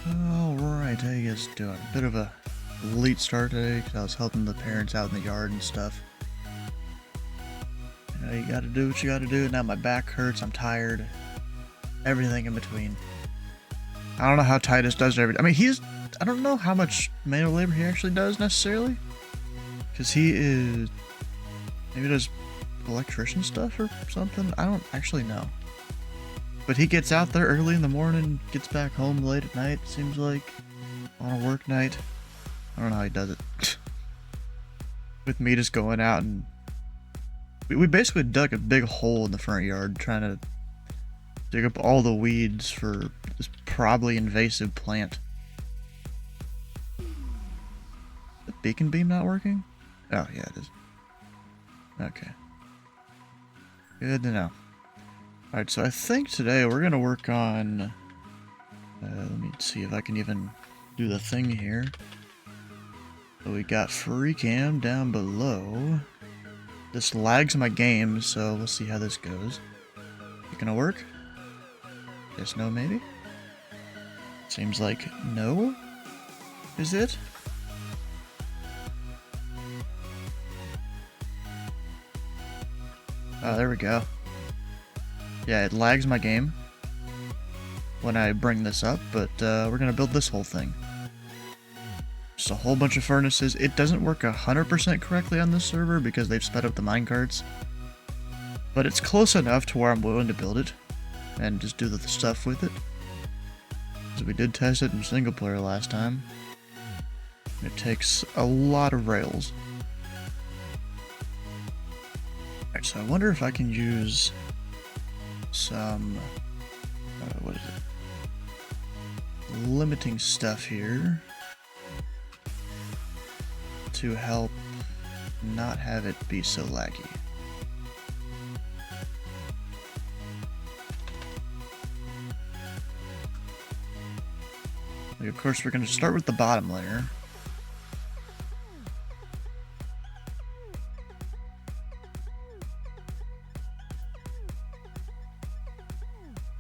Alright, how you guys doing? Bit of a late start today because I was helping the parents out in the yard and stuff. You know, you gotta do what you gotta do. Now my back hurts, I'm tired. Everything in between. I don't know how Titus does everything. I mean, I don't know how much manual labor he actually does necessarily. Because he is... Maybe does electrician stuff or something? I don't actually know. But he gets out there early in the morning, gets back home late at night, seems like, on a work night. I don't know how he does it. With me just going out and... We basically dug a big hole in the front yard, trying to dig up all the weeds for this probably invasive plant. The beacon beam not working? Oh, yeah, it is. Okay. Good to know. Alright, so I think today we're going to work on... let me see if I can even do the thing here. So we got free cam down below. This lags my game, so we'll see how this goes. It gonna work? Yes, no, maybe? Seems like no. Is it? Oh, there we go. Yeah, it lags my game when I bring this up, but we're gonna build this whole thing. Just a whole bunch of furnaces. It doesn't work 100% correctly on this server because they've sped up the minecarts, but it's close enough to where I'm willing to build it and just do the stuff with it. Because we did test it in single player last time. It takes a lot of rails. Alright, so I wonder if I can use some, what is it? Limiting stuff here to help not have it be so laggy. Of course, we're going to start with the bottom layer.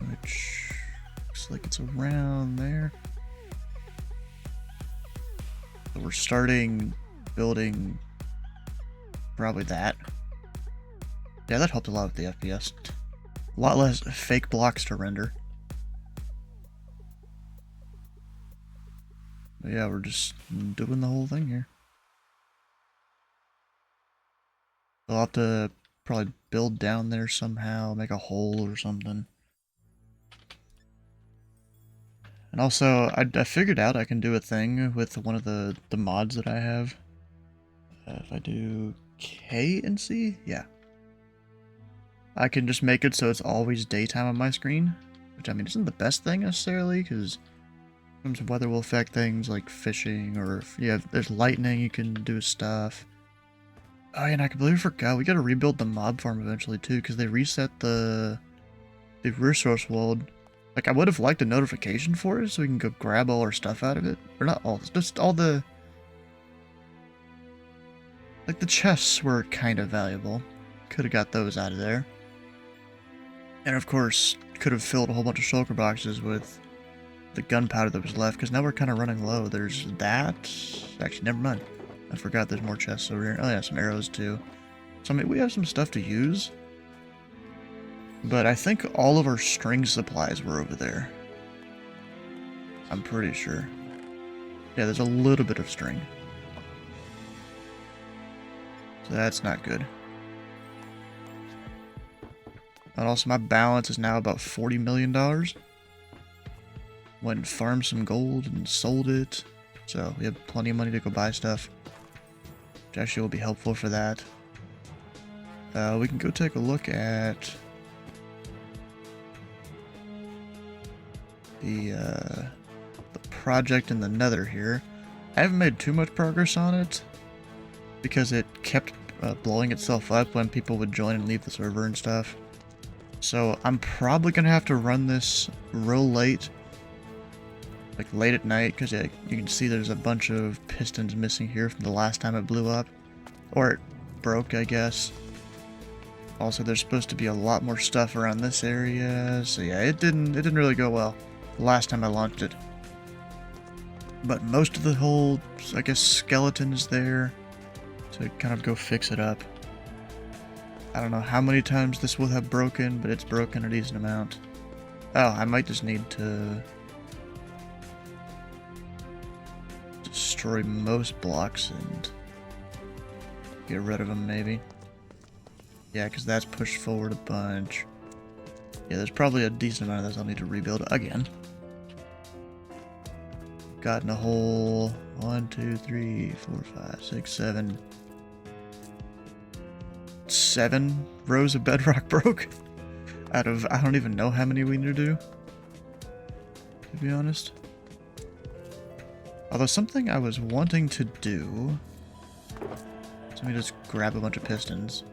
Which looks like it's around there. So we're starting building probably that. Yeah, that helped a lot with the FPS. A lot less fake blocks to render. But yeah, we're just doing the whole thing here. I'll have to probably build down there somehow, make a hole or something. And also, I figured out I can do a thing with one of the mods that I have. If I do K and C, yeah. I can just make it so it's always daytime on my screen. Which, I mean, isn't the best thing necessarily, because sometimes weather will affect things like fishing, or if there's lightning, you can do stuff. Oh, and I completely forgot, we gotta rebuild the mob farm eventually too, because they reset the resource world. Like, I would have liked a notification for it so we can go grab all our stuff out of it. Or not all, just all the... Like, the chests were kind of valuable. Could have got those out of there. And of course, could have filled a whole bunch of shulker boxes with the gunpowder that was left, because now we're kind of running low. There's that... Actually, never mind. I forgot there's more chests over here. Oh yeah, some arrows too. So, I mean, we have some stuff to use. But I think all of our string supplies were over there. I'm pretty sure. Yeah, there's a little bit of string. So that's not good. And also my balance is now about $40 million. Went and farmed some gold and sold it. So we have plenty of money to go buy stuff. Which actually will be helpful for that. We can go take a look at the project in the Nether here. I haven't made too much progress on it because it kept blowing itself up when people would join and leave the server and stuff. So I'm probably gonna have to run this real late, like late at night, because you can see there's a bunch of pistons missing here from the last time it blew up, or it broke, I guess. Also, there's supposed to be a lot more stuff around this area, so yeah, it didn't really go well last time I launched it. But most of the whole, I guess, skeleton is there to kind of go fix it up. I don't know how many times this will have broken, but it's broken a decent amount. Oh, I might just need to destroy most blocks and get rid of them, maybe. Yeah, because that's pushed forward a bunch. Yeah, there's probably a decent amount of this I'll need to rebuild again. Gotten a whole 1, 2, 3, 4, 5, 6, 7 rows of bedrock broke out of I don't even know how many we need to do, to be honest. Although something I was wanting to do, so let me just grab a bunch of pistons.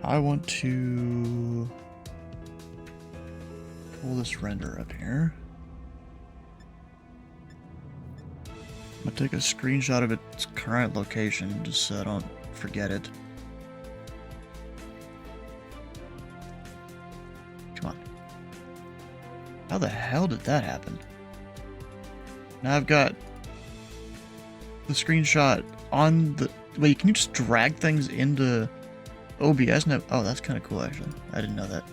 I want to pull this render up here. I'm gonna take a screenshot of its current location just so I don't forget it. Come on. How the hell did that happen? Now I've got the screenshot on the... Wait, can you just drag things into OBS now? Oh, that's kind of cool, actually. I didn't know that.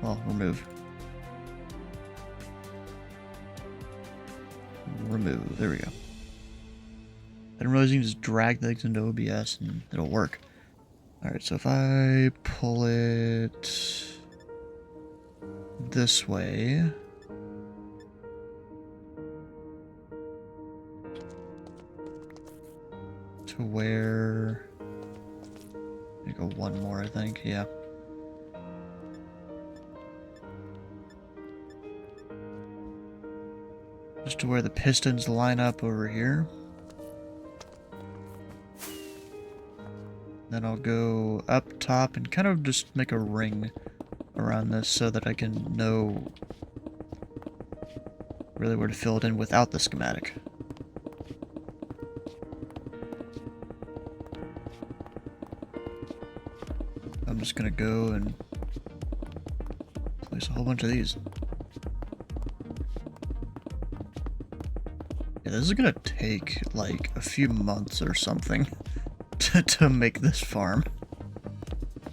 Well, remove. Remove. There we go. I didn't realize you can just drag things into OBS and it'll work. Alright, so if I pull it this way... to where... I go one more, I think. Yeah. Just to where the pistons line up over here. Then I'll go up top and kind of just make a ring around this so that I can know really where to fill it in without the schematic. I'm just gonna go and place a whole bunch of these. Yeah, this is gonna take like a few months or something to make this farm.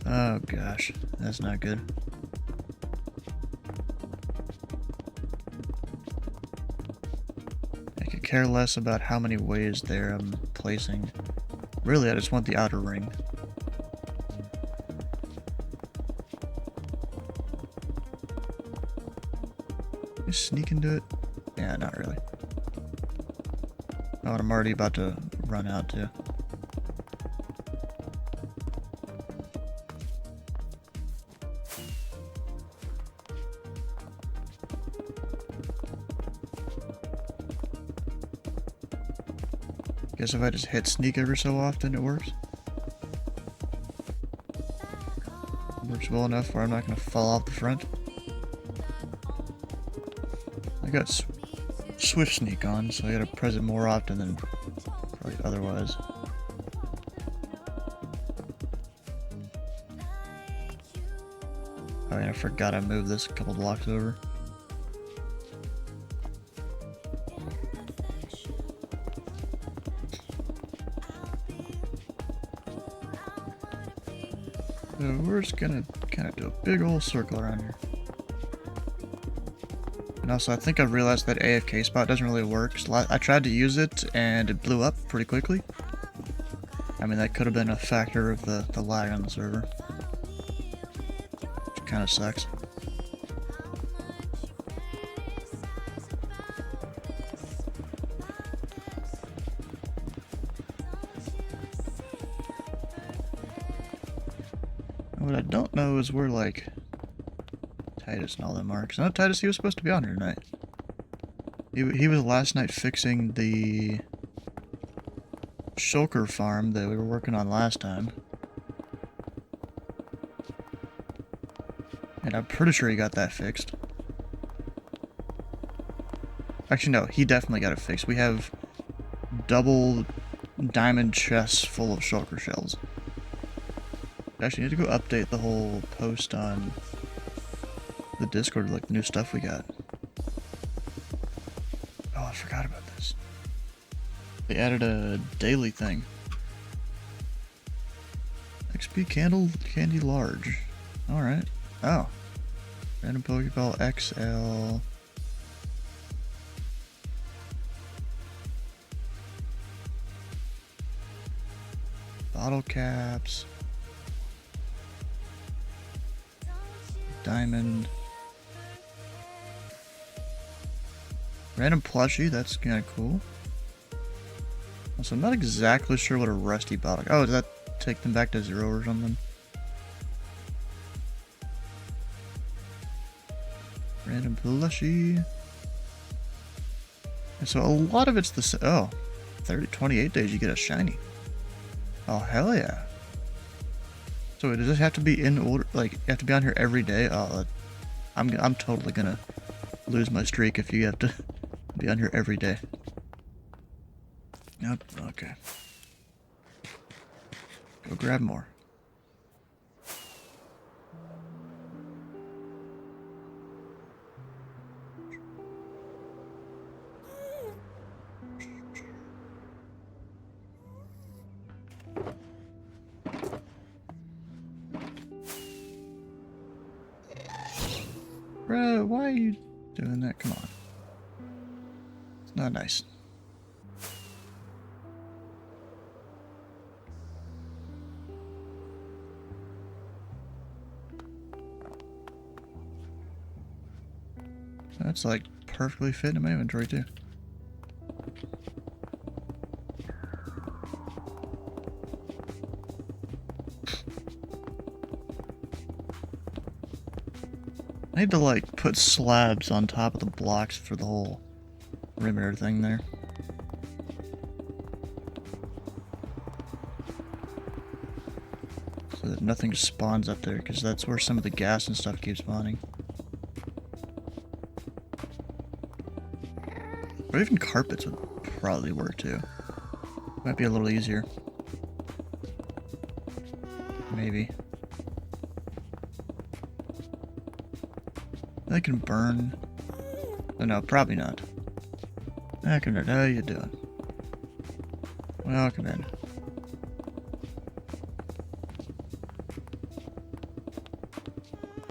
Oh gosh, that's not good. I could care less about how many ways there I'm placing. Really, I just want the outer ring. Can you sneak into it? Yeah, not really. Oh, and I'm already about to run out too. Guess if I just hit sneak every so often, it works. Works well enough where I'm not going to fall off the front. I got swift sneak on, so I gotta press it more often than probably otherwise. Oh, and I forgot I moved this a couple blocks over. So we're just gonna kind of do a big old circle around here. And also, I think I've realized that AFK spot doesn't really work. So I tried to use it, and it blew up pretty quickly. I mean, that could have been a factor of the lag on the server. Which kind of sucks. What I don't know is where, like, Titus and all them are. Because I know Titus, he was supposed to be on here tonight. He was last night fixing the shulker farm that we were working on last time. And I'm pretty sure he got that fixed. Actually, no, he definitely got it fixed. We have double diamond chests full of shulker shells. Actually, I need to go update the whole post on the Discord, like the new stuff we got. I forgot about this. They added a daily thing. XP candy large. Alright. Oh. Random Pokeball XL. Bottle caps. Diamond. Random plushie, that's kind of cool. Also, I'm not exactly sure what a rusty bottle. Oh, does that take them back to 0 or something? Random plushie. And so a lot of it's the oh, 28 days you get a shiny. Oh hell yeah! So does this have to be in order? Like you have to be on here every day? Oh, I'm totally gonna lose my streak if you have to be on here every day. Yep. Okay. Go grab more. Bro, why are you doing that? Come on. It's not nice. That's like perfectly fit in my inventory too. I need to like put slabs on top of the blocks for the whole perimeter thing there. So that nothing spawns up there, because that's where some of the gas and stuff keeps spawning. Or even carpets would probably work too. Might be a little easier. Maybe. They can burn. Oh no, probably not. Welcome in. How you doing? Welcome in.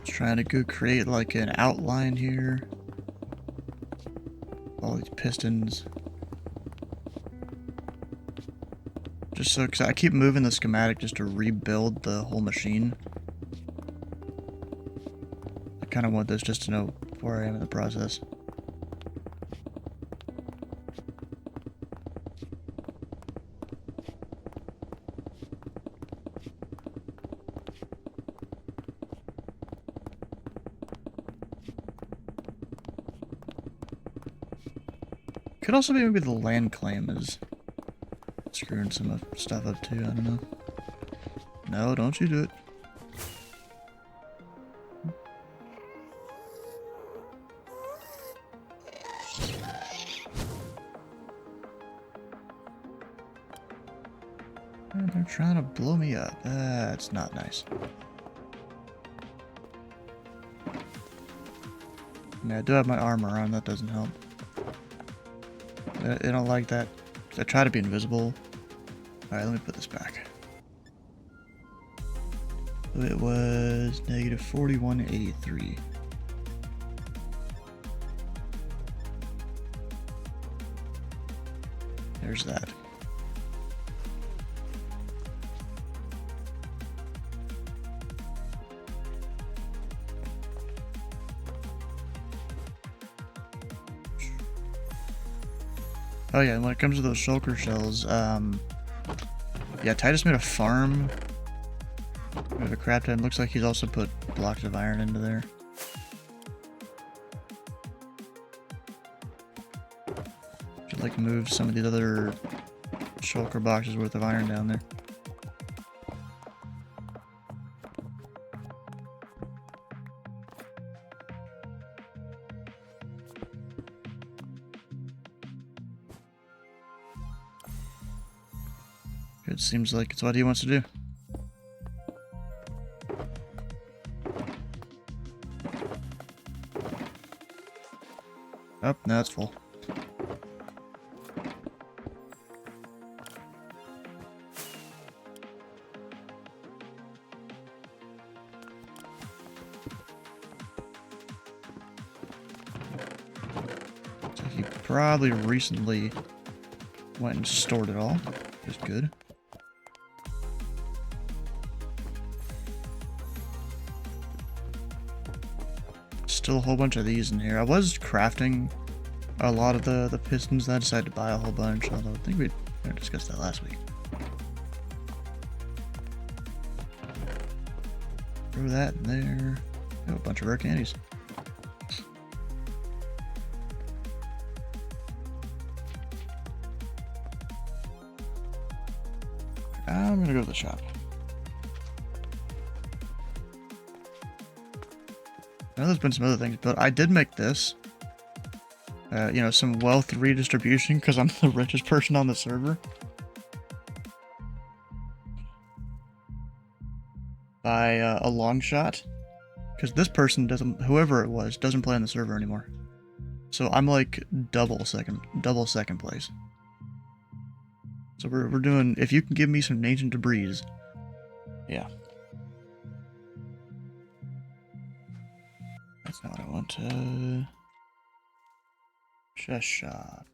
Trying to go create like an outline here. All these pistons. Just so, cause I keep moving the schematic just to rebuild the whole machine. I kind of want this just to know where I am in the process. Could also be maybe the land claim is screwing some stuff up too, I don't know. No, don't you do it. And they're trying to blow me up. That's not nice. Yeah, I do have my armor on, that doesn't help. I don't like that. I try to be invisible. Alright, let me put this back. So it was negative 4183. There's that. Oh yeah, and when it comes to those shulker shells, yeah, Titus made a farm with a crap ton. Looks like he's also put blocks of iron into there. Should like move some of these other shulker boxes worth of iron down there. It seems like it's what he wants to do. Oh, now it's full. probably recently went and stored it all. Which is good. Still a whole bunch of these in here. I was crafting a lot of the pistons. I decided to buy a whole bunch, although I think we discussed that last week. Throw that in there. Oh, a bunch of rare candies. I'm gonna go to the shop. I know there's been some other things, but I did make this. You know, some wealth redistribution because I'm the richest person on the server. By a long shot. Because this person doesn't, whoever it was, doesn't play on the server anymore. So I'm like double second place. So we're doing, if you can give me some ancient debris, yeah. That's not what I want to. Chest shop.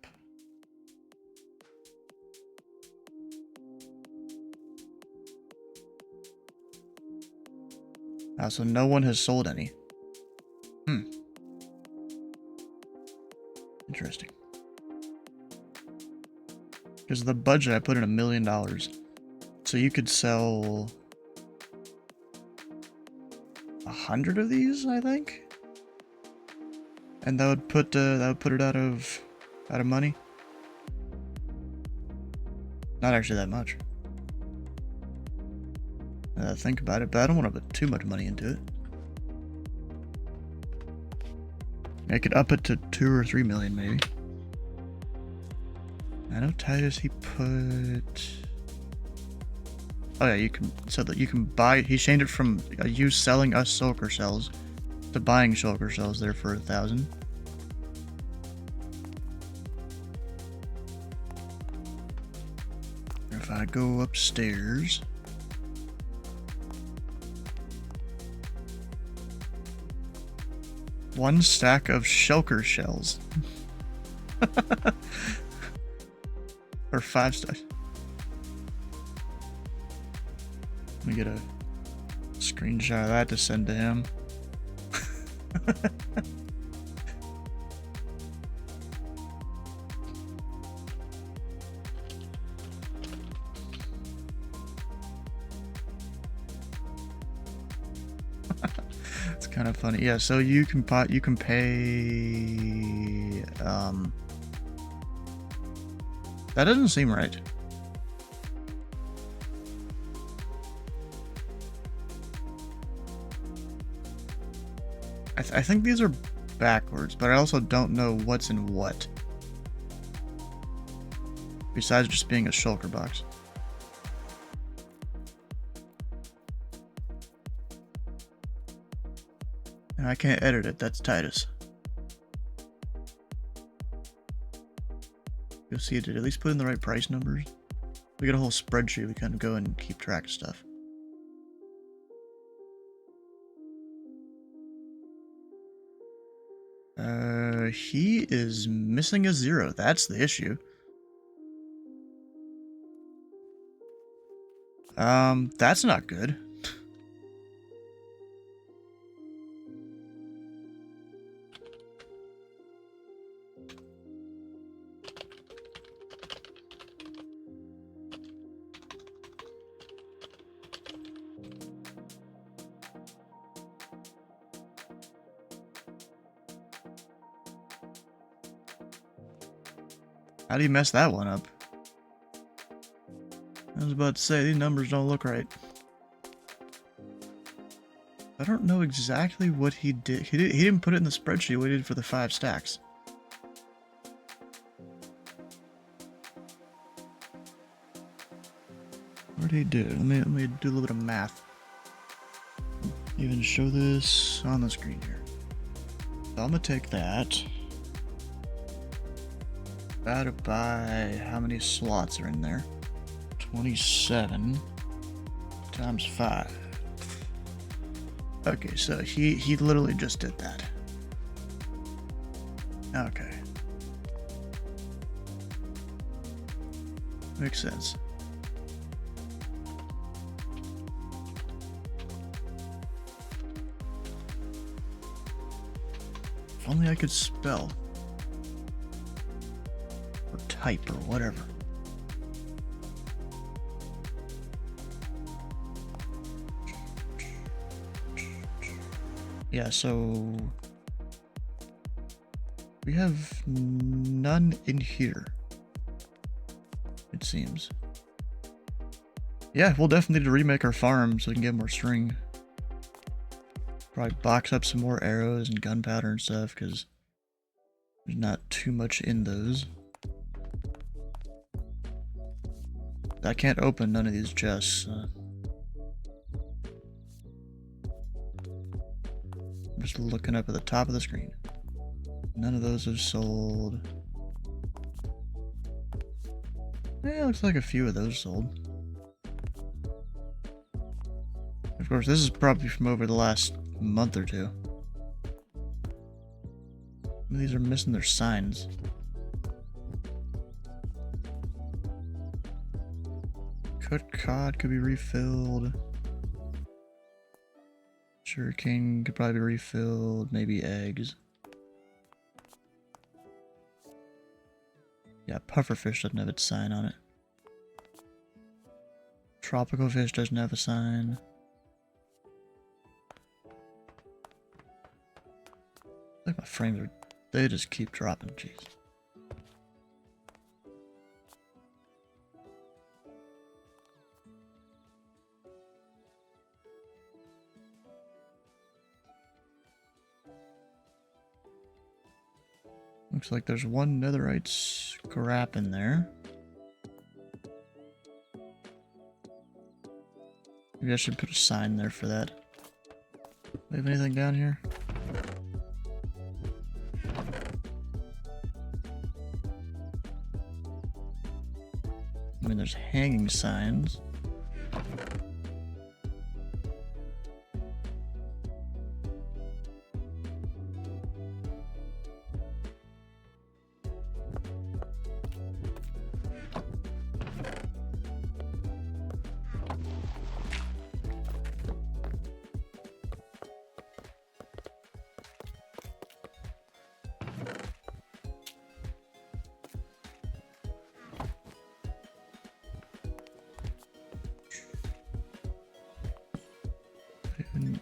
So no one has sold any. Interesting. Because the budget, I put in $1 million. So you could sell 100 of these, I think. And that would put it out of money. Not actually that much. Think about it, but I don't want to put too much money into it. I could up it to 2 or 3 million, maybe. I know Titus, he put. Oh yeah, you can, so that you can buy. He changed it from you selling us shulker cells to buying shulker cells there for 1,000. If I go upstairs. One stack of shulker shells. Or 5 stacks. Let me get a screenshot of that to send to him. It's kind of funny. Yeah, so you can pay that doesn't seem right. I think these are backwards, but I also don't know what's in what. Besides just being a shulker box. And I can't edit it, that's Titus. You'll see it did at least put in the right price numbers. We got a whole spreadsheet, we kind of go and keep track of stuff. He is missing a 0. That's the issue. That's not good. How do you mess that one up? I was about to say, these numbers don't look right. I don't know exactly what he did. He didn't put it in the spreadsheet what he did for the 5 stacks. What did he do? Let me do a little bit of math. Even show this on the screen here. So I'm gonna take that. Divided by how many slots are in there? 27 times 5. Okay, so he literally just did that. Okay. Makes sense. If only I could spell. Or type or whatever. Yeah, so we have none in here, it seems. Yeah, we'll definitely need to remake our farm so we can get more string. Probably box up some more arrows and gunpowder and stuff, because there's not too much in those. I can't open none of these chests. I'm just looking up at the top of the screen. None of those have sold. Yeah, looks like a few of those sold. Of course, this is probably from over the last month or two. These are missing their signs. Cut cod could be refilled. Sugarcane could probably be refilled. Maybe eggs. Yeah, pufferfish doesn't have its sign on it. Tropical fish doesn't have a sign. I think my frames are... They just keep dropping, jeez. Looks like there's one netherite scrap in there. Maybe I should put a sign there for that. Do we have anything down here? I mean, there's hanging signs.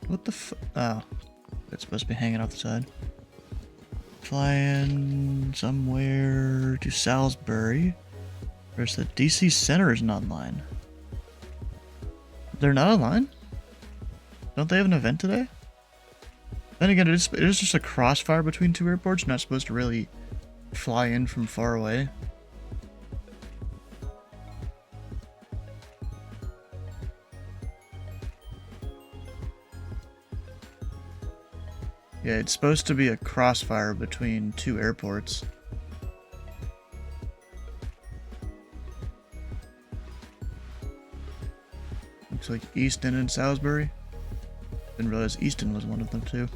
What the f- Oh. It's supposed to be hanging off the side. Flying somewhere to Salisbury. Where's the DC Center isn't online? They're not online? Don't they have an event today? Then again, it is just a crossfire between two airports. You're not supposed to really fly in from far away. Yeah, it's supposed to be a crossfire between two airports. Looks like Easton and Salisbury. Didn't realize Easton was one of them too.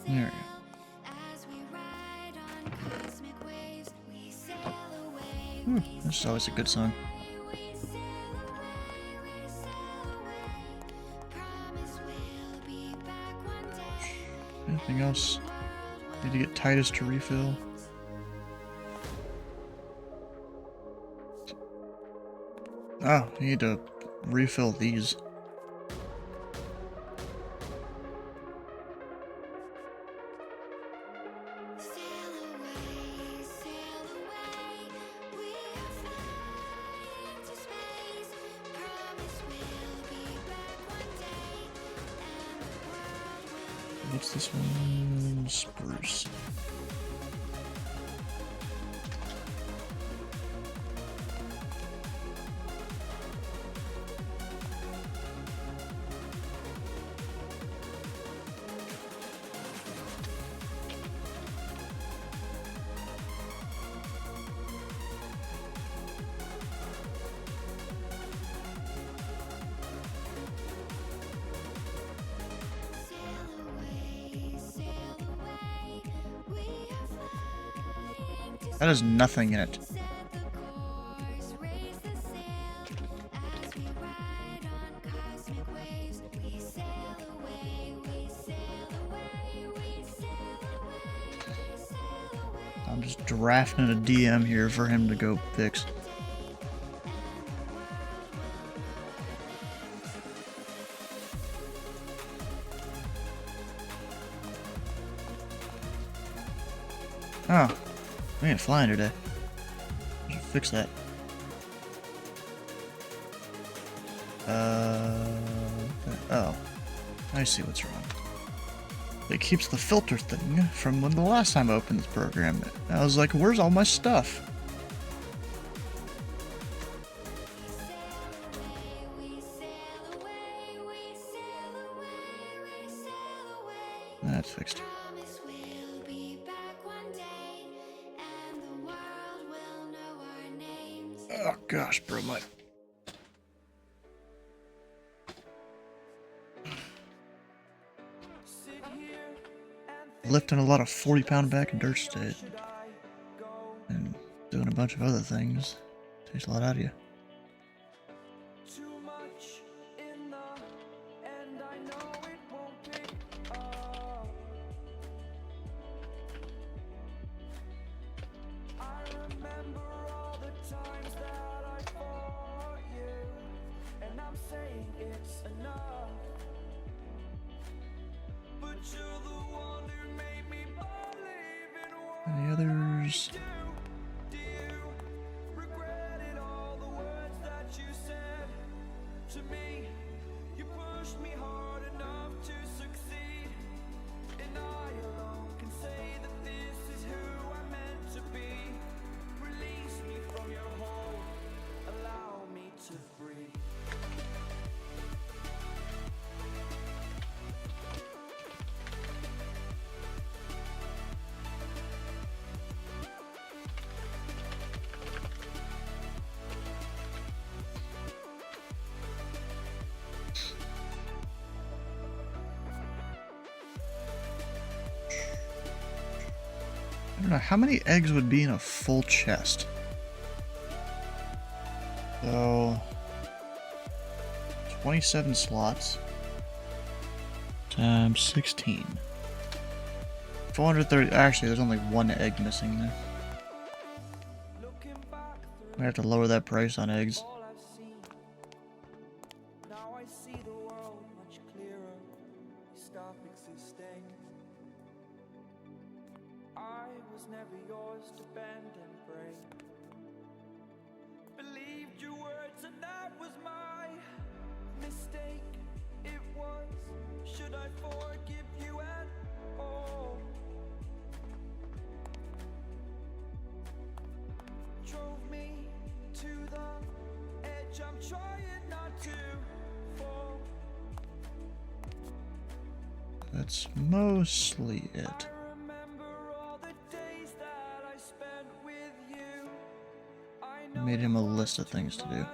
There we go. This is always a good song. Anything else? Need to get Titus to refill. Oh, you need to refill these. What's this one? Spruce. That has nothing in it. I'm just drafting a DM here for him to go fix. Oh, we ain't flying today. I should fix that. Oh, I see what's wrong. It keeps the filter thing from when the last time I opened this program. I was like, where's all my stuff? That's fixed. Oh gosh, bro, my... Lifting a lot of 40-pound bag of dirt today. And doing a bunch of other things. Takes a lot out of you. Any others? I don't know, how many eggs would be in a full chest? So... 27 slots. Times 16. 430... Actually, there's only one egg missing there. We have to lower that price on eggs. That's mostly it. I made him a list of things to do.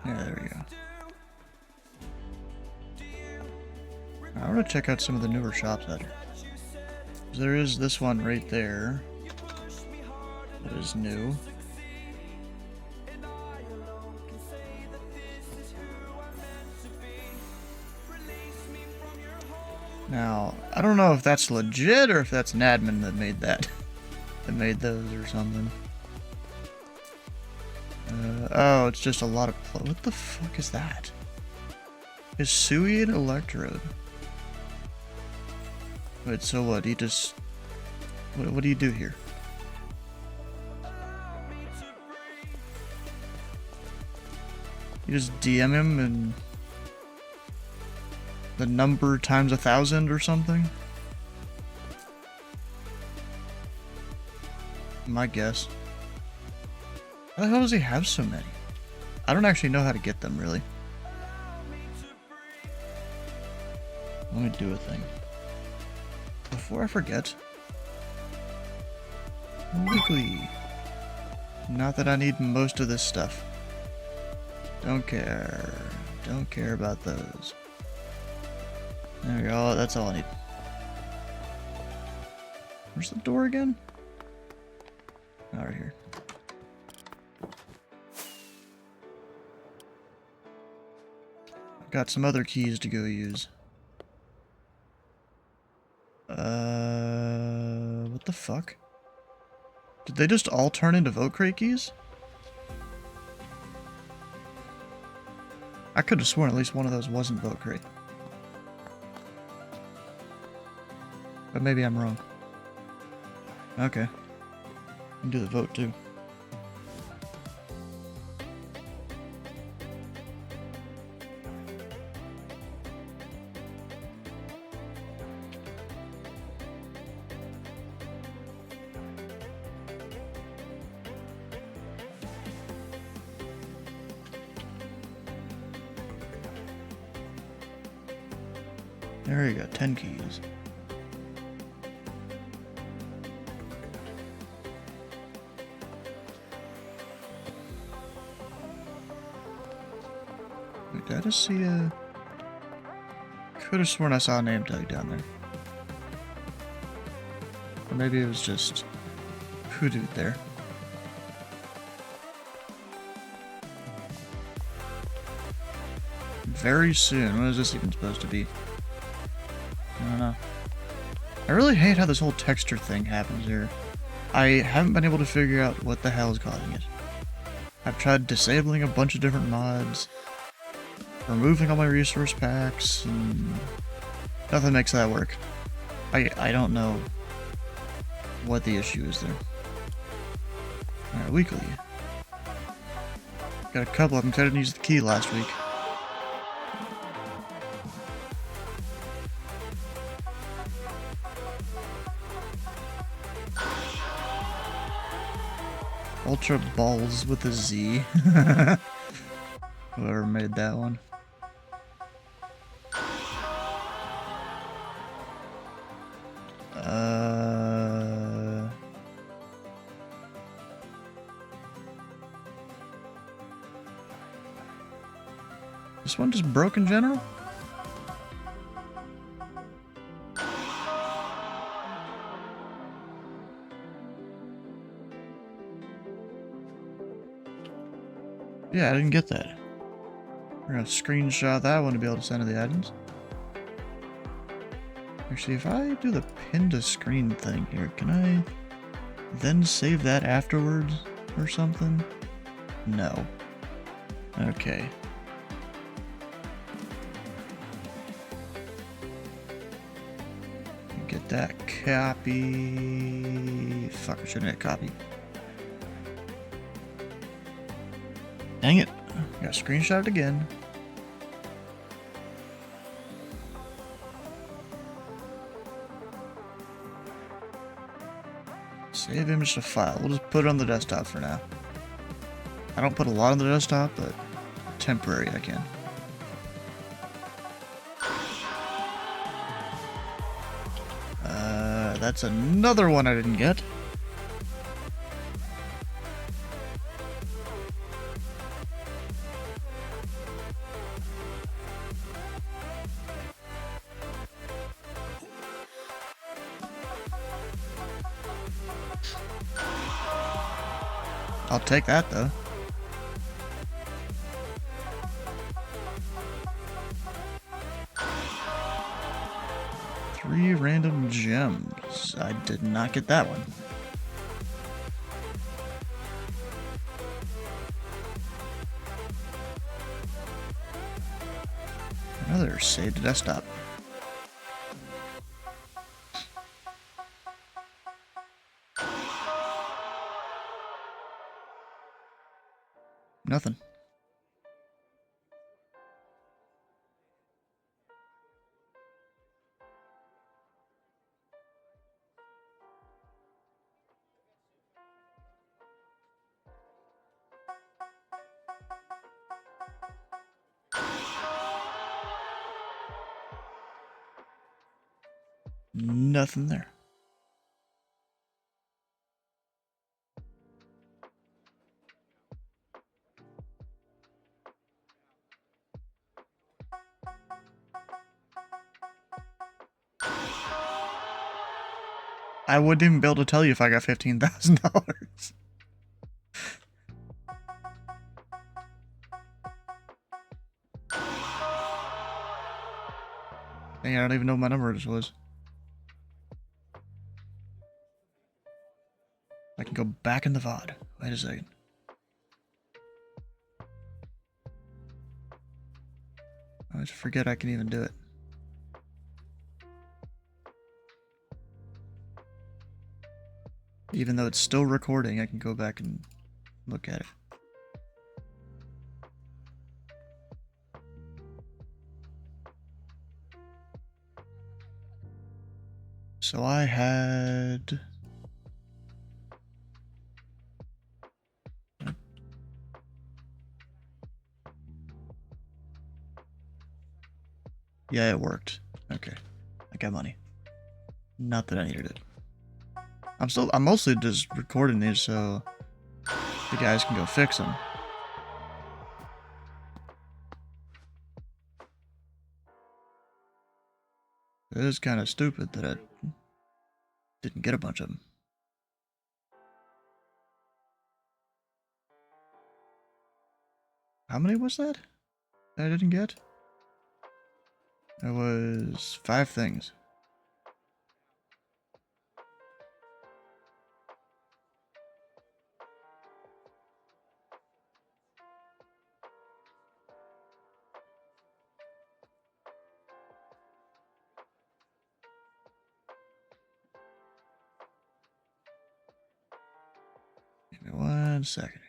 Yeah, there we go. I want to check out some of the newer shops out here. There is this one right there. That is new. Now, I don't know if that's legit or if that's an admin that made that. That made those or something. Oh, it's just a lot of... What the fuck is that? Is Sui an electrode? Wait, so what? He just... What do you do here? You just DM him and... the number times 1,000 or something? My guess. How the hell does he have so many? I don't actually know how to get them, really. Let me do a thing. Before I forget. Weekly. Not that I need most of this stuff. Don't care. Don't care about those. There we go. That's all I need. Where's the door again? Oh, right here. I've got some other keys to go use. What the fuck? Did they just all turn into vote crate keys? I could have sworn at least one of those wasn't vote crate. But maybe I'm wrong. Okay. Can do the vote too. There you go, 10 keys. Wait, did I just see a... Could have sworn I saw a name tag down there. Or maybe it was just hoodoo there. Very soon. What is this even supposed to be? I don't know. I really hate how this whole texture thing happens here. I haven't been able to figure out what the hell is causing it. I've tried disabling a bunch of different mods, removing all my resource packs, and nothing makes that work. I don't know what the issue is there. Alright, weekly. Got a couple of them, 'cause I didn't use the key last week. Ultra Balls with a Z. Whoever made that one. This one just broke in general? Yeah, I didn't get that. We're gonna screenshot that one to be able to send to the admins. Actually, if I do the pin to screen thing here, can I then save that afterwards or something? No. Okay. Get that copy. Fuck, I shouldn't have copy. Dang it. I got screenshot it again. Save image to file. We'll just put it on the desktop for now. I don't put a lot on the desktop, but temporary I can. That's another one I didn't get. I'll take that though. Three random gems. I did not get that one. Another save to desktop. Nothing. Nothing there. I wouldn't even be able to tell you if I got $15,000. Dang, I don't even know what my number just was. I can go back in the VOD. Wait a second. I always forget I can even do it. Even though it's still recording, I can go back and look at it. So I had... Yeah, it worked. Okay. I got money. Not that I needed it. I'm mostly just recording these so the guys can go fix them. It is kind of stupid that I didn't get a bunch of them. How many was that I didn't get? It was 5 things. Give me 1 second here.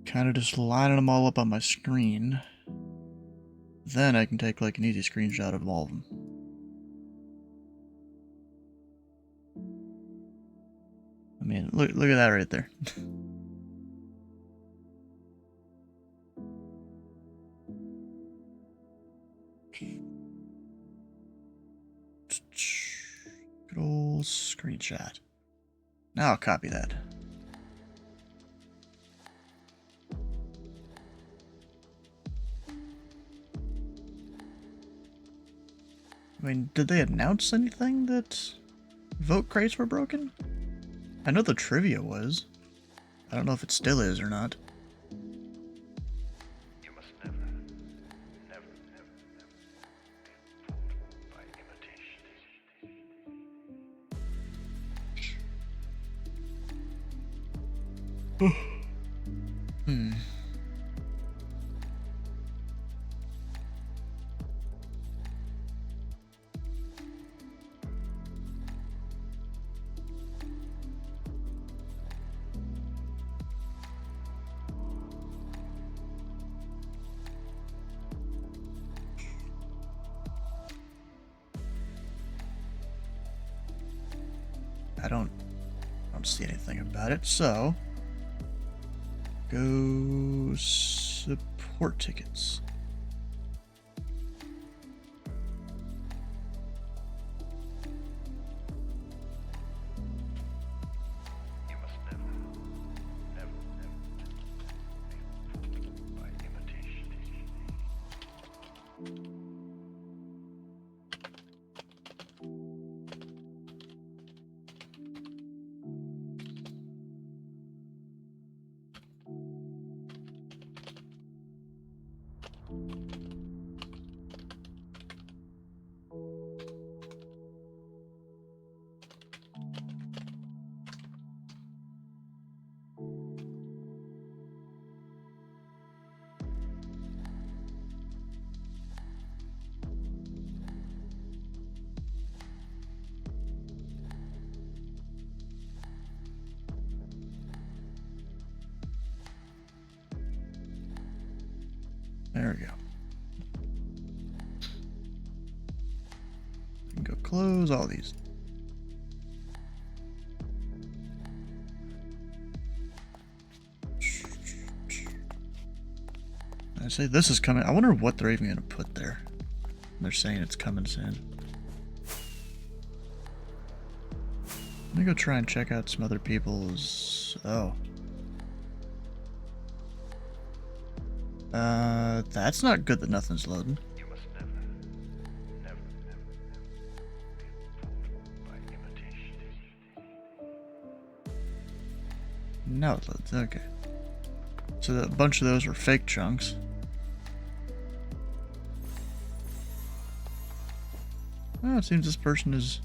Kind of just lining them all up on my screen. Then I can take like an easy screenshot of all of them. I mean, look at that right there. Good old screenshot. Now I'll copy that. I mean, did they announce anything that vote crates were broken? I know the trivia was. I don't know if it still is or not. You must never be fooled by imitation. I don't see anything about it, so go support tickets. You must never be fooled by imitation. There we go. We can go close all these. I say this is coming. I wonder what they're even gonna put there. They're saying it's coming soon. Let me go try and check out some other people's. Oh. That's not good that nothing's loading. You must never, never, never be fooled by imitation. No, it loads. Okay. So a bunch of those were fake chunks. Oh, it seems this person is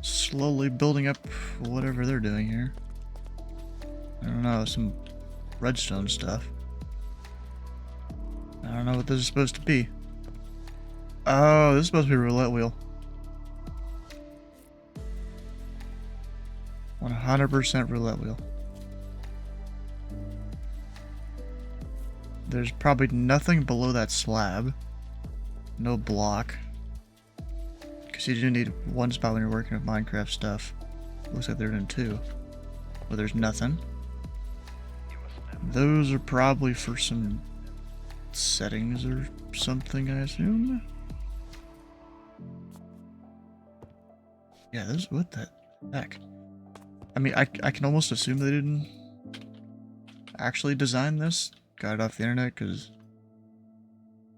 slowly building up whatever they're doing here. I don't know, some redstone stuff. I don't know what this is supposed to be. Oh, this is supposed to be a roulette wheel. 100% roulette wheel. There's probably nothing below that slab. No block. Because you do need one spot when you're working with Minecraft stuff. Looks like they're in two. Well, there's nothing. Those are probably for some settings or something, I assume. Yeah, this what the heck? I mean, I can almost assume they didn't actually design this. Got it off the internet because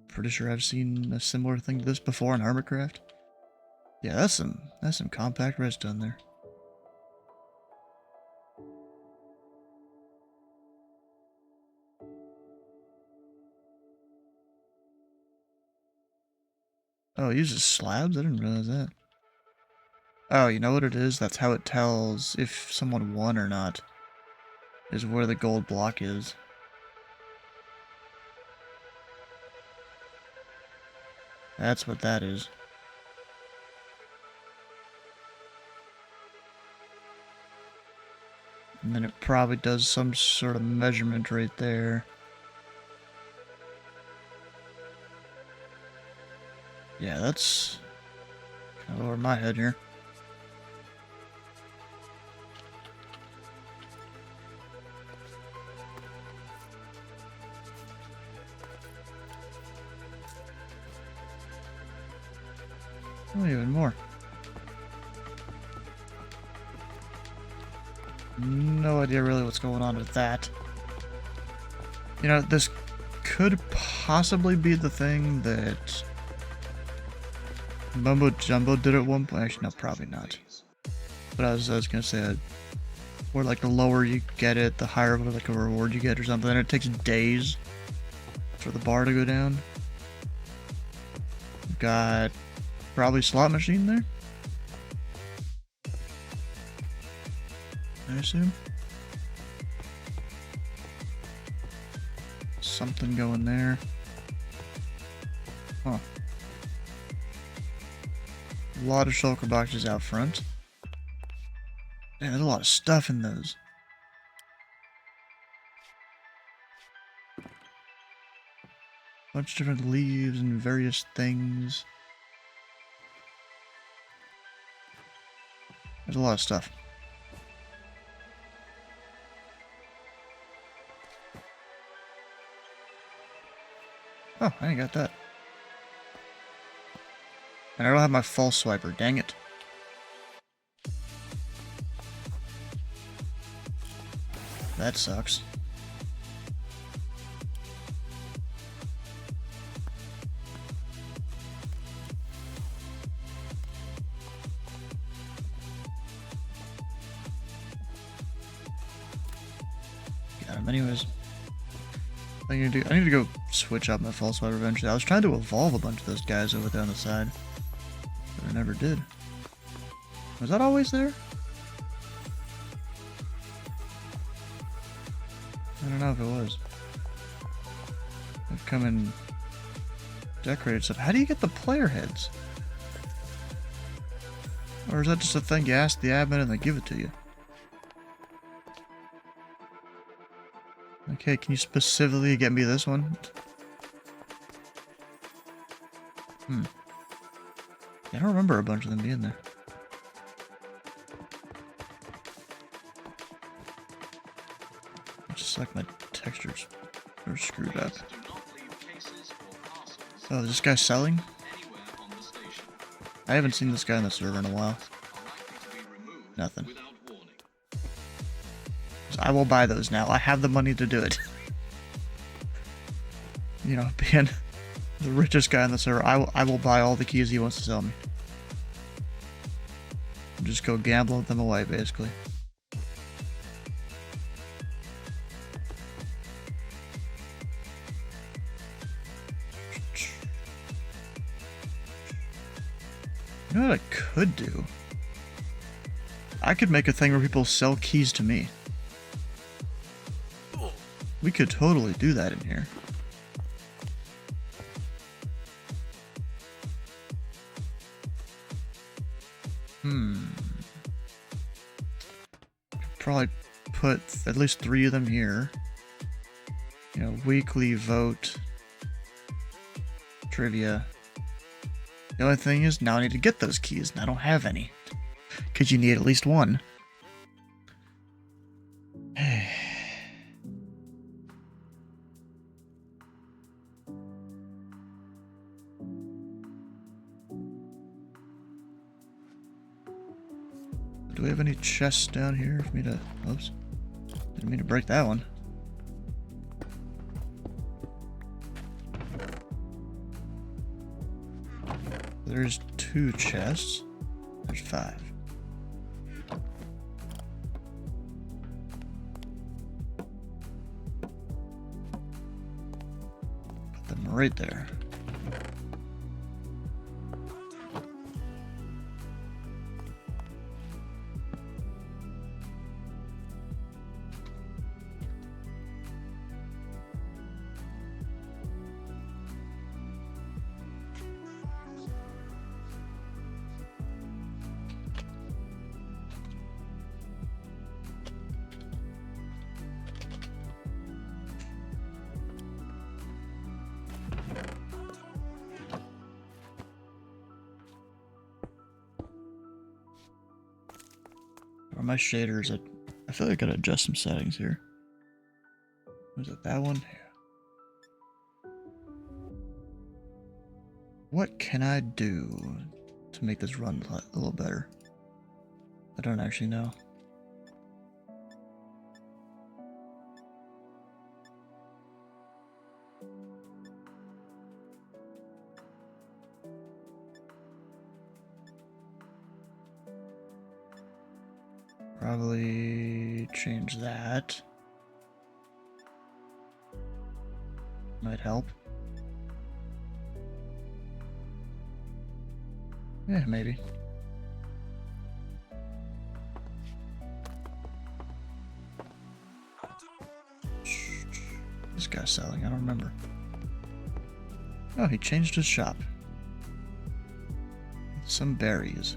pretty sure I've seen a similar thing to this before in Hermitcraft. Yeah, that's some compact redstone there. Oh, it uses slabs? I didn't realize that. Oh, you know what it is? That's how it tells if someone won or not. Is where the gold block is. That's what that is. And then it probably does some sort of measurement right there. Yeah, that's kind of over my head here. Oh, even more. No idea really what's going on with that. You know, this could possibly be the thing that Mumbo Jumbo did at one point. Actually, no, probably not. But I was gonna say, where like the lower you get it, the higher of like a reward you get or something. And it takes days for the bar to go down. Got probably slot machine there, I assume. Something going there. Huh. A lot of shulker boxes out front. Man, there's a lot of stuff in those. Bunch of different leaves and various things. There's a lot of stuff. Oh, I ain't got that. And I don't have my false swiper, dang it. That sucks. Got him anyways. I need to go switch up my false swiper eventually. I was trying to evolve a bunch of those guys over there on the side, but I never did. Was that always there? I don't know if it was. They've come and decorated stuff. How do you get the player heads? Or is that just a thing you ask the admin and they give it to you? Okay, can you specifically get me this one? Yeah, I don't remember a bunch of them being there. It's just like my textures are screwed up. Oh, is this guy selling? I haven't seen this guy on the server in a while. Nothing. So I will buy those now. I have the money to do it. You know, being the richest guy on the server, I will buy all the keys he wants to sell me. Just go gamble them away, basically. You know what I could do? I could make a thing where people sell keys to me. We could totally do that in here. Probably put at least 3 of them here. You know, weekly vote. Trivia. The only thing is, now I need to get those keys, and I don't have any. Because you need at least one. Do we have any chests down here for me to... Oops. Didn't mean to break that one. There's 2 chests. There's 5. Put them right there. Or my shaders, I feel like I gotta adjust some settings here. Was it that one? Yeah. What can I do to make this run a little better? I don't actually know. Probably change that. Might help. Yeah, maybe. This guy's selling, I don't remember. Oh, he changed his shop. Some berries.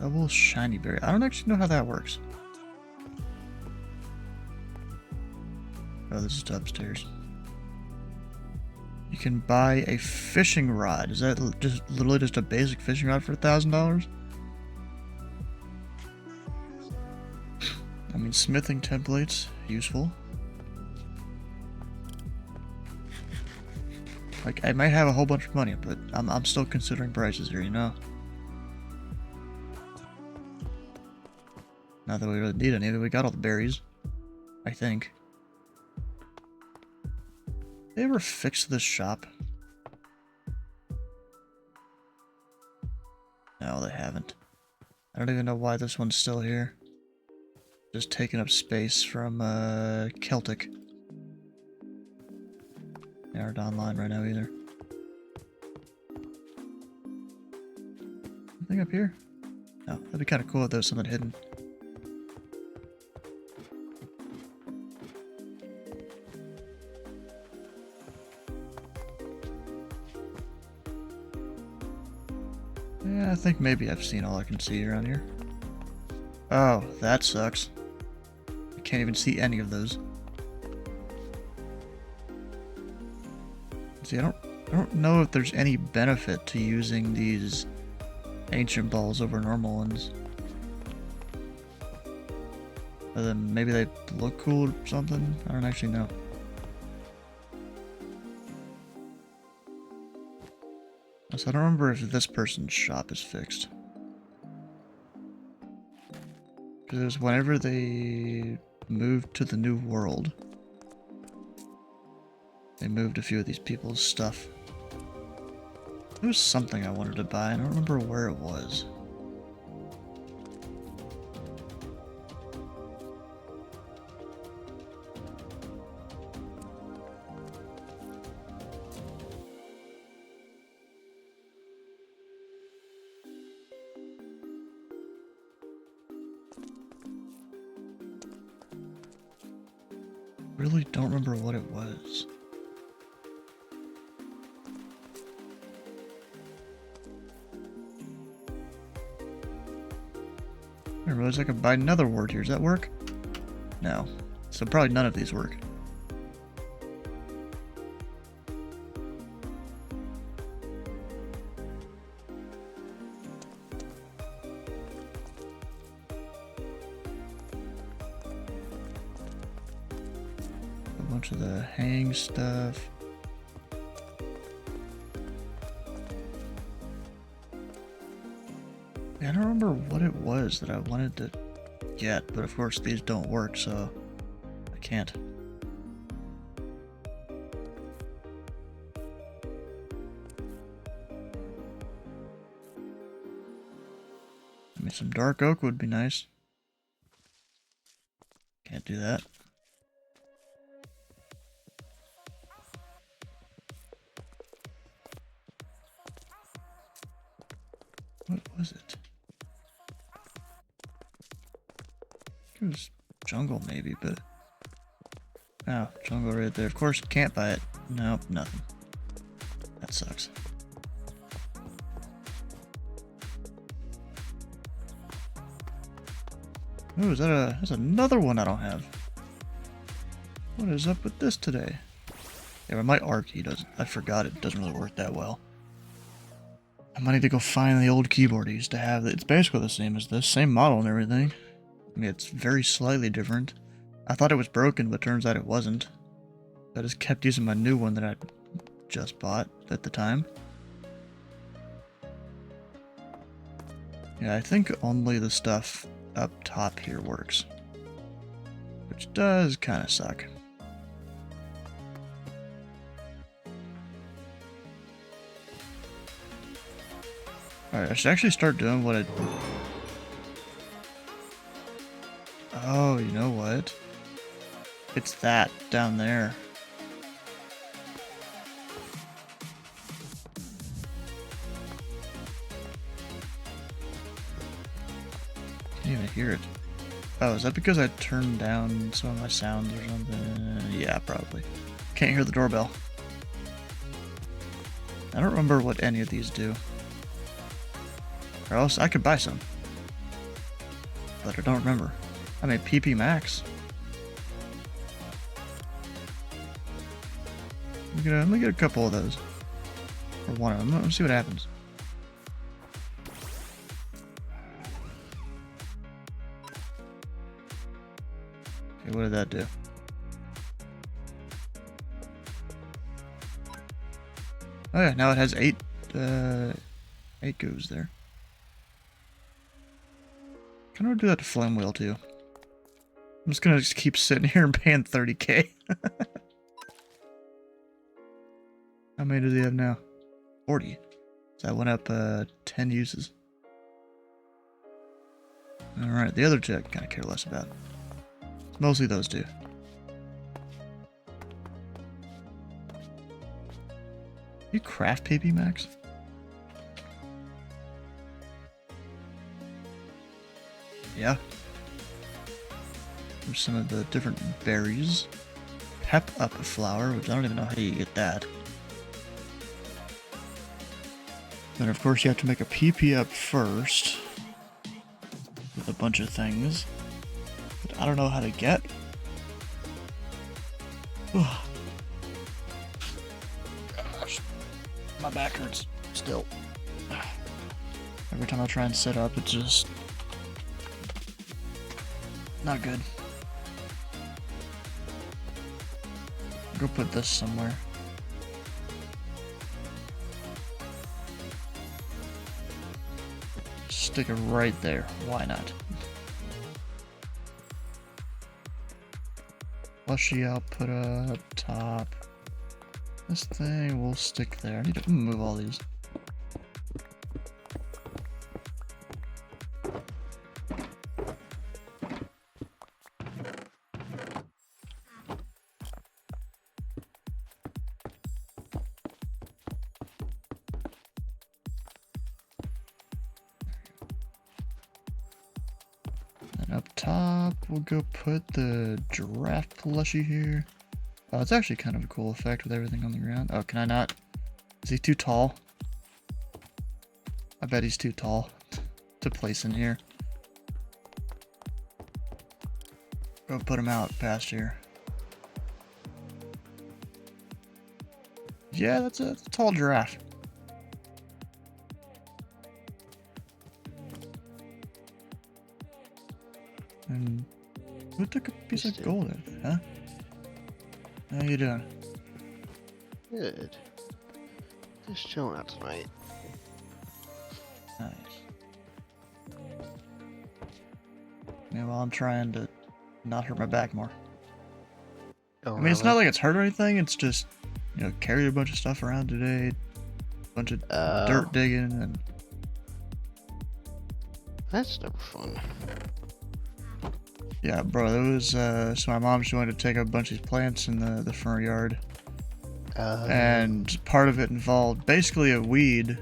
Double shiny berry. I don't actually know how that works. Oh, this is upstairs. You can buy a fishing rod. Is that just literally just a basic fishing rod for $1,000? I mean, smithing templates, useful. Like, I might have a whole bunch of money, but I'm still considering prices here, you know? Not that we really need any of it, we got all the berries. I think. Did they ever fix this shop? No, they haven't. I don't even know why this one's still here. Just taking up space from Celtic. They aren't online right now either. Anything up here? No, that'd be kind of cool if there was something hidden. Yeah, I think maybe I've seen all I can see around here. Oh, that sucks. I can't even see any of those. See, I don't I don't know if there's any benefit to using these ancient balls over normal ones. Other than maybe they look cool or something? I don't actually know. So I don't remember if this person's shop is fixed. Because it was whenever they moved to the new world. They moved a few of these people's stuff. There was something I wanted to buy. I don't remember where it was. Really don't remember what it was. I realized I could buy another word here. Does that work? No. So probably none of these work. A bunch of the hang stuff. I don't remember what it was that I wanted to get, but of course these don't work, so I can't. I mean, some dark oak would be nice. Can't do that. What was it? It was jungle maybe, but... Oh, jungle right there. Of course, can't buy it. Nope, nothing. That sucks. Ooh, is that that's another one I don't have. What is up with this today? Yeah, but my R key doesn't... I forgot it doesn't really work that well. I might need to go find the old keyboard I used to have. It's basically the same as this. Same model and everything. I mean, it's very slightly different. I thought it was broken, but turns out it wasn't. I just kept using my new one that I just bought at the time. Yeah, I think only the stuff up top here works. Which does kind of suck. Alright, I should actually start doing what I... Oh, you know what? It's that down there. Can't even hear it. Oh, is that because I turned down some of my sounds or something? Yeah, probably. Can't hear the doorbell. I don't remember what any of these do. Or else I could buy some. But I don't remember. I mean, PP Max. Let me get a couple of those. Or one of them. Let's see what happens. Okay, what did that do? Oh yeah, now it has 8 goos there. Kind of do that to Flame Wheel too. I'm just gonna keep sitting here and paying 30k. How many does he have now? 40. So that went up 10 uses. Alright, the other two I kind of care less about. It's mostly those two. You craft PP Max? Yeah. There's some of the different berries. Pep up a flower, which I don't even know how you get that. Then of course you have to make a PP up first. With a bunch of things. That I don't know how to get. Gosh. My back hurts still. Every time I try and sit up, it's just not good. Go put this somewhere. Stick it right there. Why not? Plushie I'll put up top. This thing will stick there. I need to move all these. And up top, we'll go put the giraffe plushie here. Oh, it's actually kind of a cool effect with everything on the ground. Oh, can I not? Is he too tall? I bet he's too tall to place in here. Go put him out past here. Yeah, that's a tall giraffe. And who took a piece of gold, huh? How you doing? Good. Just chilling out tonight. Nice. Yeah, well, I'm trying to not hurt my back more. Oh, I mean, it's not like it's hurt or anything. It's just, you know, carried a bunch of stuff around today. A bunch of dirt digging and... That's never fun. Yeah, bro, it was, so my mom, she wanted to take a bunch of these plants in the front yard. And part of it involved basically a weed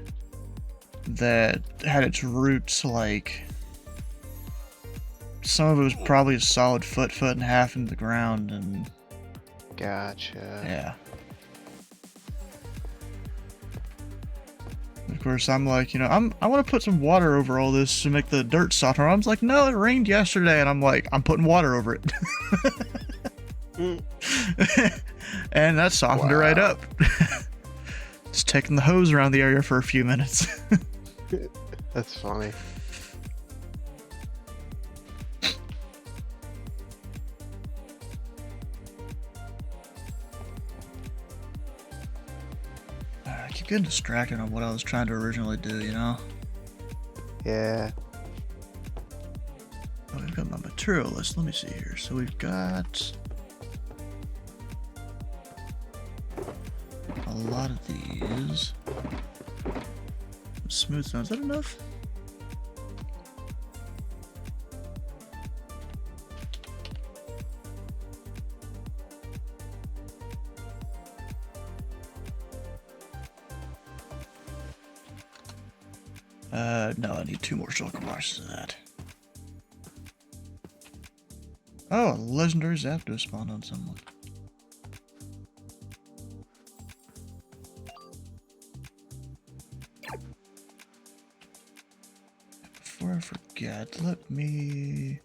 that had its roots, like, some of it was probably a solid foot and a half into the ground, and... Gotcha. Yeah. Of course, I'm like, you know, I want to put some water over all this to make the dirt softer. Mom's like, no, it rained yesterday, and I'm like, I'm putting water over it. And that softened it right up. Just taking the hose around the area for a few minutes. That's funny. I keep getting distracted on what I was trying to originally do, you know? Yeah. Oh, we've got my material list. Let me see here. So we've got a lot of these. Smooth stone. Is that enough? No, I need 2 more shulker boxes of that. Oh, a legendary Zapdos spawned on someone. Before I forget, let me...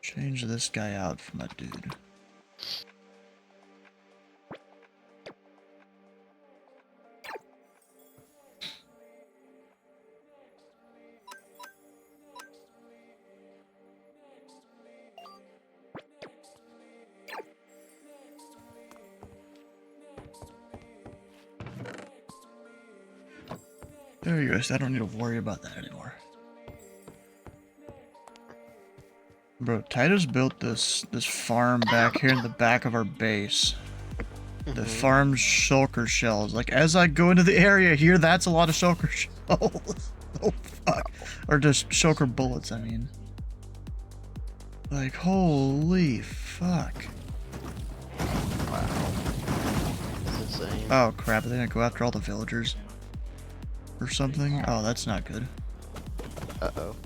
change this guy out for my dude. There you go, so I don't need to worry about that anymore. Bro, Titus built this farm back here in the back of our base. The farm shulker shells. Like, as I go into the area here, that's a lot of shulker shells. Oh, fuck. Or just shulker bullets, I mean. Like, holy fuck. Wow. That's insane. Oh, crap. Are they gonna go after all the villagers? Or something? Oh, that's not good. Uh-oh.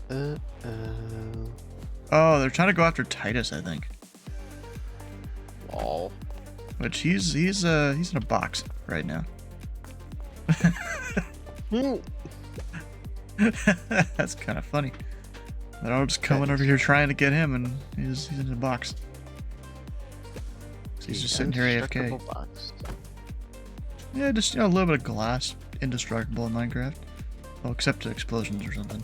Uh-oh. Oh, they're trying to go after Titus, I think. Lol. Which he's in a box right now. That's kind of funny. They're all just coming over here trying to get him, and he's in the box. So he's just sitting here AFK. Indestructible box. Yeah, just a little bit of glass, indestructible in Minecraft. Well, except to explosions or something.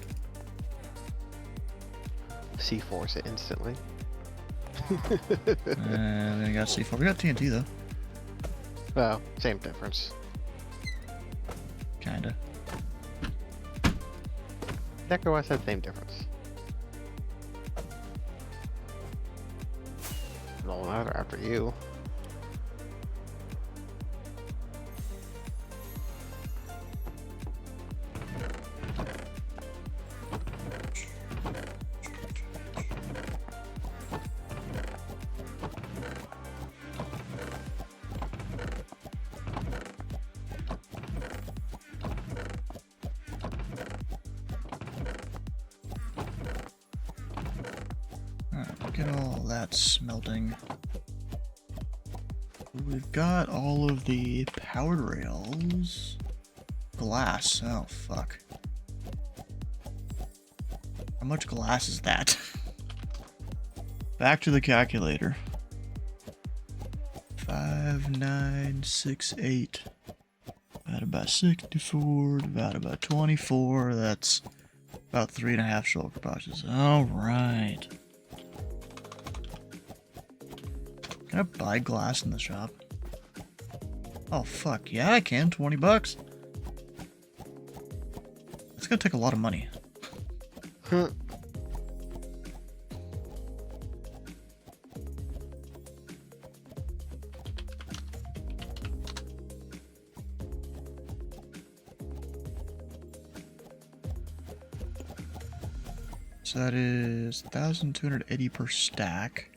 C4s it instantly. We ain't got C4. We got TNT though. Well, same difference. Kinda. Deco said same difference. No matter after you. Get all that smelting. We've got all of the powered rails. Glass. Oh, fuck. How much glass is that? Back to the calculator. 5968 divided by 64 divided by 24. That's about 3.5 shulker boxes. All right. Can I buy glass in the shop? Oh fuck, yeah I can, 20 bucks. It's gonna take a lot of money. So that is 1,280 per stack.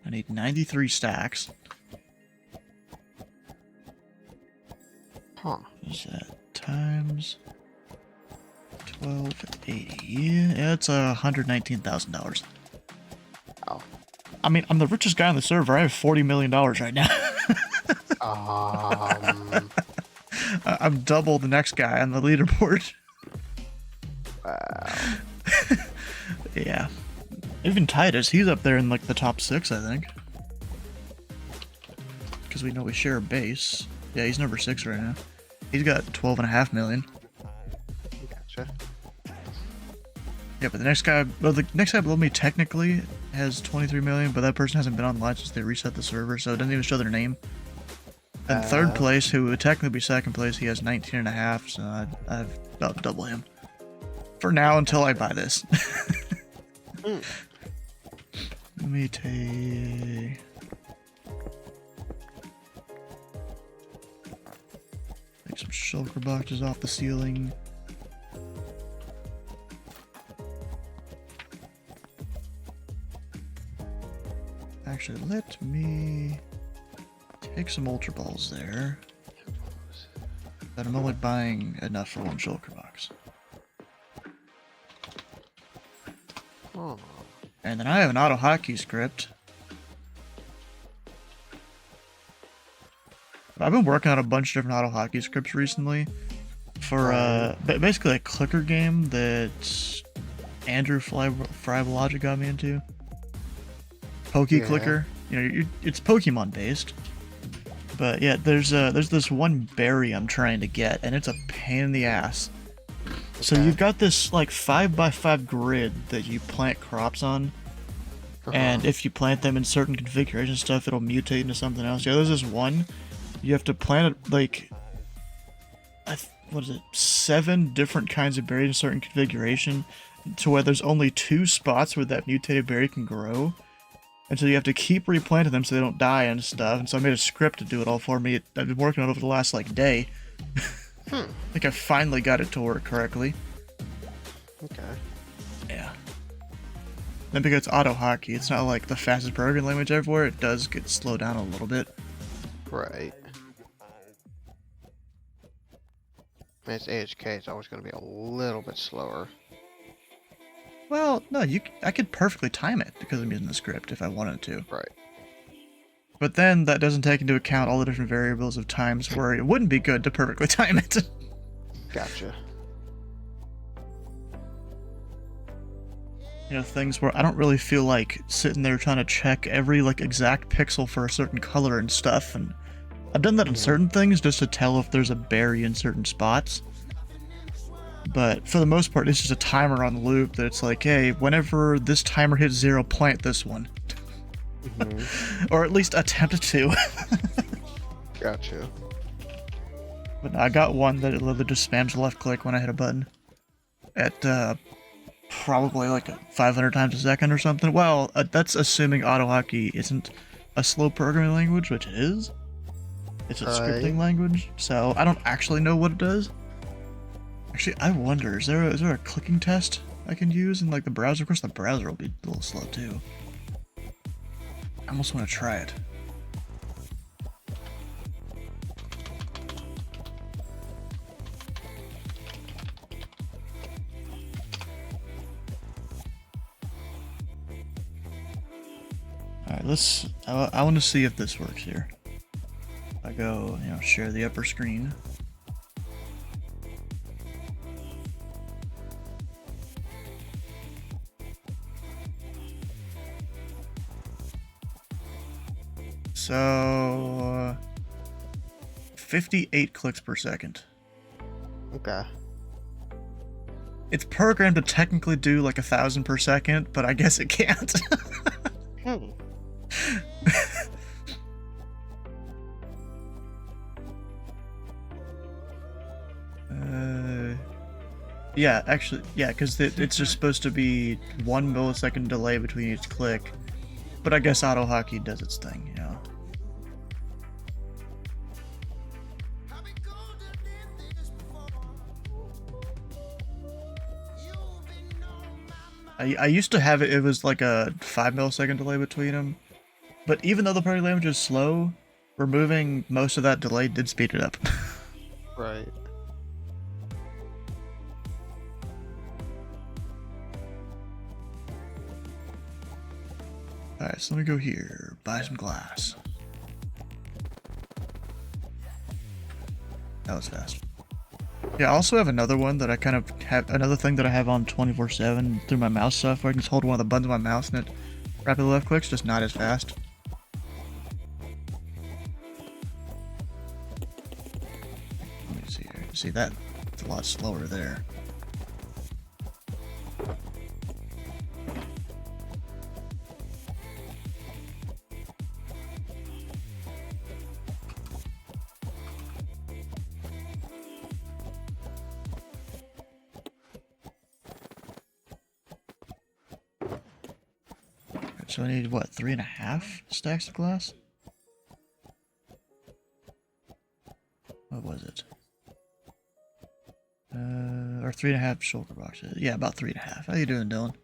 I need 93 stacks. Huh. Is that times 1280? Yeah, it's $119,000. Oh. I mean, I'm the richest guy on the server. I have $40 million right now. I'm double the next guy on the leaderboard. Wow. Yeah. Even Titus, he's up there in like the top 6, I think. Because we know we share a base. Yeah, he's number 6 right now. He's got 12.5 million. Gotcha. Yeah, but the next guy below me technically has 23 million, but that person hasn't been online since they reset the server, so it doesn't even show their name. And third place, who would technically be second place, he has 19.5, so I've about double him. For now, until I buy this. Let me take some shulker boxes off the ceiling. Actually, let me take some ultra balls there. But I'm only buying enough for one shulker box. Oh. And then I have an auto hotkey script. I've been working on a bunch of different auto hotkey scripts recently for basically a clicker game that Andrew Frybologic got me into. Clicker. You know, it's Pokemon based. But yeah, there's this one berry I'm trying to get, and it's a pain in the ass. So you've got this like 5x5 grid that you plant crops on, and if you plant them in certain configuration stuff, it'll mutate into something else. Yeah, there's this one. You have to plant it like, what is it, 7 different kinds of berries in a certain configuration, to where there's only 2 spots where that mutated berry can grow. And so you have to keep replanting them so they don't die and stuff. And so I made a script to do it all for me. I've been working on it over the last like day. I think I finally got it to work correctly. Okay. Yeah. Then because it's auto hotkey, it's not like the fastest programming language everywhere. It does get slowed down a little bit. Right. I mean, it's AHK, it's always going to be a little bit slower. Well, no, I could perfectly time it because I'm using the script if I wanted to. Right. But then that doesn't take into account all the different variables of times where it wouldn't be good to perfectly time it. Gotcha. You know, things where I don't really feel like sitting there trying to check every like exact pixel for a certain color and stuff, and I've done that in certain things just to tell if there's a berry in certain spots. But for the most part, it's just a timer on the loop that it's like, hey, whenever this timer hits 0, plant this one. Or at least attempt to. Gotcha. But I got one that it literally just spams left click when I hit a button. At probably like 500 times a second or something. Well, that's assuming auto hotkey isn't a slow programming language, which it is. It's a scripting language, so I don't actually know what it does. Actually, I wonder, is there a clicking test I can use in like the browser? Of course, the browser will be a little slow too. I almost want to try it. Alright, I want to see if this works here. I go, you know, share the upper screen. So, 58 clicks per second. Okay. It's programmed to technically do like 1,000 per second, but I guess it can't. Yeah, actually, yeah, because it's just supposed to be 1 millisecond delay between each click. But I guess auto hotkey does its thing, you know. I used to have it was like a 5 millisecond delay between them. But even though the programming language is slow, removing most of that delay did speed it up. Right. Alright, so let me go here, buy some glass. That was fast. Yeah, I also have another one that I kind of have, another thing that I have on 24/7 through my mouse stuff, where I can just hold one of the buttons on my mouse and it rapidly left clicks, just not as fast. Let me see here. See that? It's a lot slower there. So I need, what, 3.5 stacks of glass? What was it? Or 3.5 shulker boxes. Yeah, about 3.5. How you doing, Dylan?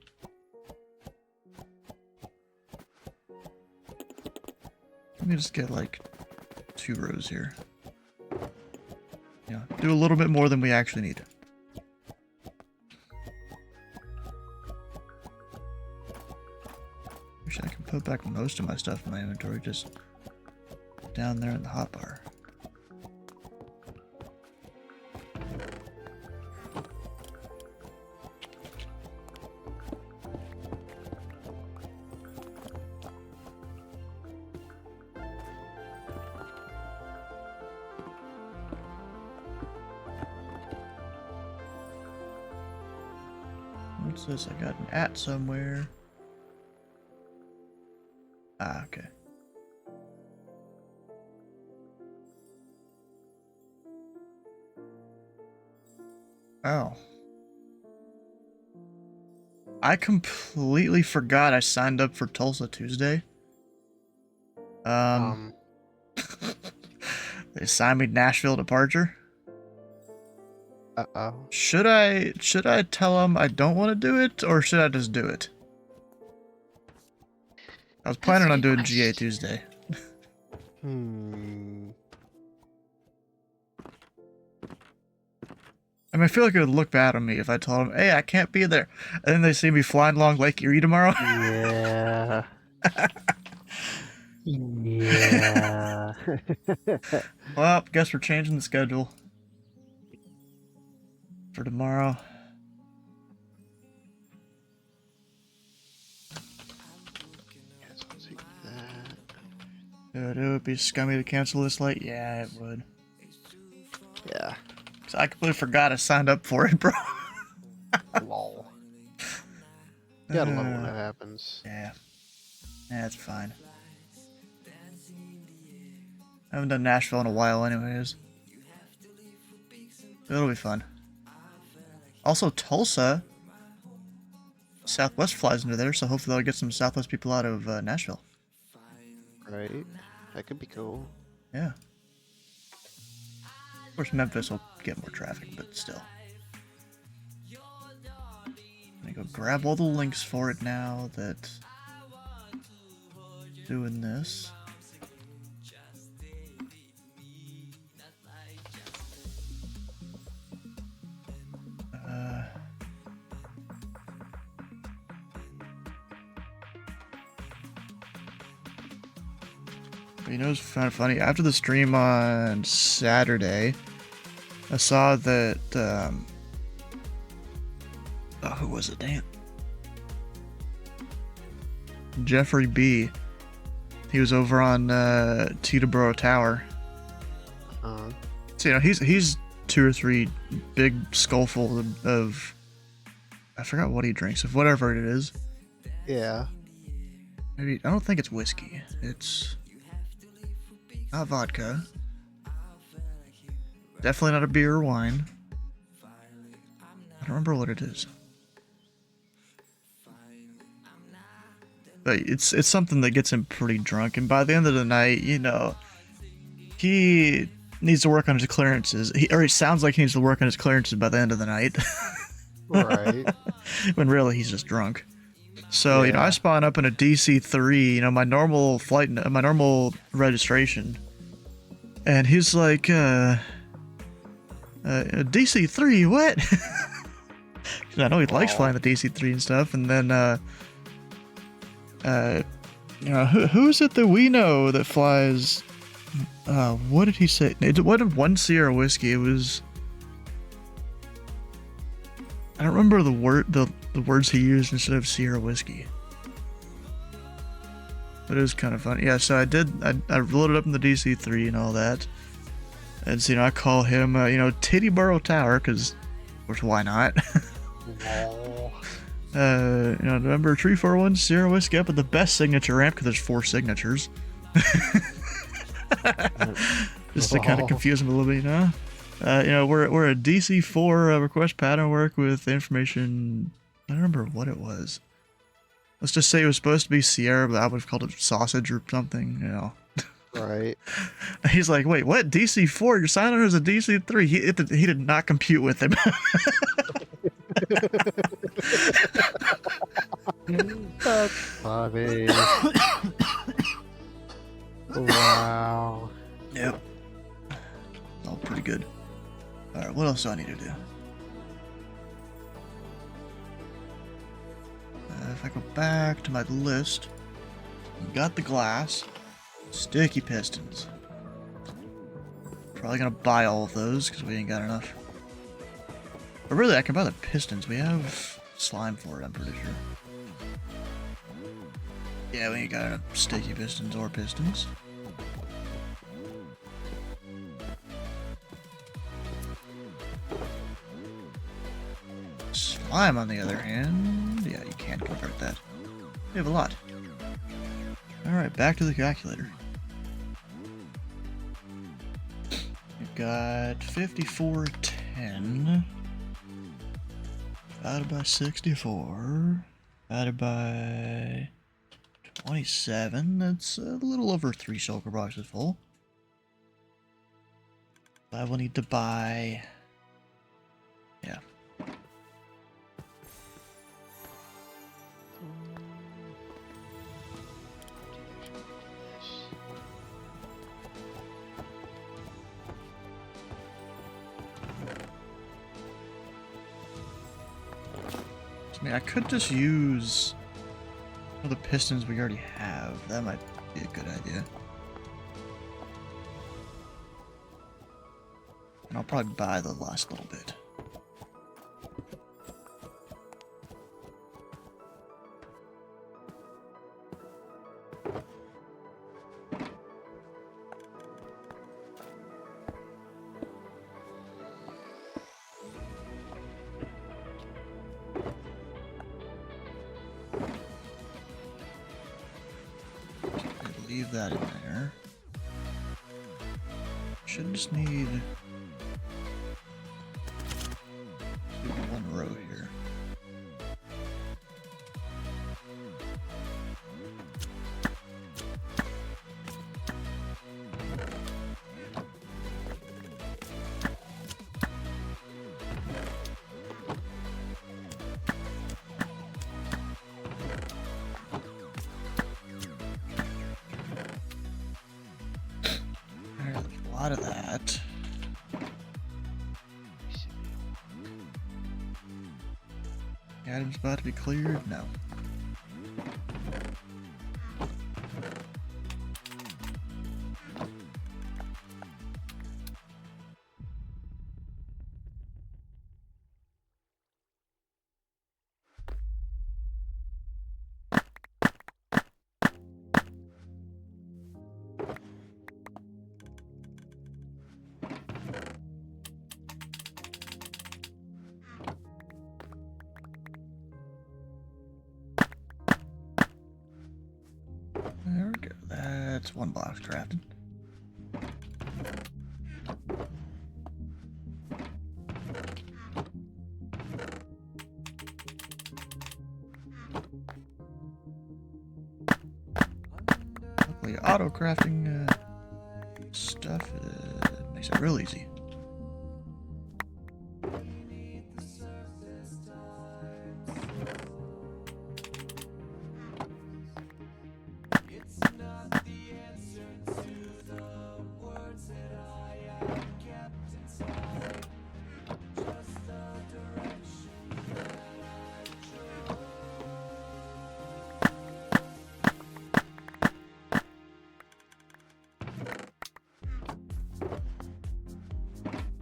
Let me just get, like, 2 rows here. Yeah, do a little bit more than we actually need. Wish I could put back most of my stuff in my inventory just down there in the hotbar. What's this? I got an @ somewhere. Ah, okay. Oh. I completely forgot I signed up for Tulsa Tuesday. They assigned me Nashville departure. Uh-oh. Should I tell them I don't want to do it, or should I just do it? I was planning on doing GA Tuesday. I mean, I feel like it would look bad on me if I told them, hey, I can't be there. And then they see me flying along Lake Erie tomorrow. Yeah. Yeah. Well, guess we're changing the schedule. for tomorrow. Yes, I'll see that. Dude, it would be scummy to cancel this late. Yeah, it would. Yeah. 'Cause I completely forgot I signed up for it, bro. Lol. You gotta love it when that happens. Yeah. That's fine. I haven't done Nashville in a while anyways. It'll be fun. Also, Tulsa. Southwest flies into there, so hopefully they'll get some Southwest people out of Nashville. Right? That could be cool. Yeah. Of course, Memphis will get more traffic, but still. Let me go grab all the links for it now that doing this. You know, it's kind of funny. After the stream on Saturday, I saw that, oh, who was it? Damn. Jeffrey B. He was over on Teterboro Tower. So, you know, he's 2 or 3 big skullful of I forgot what he drinks, of whatever it is. Yeah. Maybe, I don't think it's whiskey. It's not vodka. Definitely not a beer or wine. I don't remember what it is. But it's something that gets him pretty drunk, and by the end of the night, you know, he needs to work on his clearances. Or he sounds like he needs to work on his clearances by the end of the night. Right. When really he's just drunk. So, you know, I spawn up in a DC-3, you know, my normal flight, my normal registration. And he's like, DC-3, what? 'Cause I know he likes flying the DC-3 and stuff. And then, you know, who is it that we know that flies, what did he say? It wasn't one Sierra whiskey, it was, I don't remember the words he used instead of Sierra whiskey. But it was kind of funny. Yeah, so I loaded up in the DC-3 and all that. And so, you know, I call him, you know, Teterboro Tower, because, of course, why not? You know, November 341 Sierra whiskey up at the best signature ramp, because there's 4 signatures. Just to kind of confuse him a little bit, you know? You know, we're a DC-4 request pattern work with information. I don't remember what it was. Let's just say it was supposed to be Sierra, but I would have called it sausage or something, you know. Right. He's like, wait, what? DC-4? You're signing as a DC-3. He did not compute with him. That's funny. Wow. Yep. All pretty good. Alright, what else do I need to do? If I go back to my list, we got the glass, sticky pistons. Probably gonna buy all of those because we ain't got enough. But really, I can buy the pistons. We have slime for it, I'm pretty sure. Yeah, we ain't got enough sticky pistons or pistons. Slime, on the other hand, yeah, you can convert that. We have a lot. Alright, back to the calculator. We've got 5410 divided by 64 divided by 27. That's a little over 3 shulker boxes full. I will need to buy, yeah. I mean, I could just use the pistons we already have. That might be a good idea. And I'll probably buy the last little bit. leave that in there. Should just need one row here. There's a lot of that. Adam's about to be cleared? No. There we go. That's one box crafted. Luckily, auto crafting stuff makes it real easy.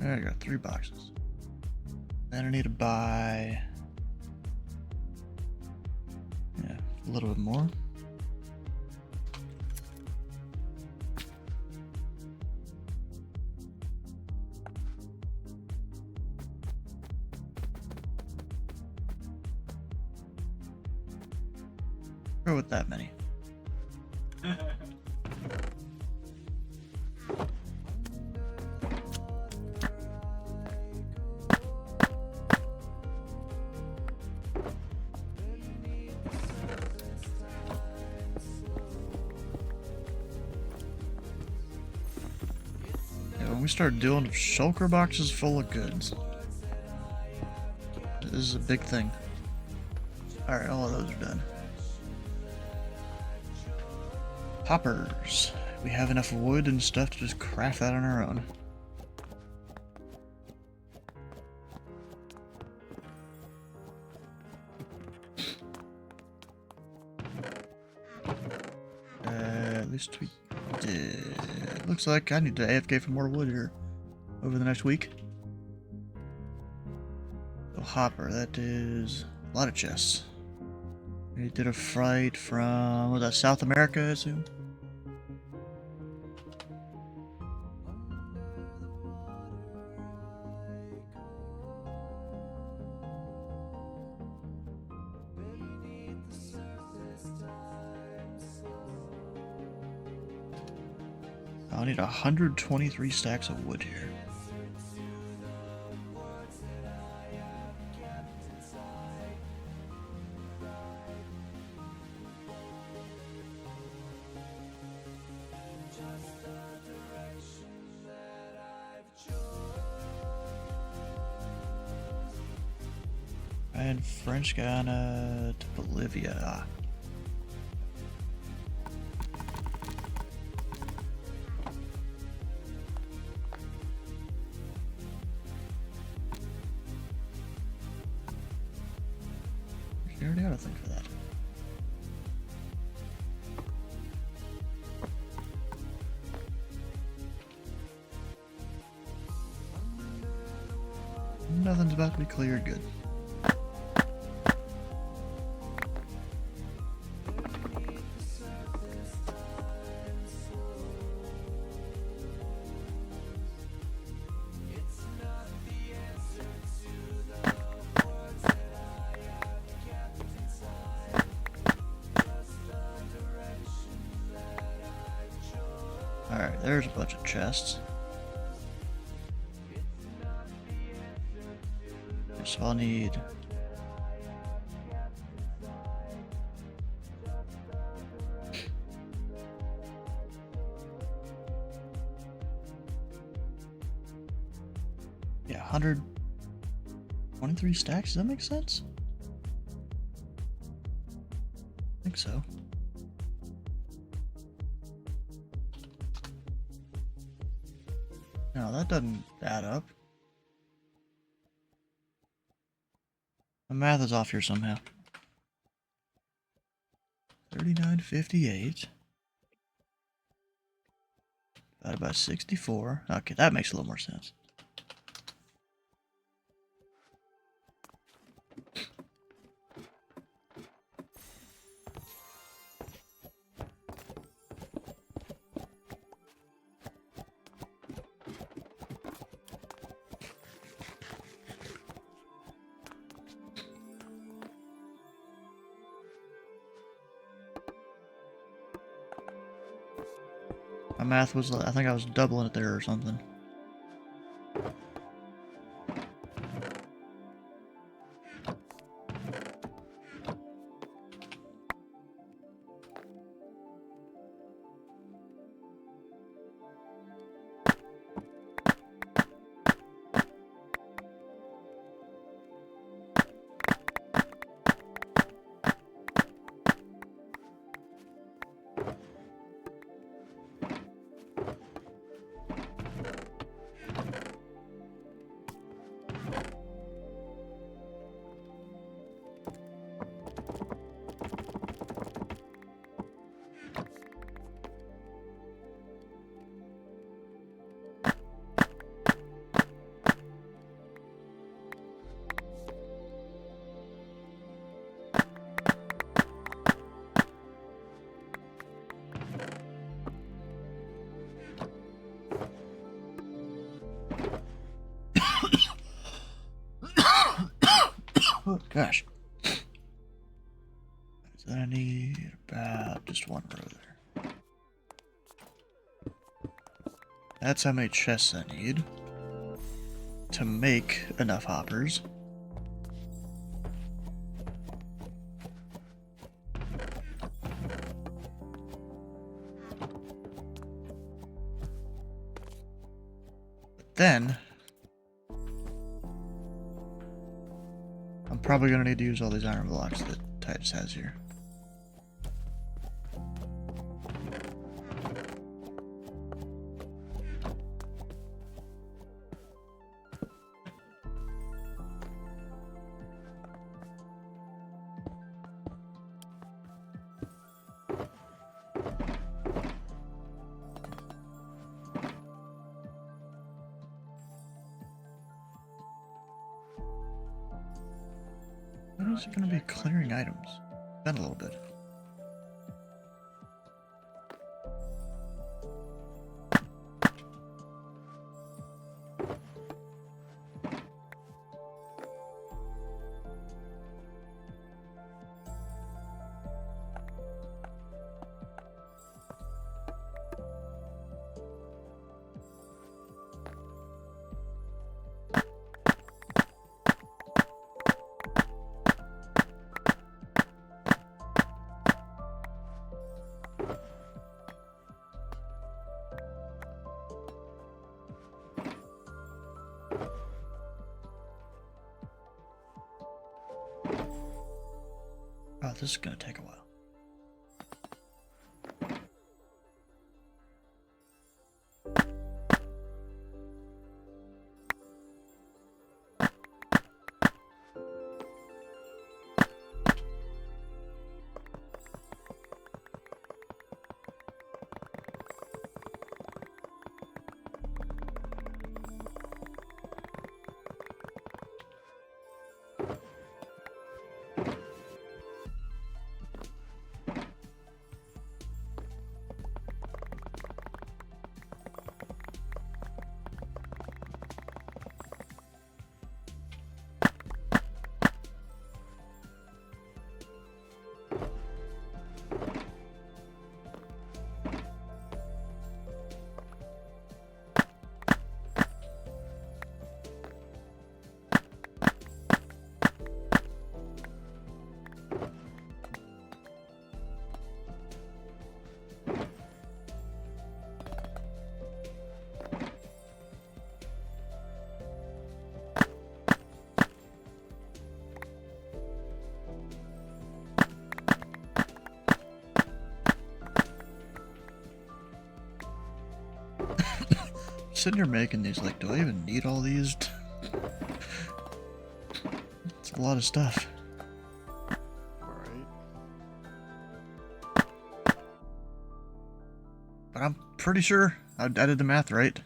There I got 3 boxes. Then I need to buy, yeah, a little bit more. Go with that many. When we start doing shulker boxes full of goods, this is a big thing. Alright, all of those are done. Hoppers. We have enough wood and stuff to just craft that on our own. At least we did. Looks like I need to AFK for more wood here over the next week. So hopper, that is a lot of chests. We did a flight from, what was that, South America, I assume? I need 123 stacks of wood here. And French Guiana to Bolivia. You already got a thing for that. Nothing's about to be cleared. Good. Alright, there's a bunch of chests. So I'll need... yeah, 123 stacks, does that make sense? I think so. No, that doesn't add up. The math is off here somehow. 3958 divided by 64. Okay, that makes a little more sense. My math was, I think I was doubling it there or something. Oh, gosh. So I need about just one row there. That's how many chests I need to make enough hoppers. But then I'm probably going to need to use all these iron blocks that Titus has here. When is it going to be clearing items? Been a little bit. Oh, this is going to take a while. sitting here making these, like, do I even need all these? It's a lot of stuff. Right. But I'm pretty sure I did the math right.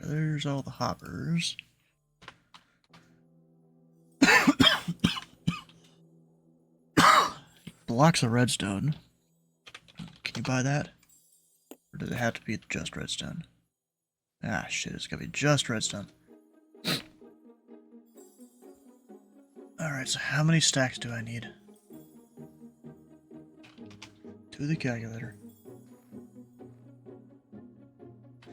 There's all the hoppers. Blocks of redstone. Can you buy that? Or does it have to be just redstone? Ah, shit, it's gotta be just redstone. Alright, so how many stacks do I need? To the calculator.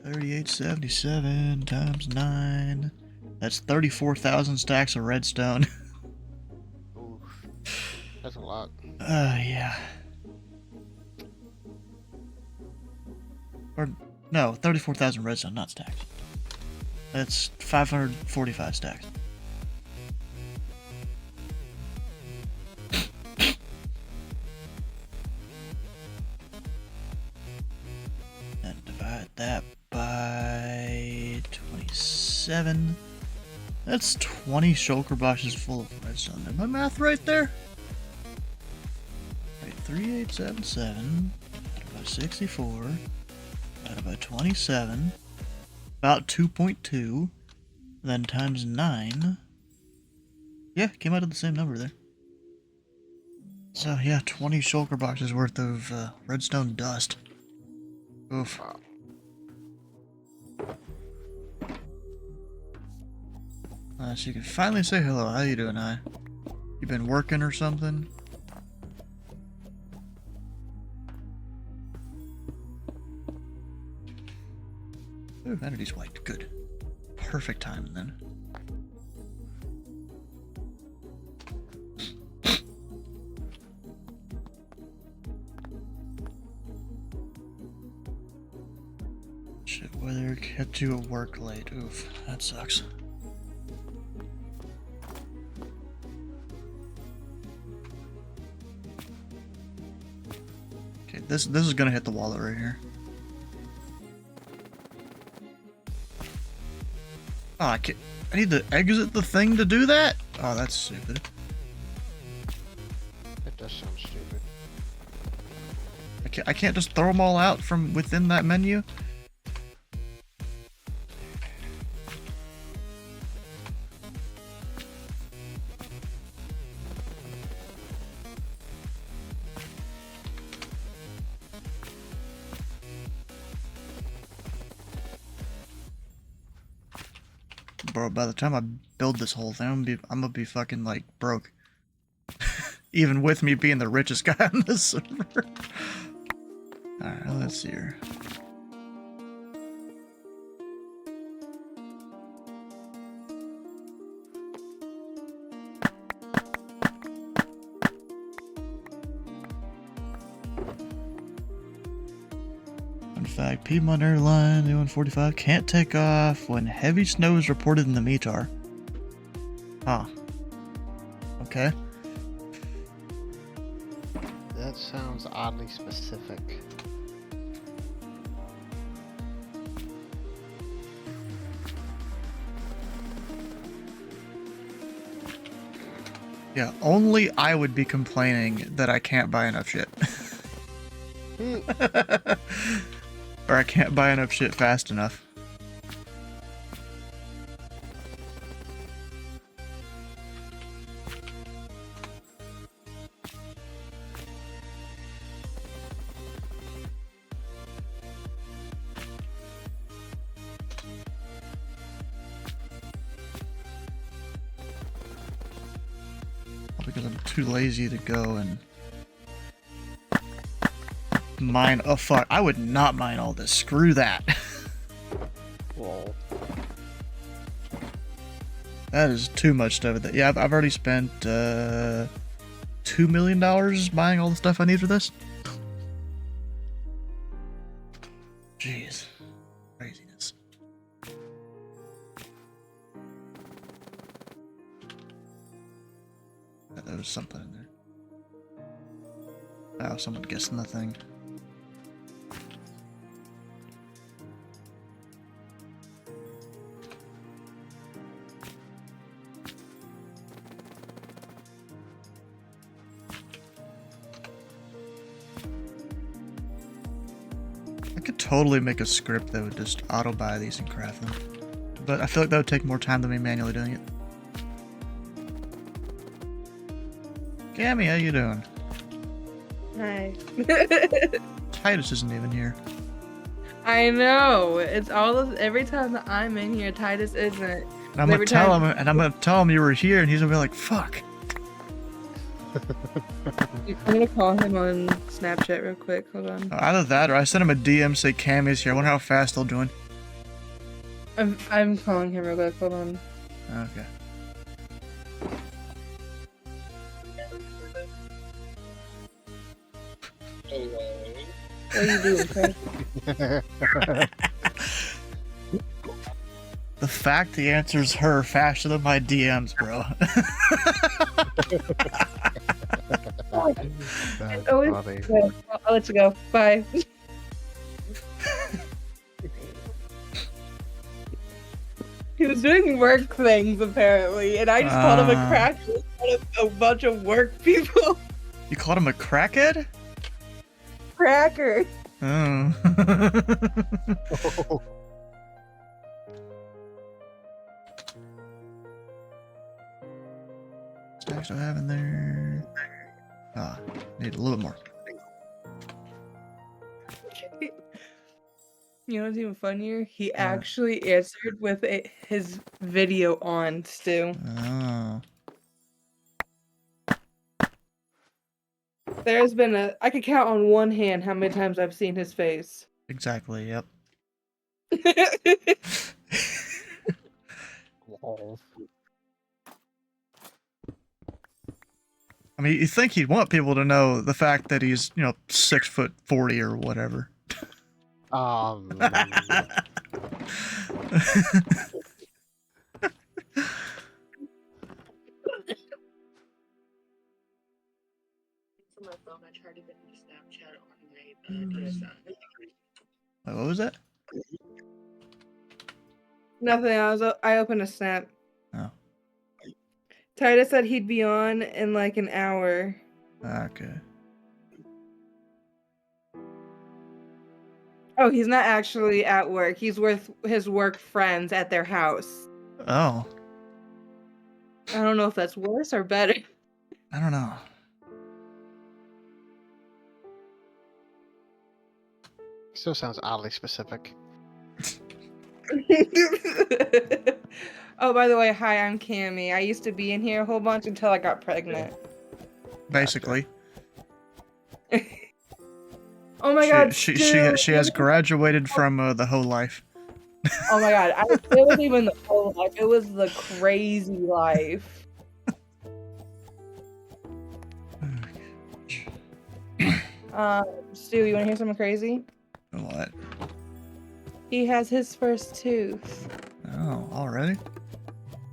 3877 times 9. That's 34,000 stacks of redstone. Oof. That's a lot. Yeah. Or, no, 34,000 redstone, not stacks. That's 545 stacks. And divide that by 27. That's 20 shulker boxes full of redstone. Am I math right there? Right, 3877 divided by 64 divided by 27, about 2.2, then times 9. Yeah, came out of the same number there. So yeah, 20 shulker boxes worth of redstone dust. Oof. Wow. So you can finally say hello. How you doing, hi? You been working or something? Ooh, entity's wiped. Good. Perfect timing then. Shit, weather kept you at work late. Oof, that sucks. Okay, this is gonna hit the wallet right here. Oh, I need to exit the thing to do that? Oh, that's stupid. That does sound stupid. I can't just throw them all out from within that menu? Bro, by the time I build this whole thing, I'm gonna be fucking, like, broke. Even with me being the richest guy on the server. Alright, let's see here. In fact, Piedmont Airline, the 145 can't take off when heavy snow is reported in the METAR. Huh. Okay. That sounds oddly specific. Yeah, only I would be complaining that I can't buy enough shit. Or I can't buy enough shit fast enough. Because I'm too lazy to go and mine. Oh fuck! I would not mine all this. Screw that. Lol. That is too much stuff. Yeah, I've already spent $2 million buying all the stuff I need for this. Jeez, craziness. There was something in there. Oh, someone guessed nothing. I could totally make a script that would just auto-buy these and craft them. But I feel like that would take more time than me manually doing it. Gammy, how you doing? Hi. Titus isn't even here. I know. It's all of, every time that I'm in here, Titus isn't. And I'm gonna Every tell time- him, and I'm gonna tell him you were here, and he's gonna be like, "Fuck." I'm gonna call him on Snapchat real quick. Hold on. Either that, or I sent him a DM say Cammy's here. I wonder how fast he'll join. I'm calling him real quick. Hold on. Okay. What are you doing, Chris? The fact he answers her faster than my DMs, bro. That's Oh, funny. okay. I'll let you go. Bye. He was doing work things apparently, and I just called him a cracker in front of a bunch of work people. You called him a crackhead? Cracker. Oh. Stacks do I have in there? Ah, need a little bit more. You know what's even funnier? He actually answered with his video on, Stu. Oh. There's been I could count on one hand how many times I've seen his face. Exactly, yep. Lol. I mean, you think he'd want people to know the fact that he's, 6'40" or whatever. My phone, I tried to get into Snapchat on my DSL. Wait, what was that? Nothing. I opened a snap. Oh. Titus said he'd be on in like an hour. Okay. Oh, he's not actually at work. He's with his work friends at their house. Oh. I don't know if that's worse or better. I don't know. Still sounds oddly specific. Oh, by the way, hi, I'm Cammy. I used to be in here a whole bunch until I got pregnant. Basically. Oh my god, She Stu. has graduated from the whole life. Oh my god, it wasn't even the whole life. It was the crazy life. Stu, you want to hear something crazy? What? He has his first tooth. Oh, already?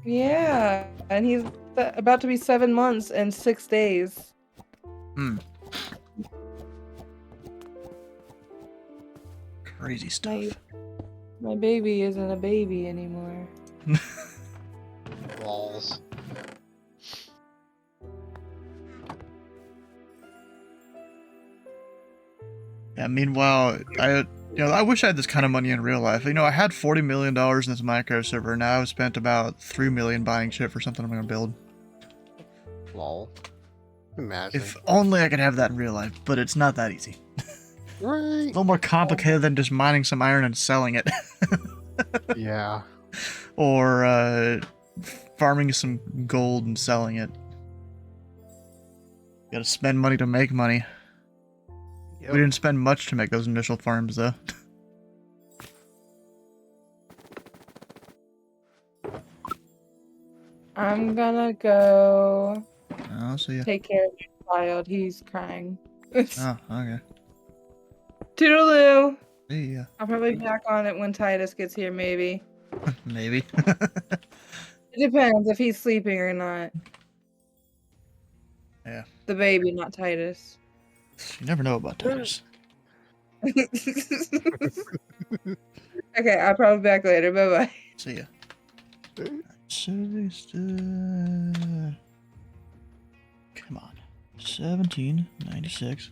Yeah, and he's about to be 7 months and 6 days. Hmm. Crazy stuff. My baby isn't a baby anymore. Lols. Yeah, meanwhile, I wish I had this kind of money in real life. I had $40 million in this Minecraft server, and now I've spent about $3 million buying shit for something I'm gonna build. Lol. Imagine. If only I could have that in real life, but it's not that easy. Right. A little more complicated than just mining some iron and selling it. Yeah. Or, farming some gold and selling it. You gotta spend money to make money. Yep. We didn't spend much to make those initial farms, though. I'm gonna go I'll see ya. take care of your child. He's crying. Oh, okay. Toodaloo. See ya. I'll probably be back on it when Titus gets here, maybe. Maybe. It depends if he's sleeping or not. Yeah. The baby, not Titus. You never know about Titus. Okay, I'll probably be back later. Bye bye. See ya. Hey. Come on. 1796.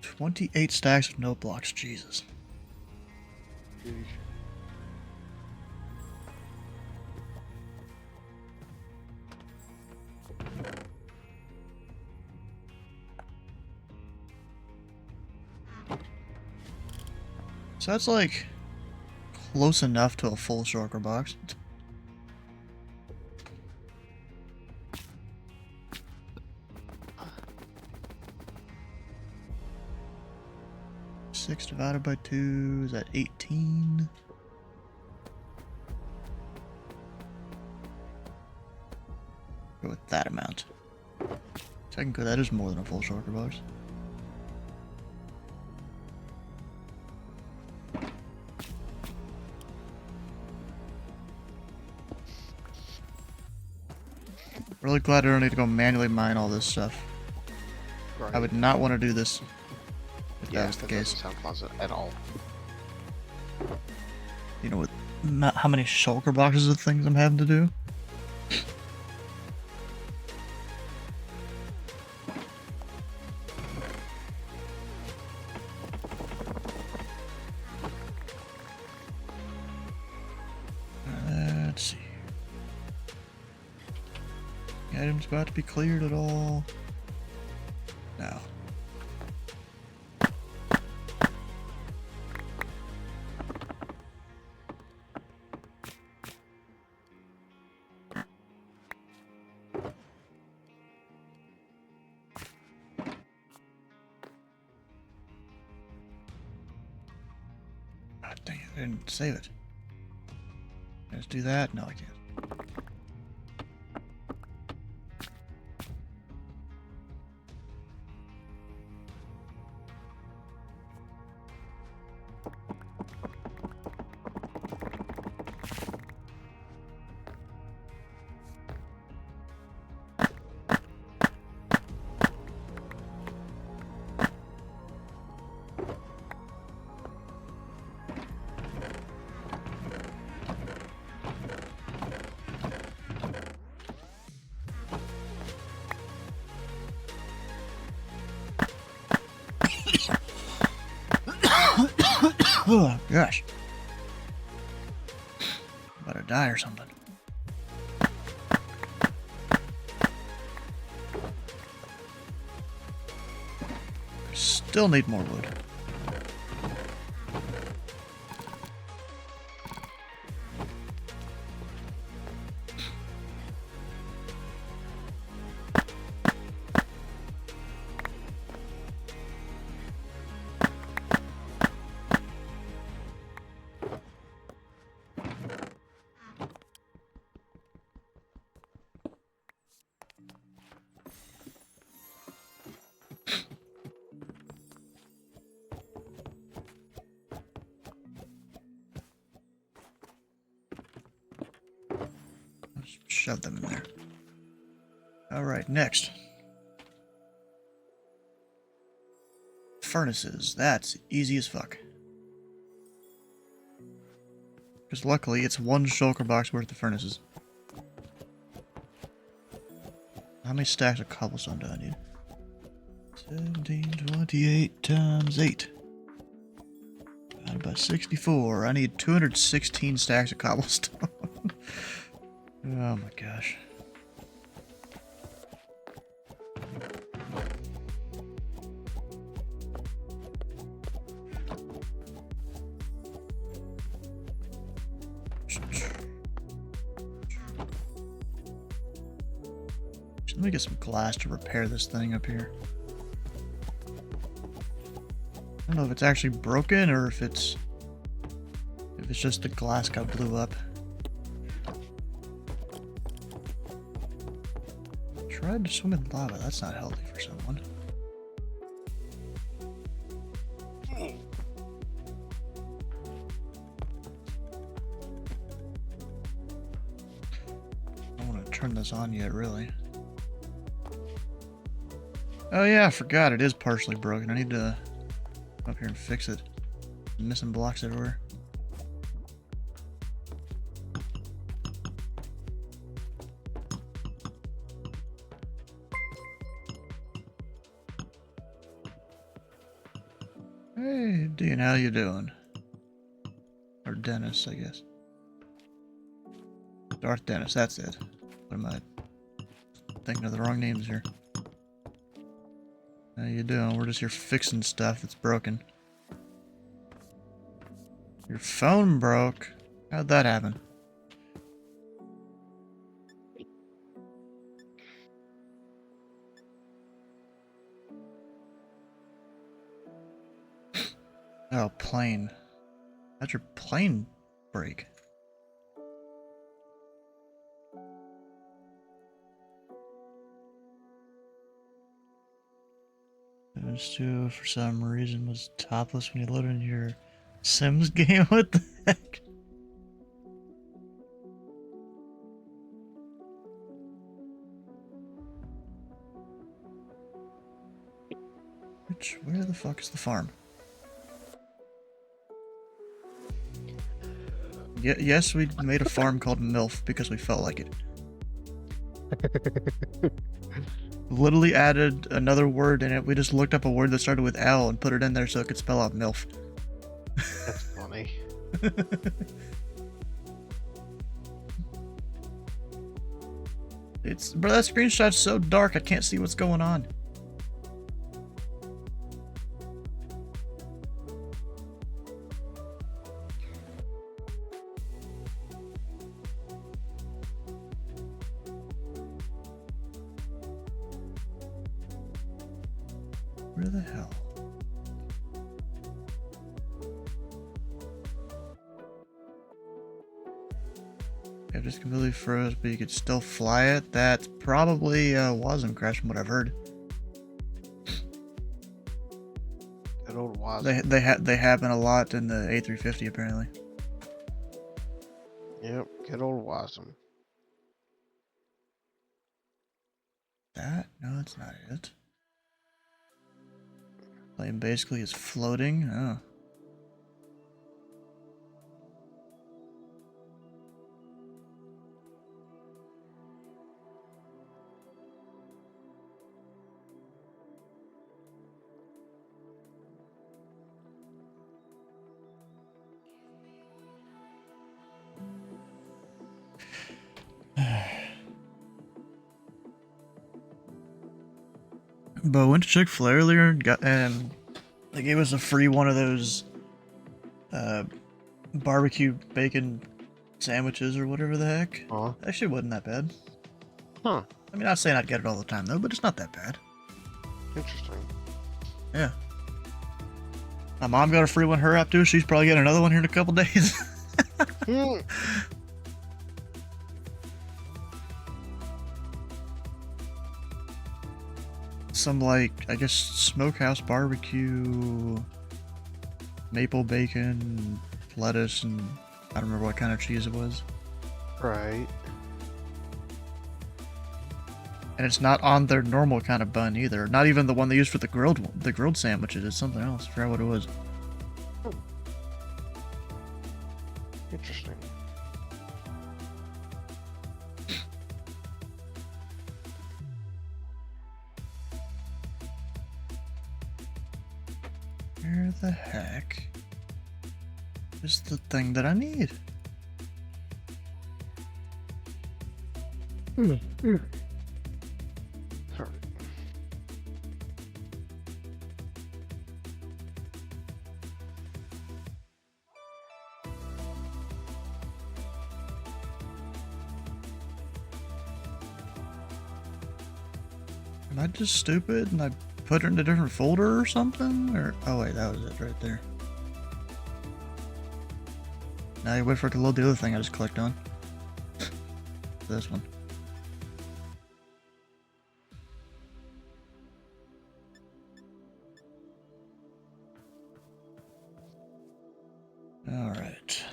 28 stacks of note blocks. Jesus. Sheesh. So that's like close enough to a full shulker box. Six divided by 2 is at 18. Go with that amount. Technically, that is more than a full shulker box. Really glad I don't need to go manually mine all this stuff. Right. I would not want to do this if that was the that case. doesn't sound pleasant at all. You know, with how many shulker boxes of things I'm having to do? Let's see. The item's about to be cleared at all. No. God dang it, I didn't save it. Let's do that. No, I can't. Oh gosh. About to die or something. Still need more wood. Let's shove them in there. Alright, next. Furnaces. That's easy as fuck. Because luckily, it's one shulker box worth of furnaces. How many stacks of cobblestone do I need? 1728 times 8. Divided by 64. I need 216 stacks of cobblestone. Oh my gosh. Let me get some glass to repair this thing up here. I don't know if it's actually broken or if it's just the glass got blew up. Tried to swim in lava. That's not healthy for someone. I don't want to turn this on yet, really. Oh yeah, I forgot it is partially broken. I need to come up here and fix it. I'm missing blocks everywhere. Hey, Dean, how you doing? Or Dennis, I guess. Darth Dennis, that's it. What am I thinking of the wrong names here? How you doing? We're just here fixing stuff that's broken. Your phone broke? How'd that happen? Oh, plane. How'd your plane break? Stu, for some reason, was topless when you loaded into your Sims game? What the heck? Where the fuck is the farm? Yes, we made a farm called MILF because we felt like it. Literally added another word in it. We just looked up a word that started with L and put it in there so it could spell out MILF. That's funny. Bro, that screenshot's so dark I can't see what's going on. Where the hell? I just completely froze, but you could still fly it. That's probably Wasm Crash from what I've heard. That old Wasm. They happen a lot in the A350 apparently. Yep, good old Wasm. That? No, that's not it. Plane basically is floating. Oh. But I went to Chick-fil-A earlier and they gave us a free one of those barbecue bacon sandwiches or whatever the heck. Huh? Actually wasn't that bad. Huh. I mean, not saying I'd get it all the time though, but it's not that bad. Interesting. Yeah. My mom got a free one her app too. She's probably getting another one here in a couple days. Hmm. Some like, I guess, smokehouse barbecue, maple bacon, lettuce, and I don't remember what kind of cheese it was. Right. And it's not on their normal kind of bun either. Not even the one they use for the grilled sandwiches. It's something else. I forgot what it was. Interesting. Where the heck is the thing that I need? Sorry. Am I just stupid and I put it in a different folder or something? Or oh wait, that was it right there. Now you wait for it to load the other thing I just clicked on. This one. All right.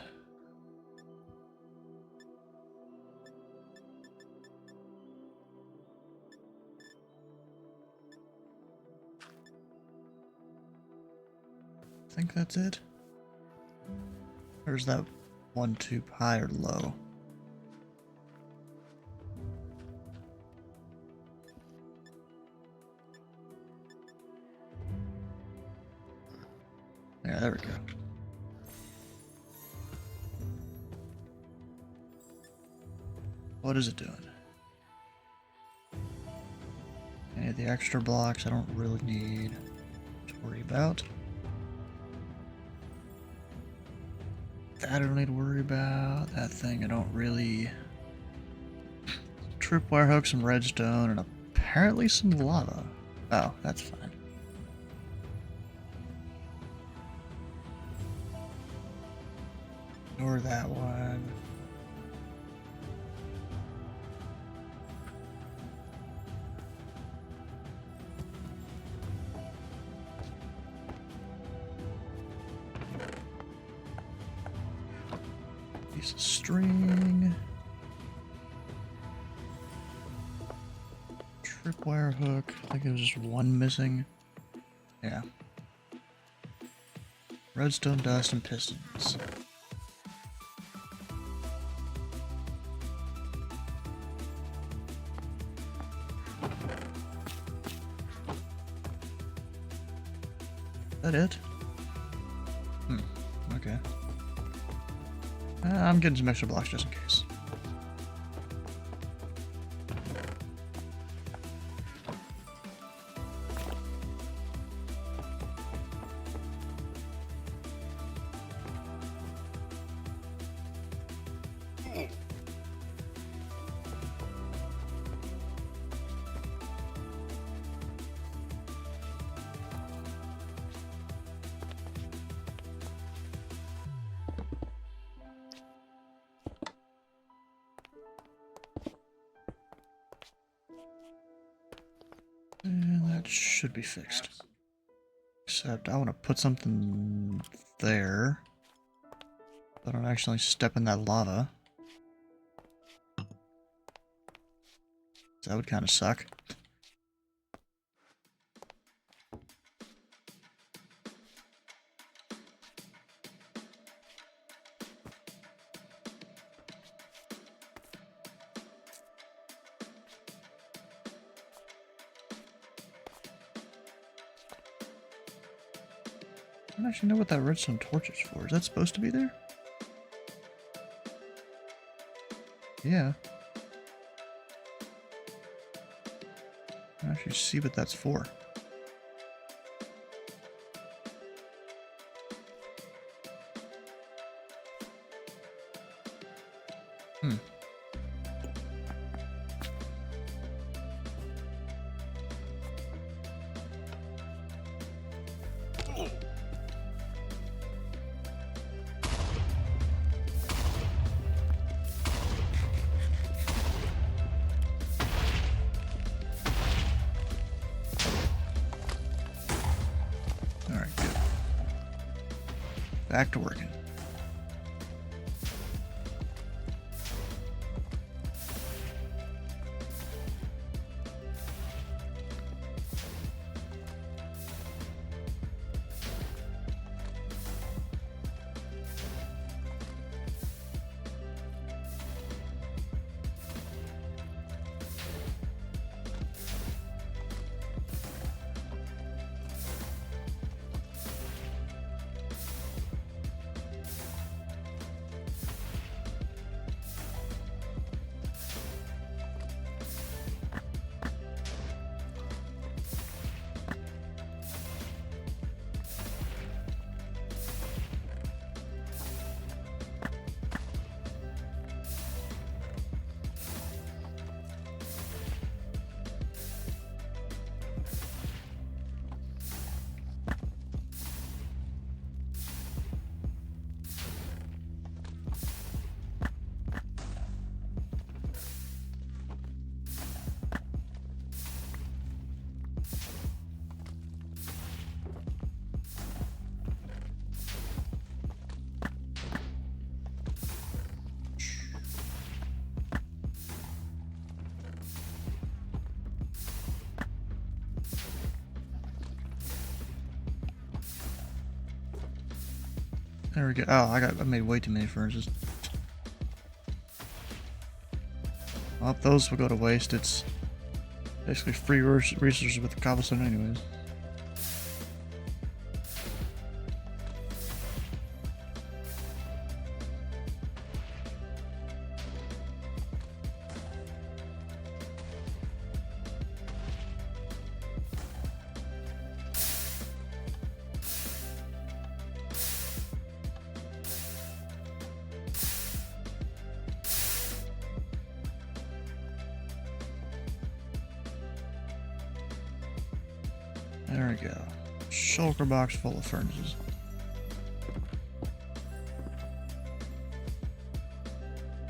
I think that's it. Or is that one tube high or low? Yeah, there we go. What is it doing? Any of the extra blocks I don't really need to worry about. That I don't need to worry about. That thing I don't really... Tripwire hook, some redstone, and apparently some lava. Oh, that's fine. Ignore that one. Piece of string. Tripwire hook. I think it was just one missing. Yeah. Redstone dust and pistons. Is that it? Okay. I'm getting some extra blocks just in case. And that should be fixed. Except I want to put something there. So I don't actually step in that lava. That would kind of suck. I don't actually know what that redstone torch is for. Is that supposed to be there? Yeah. I don't actually see what that's for. Alright, good. Back to working. There we go. Oh, I made way too many furnaces. Well, those will go to waste. It's basically free resources with the cobblestone anyways. There we go. Shulker box full of furnaces.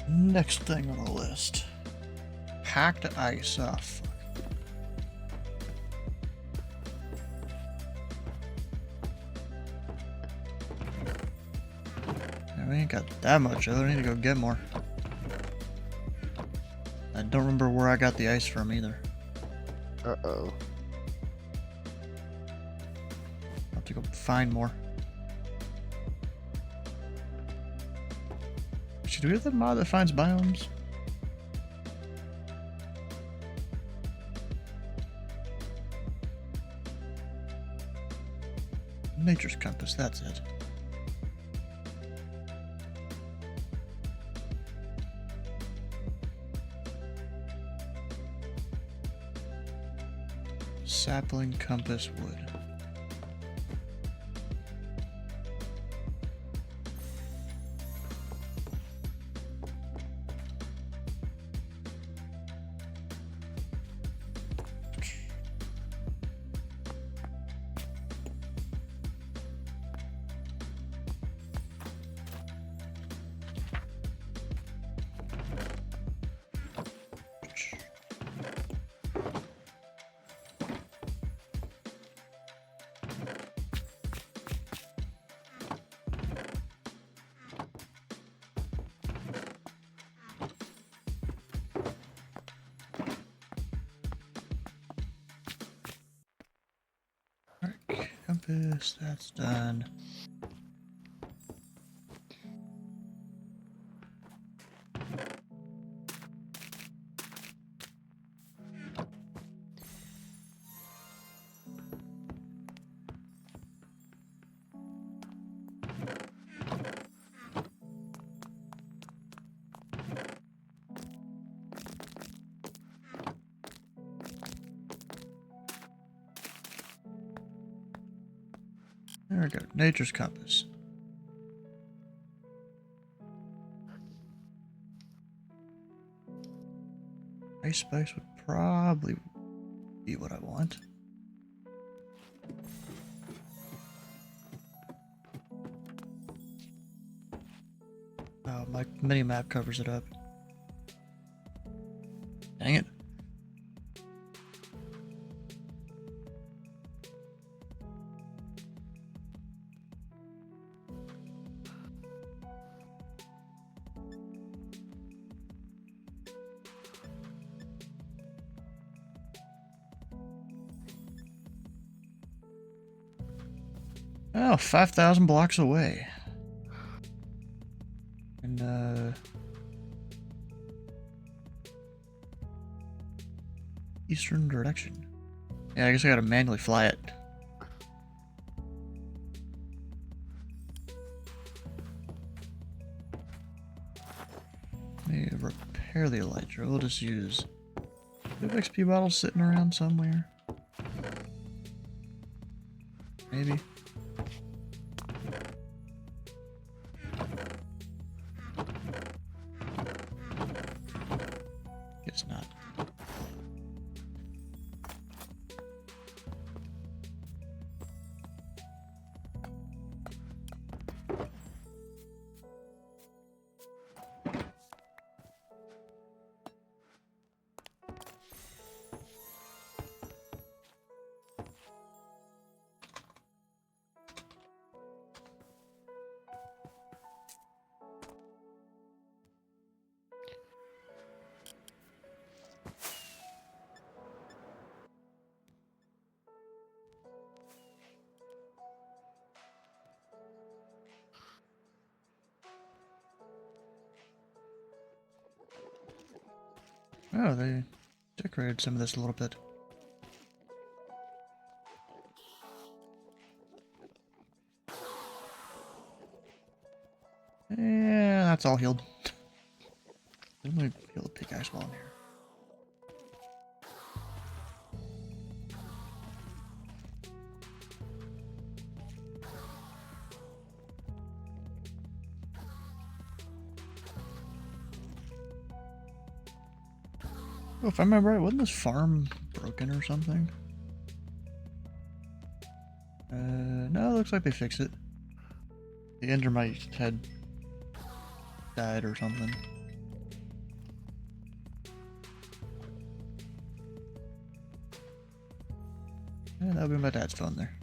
Next thing on the list. Packed ice. Oh, fuck. Yeah, we ain't got that much of it. I need to go get more. I don't remember where I got the ice from either. Uh-oh. I'll have to go find more. Should we have the mod that finds biomes? Nature's compass, that's it. Sapling compass wood. Compass, that's done. There we go. Nature's compass. Ice spice would probably be what I want. Oh, my mini map covers it up. Dang it. Oh, 5,000 blocks away. And, eastern direction. Yeah, I guess I gotta manually fly it. Let me repair the elytra. We'll just use... Do we have XP bottles sitting around somewhere? Maybe. Guess not. Oh, they decorated some of this a little bit. Yeah, that's all healed. Let me heal the pickaxe while I'm here. Oh, if I remember right, wasn't this farm broken or something? No, it looks like they fixed it. The Endermite had died or something. Yeah, that would be my dad's phone there.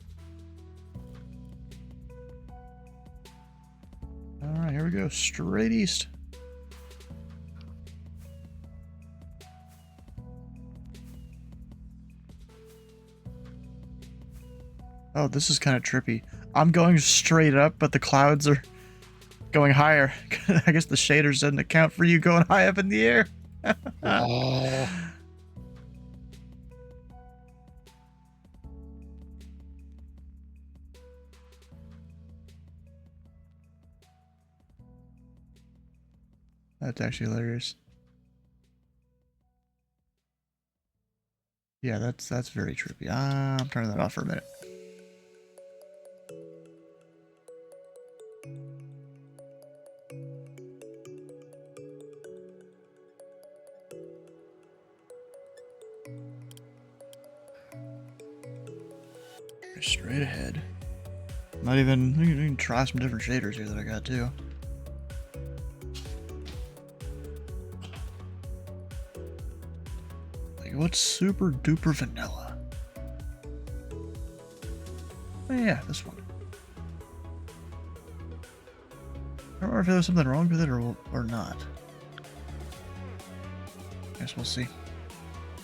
Alright, here we go. Straight east. Oh, this is kind of trippy. I'm going straight up, but the clouds are going higher. I guess the shaders didn't account for you going high up in the air. Oh. That's actually hilarious. Yeah, that's very trippy. I'm turning that off for a minute. Straight ahead. Not even. We can try some different shaders here that I got too. Like, what's super duper vanilla? Oh, yeah, this one. I don't remember if there was something wrong with it or not. Guess we'll see.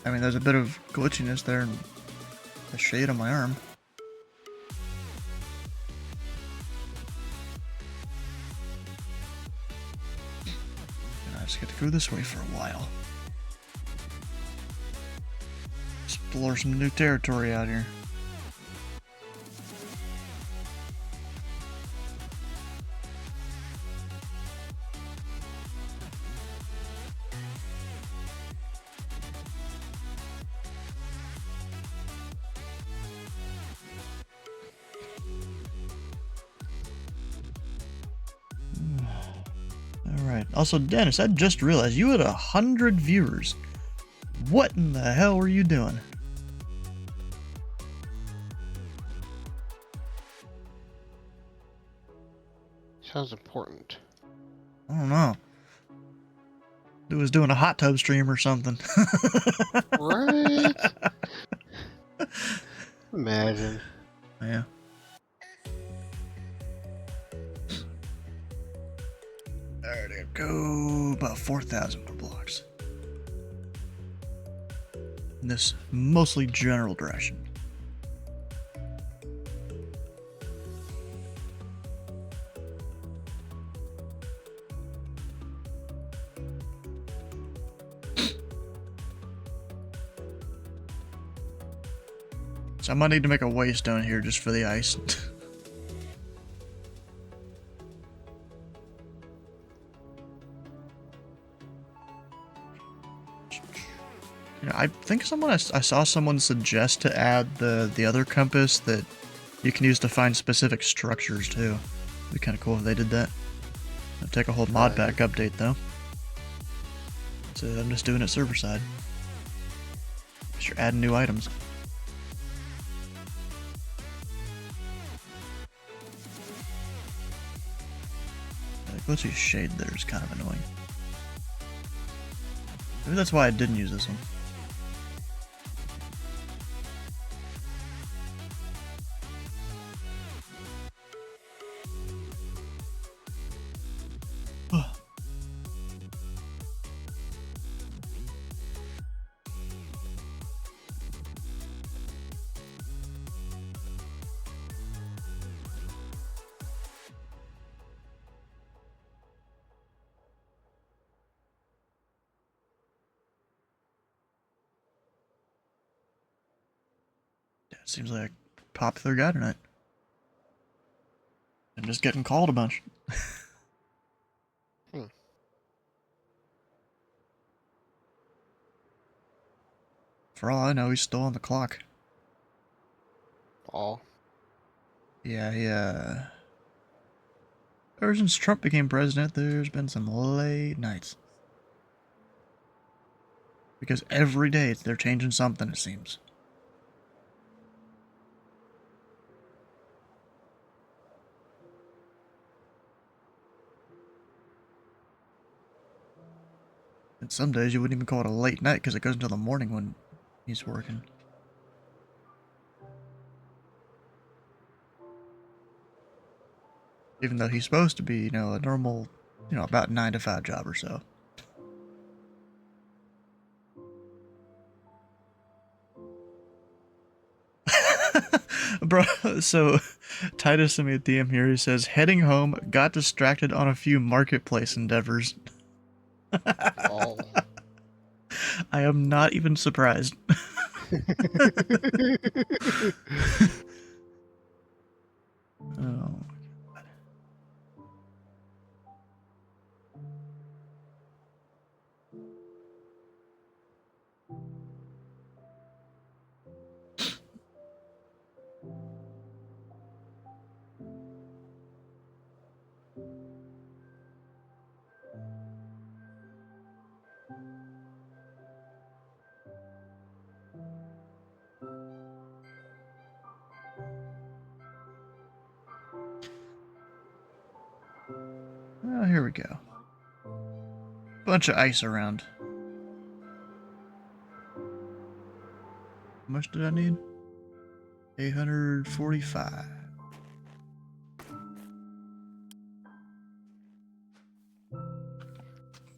I mean, there's a bit of glitchiness there and the shade on my arm. And I just get to go this way for a while. Explore some new territory out here. Alright. Also, Dennis, I just realized you had 100 viewers. What in the hell were you doing? Sounds important. I don't know. Dude was doing a hot tub stream or something. Right? Imagine. Yeah. Alright, I go about 4,000 more blocks. In this mostly general direction. So I might need to make a waste down here just for the ice. You know, I think I saw someone suggest to add the other compass that you can use to find specific structures too. It'd be kind of cool if they did that. It'd take a whole mod pack update though. So I'm just doing it server side. Because you're adding new items. Like, glitchy shade there is kind of annoying. Maybe that's why I didn't use this one. Seems like a popular guy tonight. I'm just getting called a bunch. Hmm. For all I know, he's still on the clock. All. Yeah, ever since Trump became president, there's been some late nights. Because every day they're changing something, it seems. And some days you wouldn't even call it a late night because it goes until the morning when he's working. Even though he's supposed to be, a normal, about 9 to 5 job or so. Bro, so Titus sent me a DM here. He says, heading home, got distracted on a few marketplace endeavors. All. I am not even surprised. Oh. Oh, here we go. Bunch of ice around. How much did I need? 845.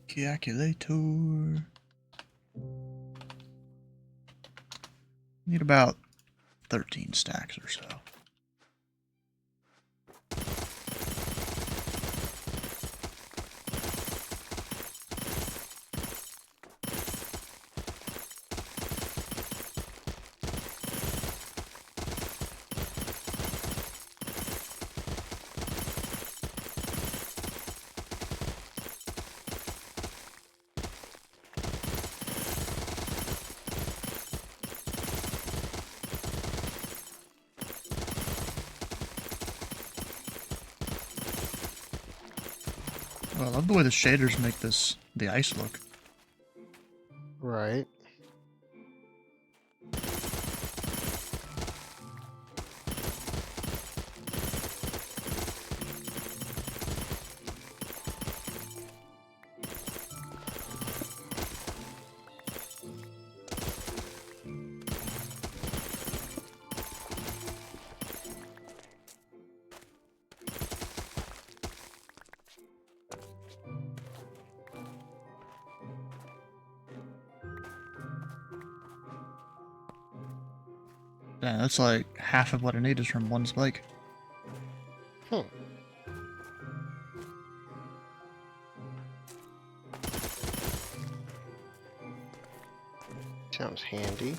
Calculator. Need about 13 stacks or so. Well, I love the way the shaders make the ice look. Right. Damn, that's like half of what I need is from one spike. Hmm. Sounds handy.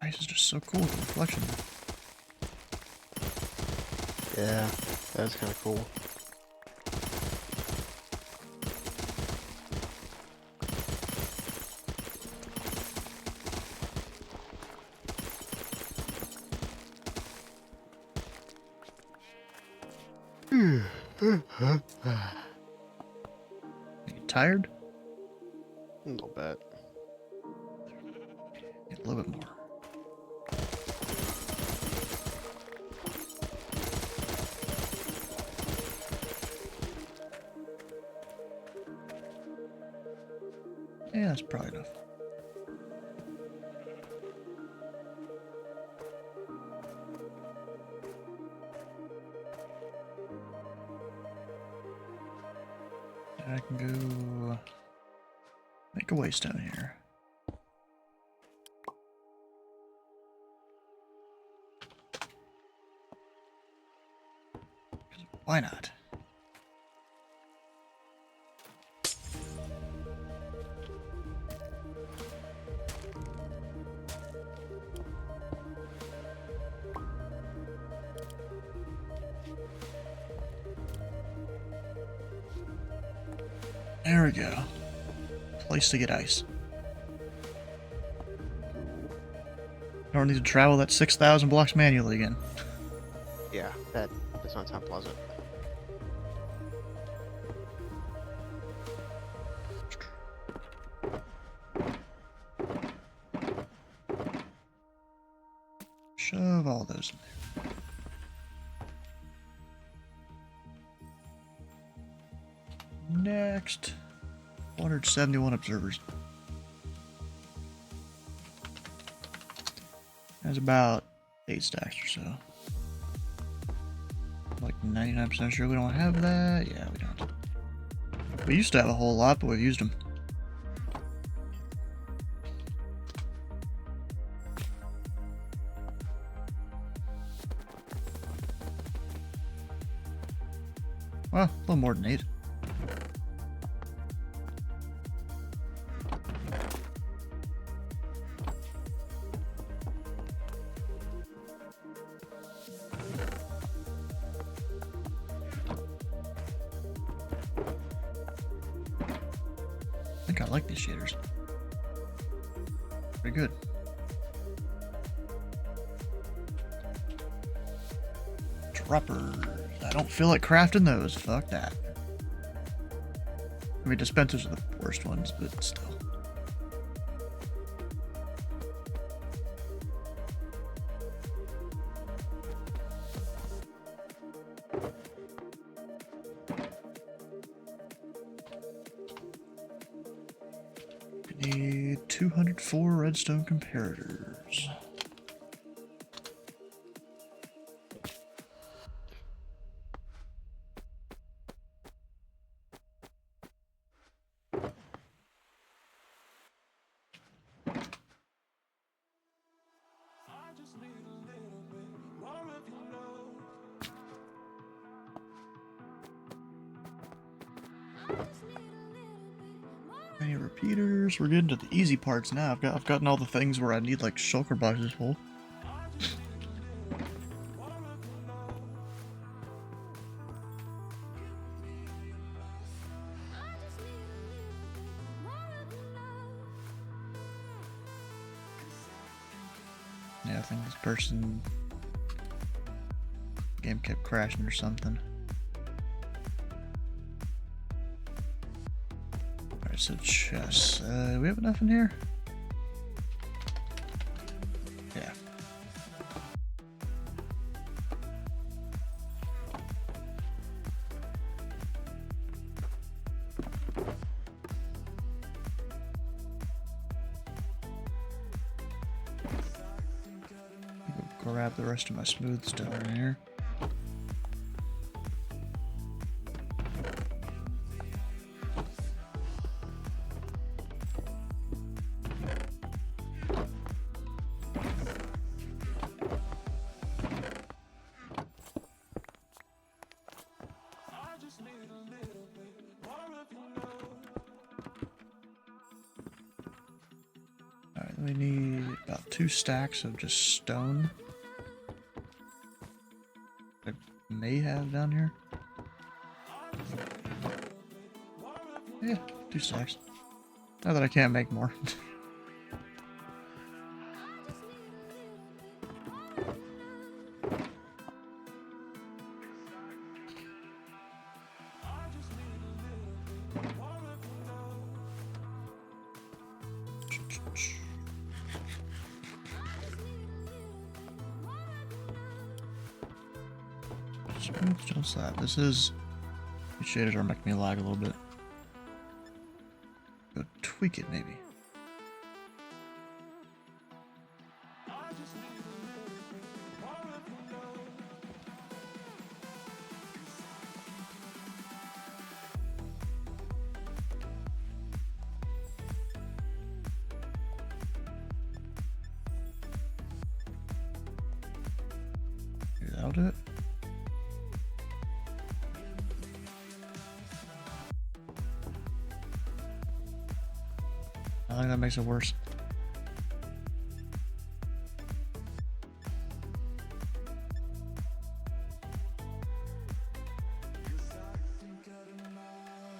Ice is just so cool with the reflection. Yeah, that's kind of cool. You tired? A little bit. Yeah, a little bit more. Yeah, that's probably enough. I can go make a waste down here. 'Cause why not? There we go. Place to get ice. Don't need to travel that 6,000 blocks manually again. Yeah, that does not sound pleasant. Shove all those in there. Next, 471 observers. That's about 8 stacks or so. Like 99% sure we don't have that. Yeah, we don't. We used to have a whole lot, but we've used them. Well, a little more than 8. I think I like these shaders. Pretty good. Droppers. I don't feel like crafting those. Fuck that. I mean, dispensers are the worst ones, but still. We need 204 redstone comparators. Many repeaters. We're getting to the easy parts now. I've gotten all the things where I need like shulker boxes full. Yeah, I think this person game kept crashing or something. Alright, so chests. Do we have enough in here? Yeah. Go grab the rest of my smooth stone in here. Alright, we need about 2 stacks of just stone. I may have down here. Yeah, 2 stacks. Now that I can't make more. Just that. This is... These shaders are making me lag a little bit. Go tweak it, maybe. Maybe that'll do it. I think that makes it worse.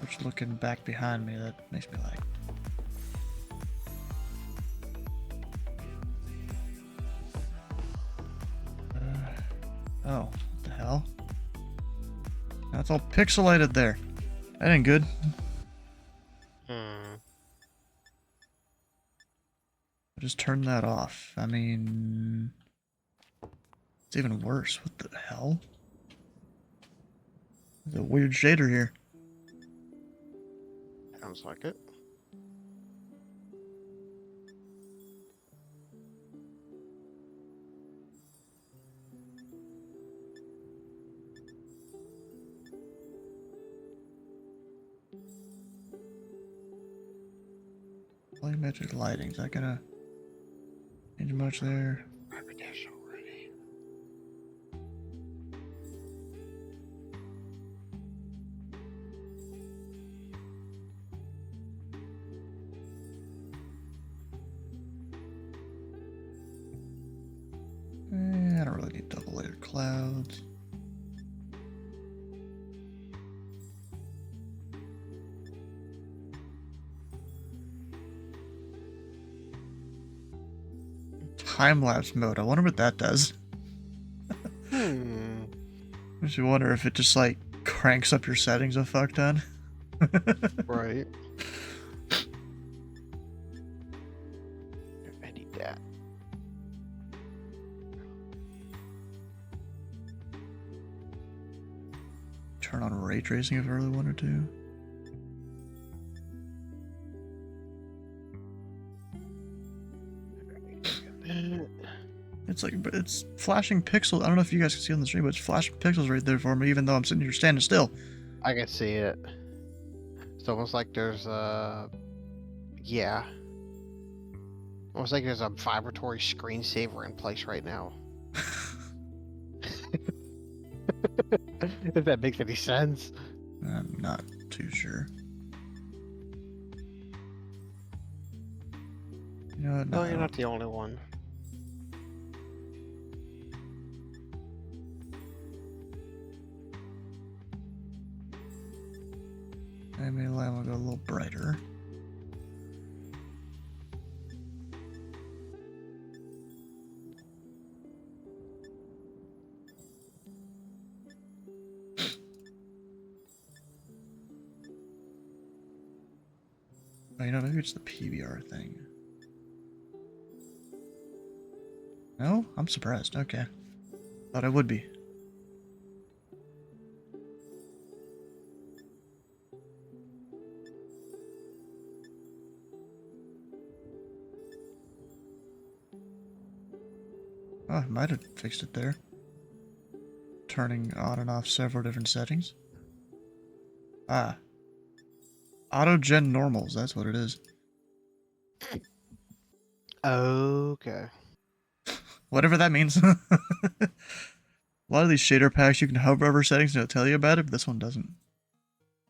Which, looking back behind me, that makes me lag. Oh, what the hell? That's all pixelated there. That ain't good. Just turn that off. I mean, it's even worse. What the hell? There's a weird shader here. Sounds like it. Volumetric lighting. Is that gonna change much there? Dash already. I don't really need double layered clouds. Time-lapse mode. I wonder what that does. Makes me wonder if it just like cranks up your settings a fuck ton. Right. I need that. Turn on ray tracing if I really wanted to. It's like, but it's flashing pixels. I don't know if you guys can see on the stream, but it's flashing pixels right there for me, even though I'm sitting here standing still. I can see it. It's almost like there's yeah. Almost like there's a vibratory screensaver in place right now. If that makes any sense. I'm not too sure. You know what? No, you're not the only one. Maybe I'll go a little brighter. Oh, you know, maybe it's the PBR thing. No? I'm surprised. Okay. Thought I would be. Oh, I might have fixed it there. Turning on and off several different settings. Ah. Auto-gen normals, that's what it is. Okay. Whatever that means. A lot of these shader packs, you can hover over settings and it'll tell you about it, but this one doesn't.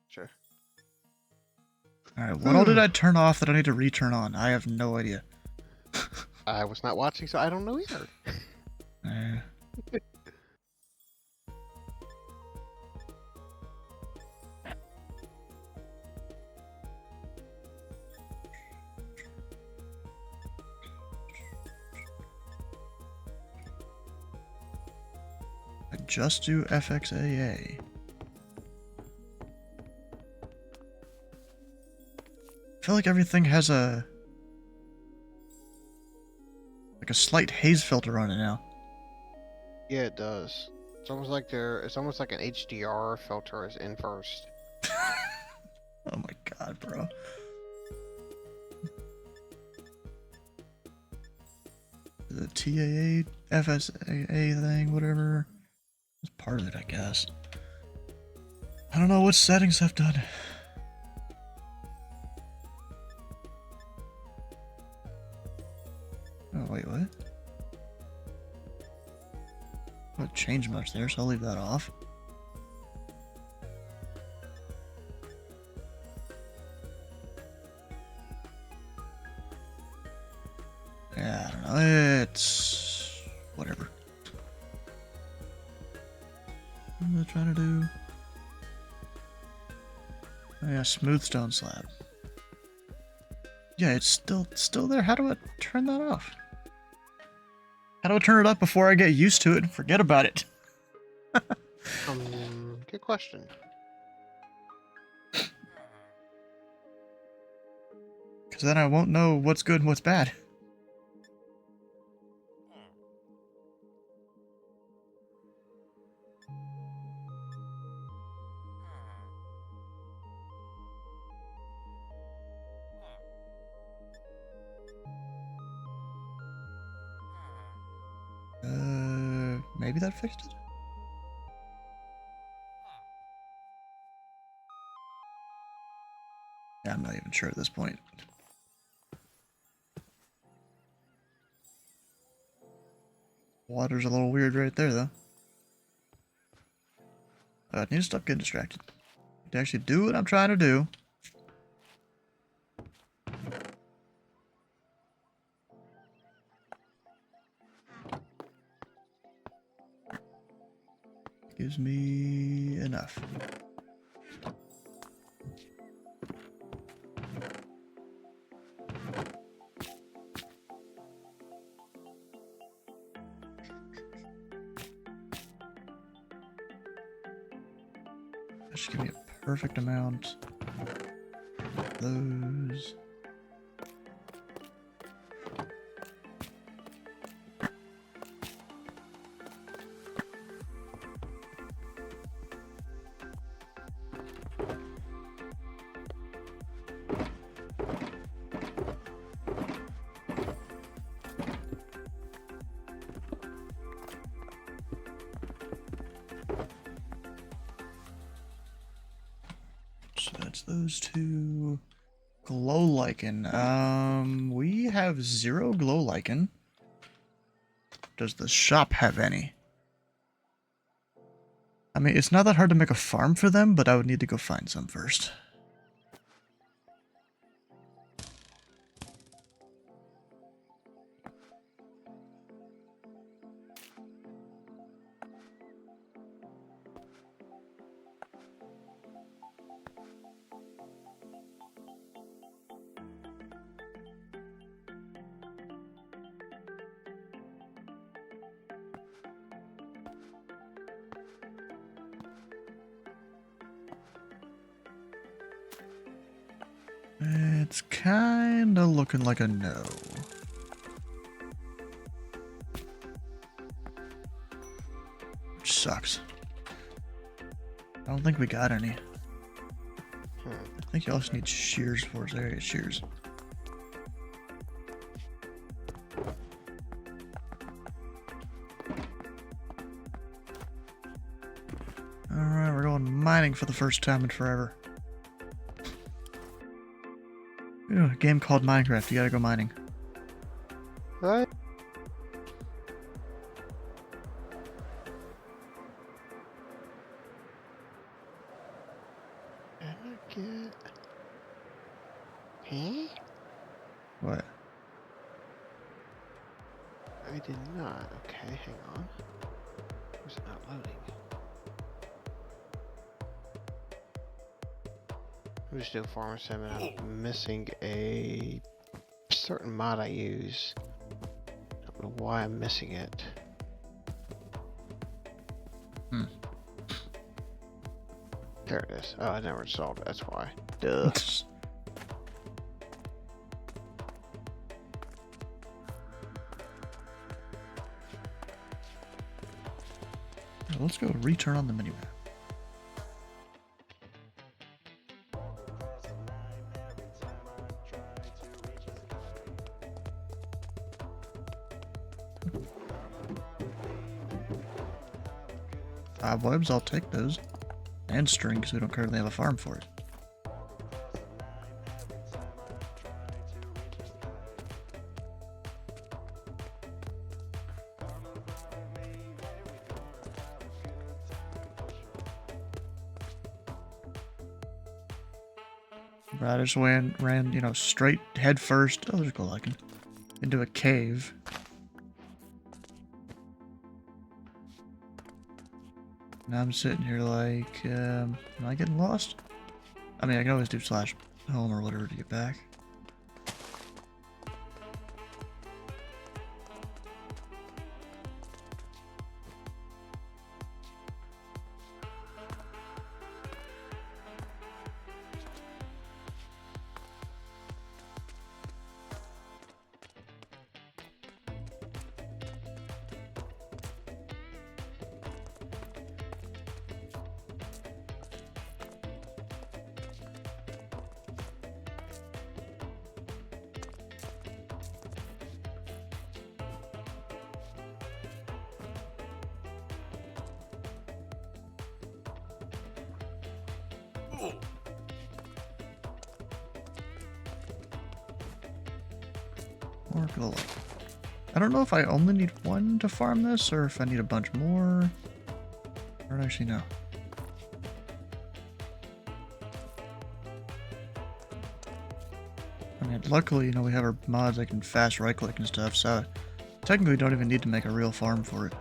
Sure. Alright, what all did I turn off that I need to return on? I have no idea. I was not watching, so I don't know either. I just do FXAA. I feel like everything has a slight haze filter on it now. Yeah, it does. It's almost like it's almost like an HDR filter is in first. Oh my god, bro. The TAA, FSAA thing, whatever. It's part of it, I guess. I don't know what settings I've done. Oh, wait, what? I don't change much there, so I'll leave that off. Yeah, I don't know. It's whatever. What am I trying to do? Oh yeah, smooth stone slab. Yeah, it's still there. How do I turn that off? How do I turn it up before I get used to it and forget about it? Good question. Because then I won't know what's good and what's bad. Maybe that fixed it? Yeah, I'm not even sure at this point. Water's a little weird right there, though. I need to stop getting distracted. To actually do what I'm trying to do. Gives me enough. That should give me a perfect amount. Those. So that's those two. Glow lichen. We have 0 glow lichen. Does the shop have any? I mean, it's not that hard to make a farm for them, but I would need to go find some first. It's kinda looking like a no. Which sucks. I don't think we got any. I think you also need shears for us. There you go, shears. Alright, we're going mining for the first time in forever. Ooh, a game called Minecraft. You gotta go mining. Right? Did I get... Huh? What? I did not. Okay, hang on. Where's it not loading? I'm just doing farmer sim and I'm missing a certain mod I use. I don't know why I'm missing it. There it is. Oh, I never installed it. That's why. Duh. so let's go return on the minimap. Webs, I'll take those. And string, because we don't currently have a farm for it. Right, I just ran, you know, straight head first. Oh, there's a gold icon. Into a cave. Now I'm sitting here like, am I getting lost? I mean, I can always do slash home or whatever to get back. More gold. I don't know if I only need one to farm this, or if I need a bunch more. I don't actually know. I mean, luckily, you know, we have our mods that can fast right-click and stuff, so technically don't even need to make a real farm for it.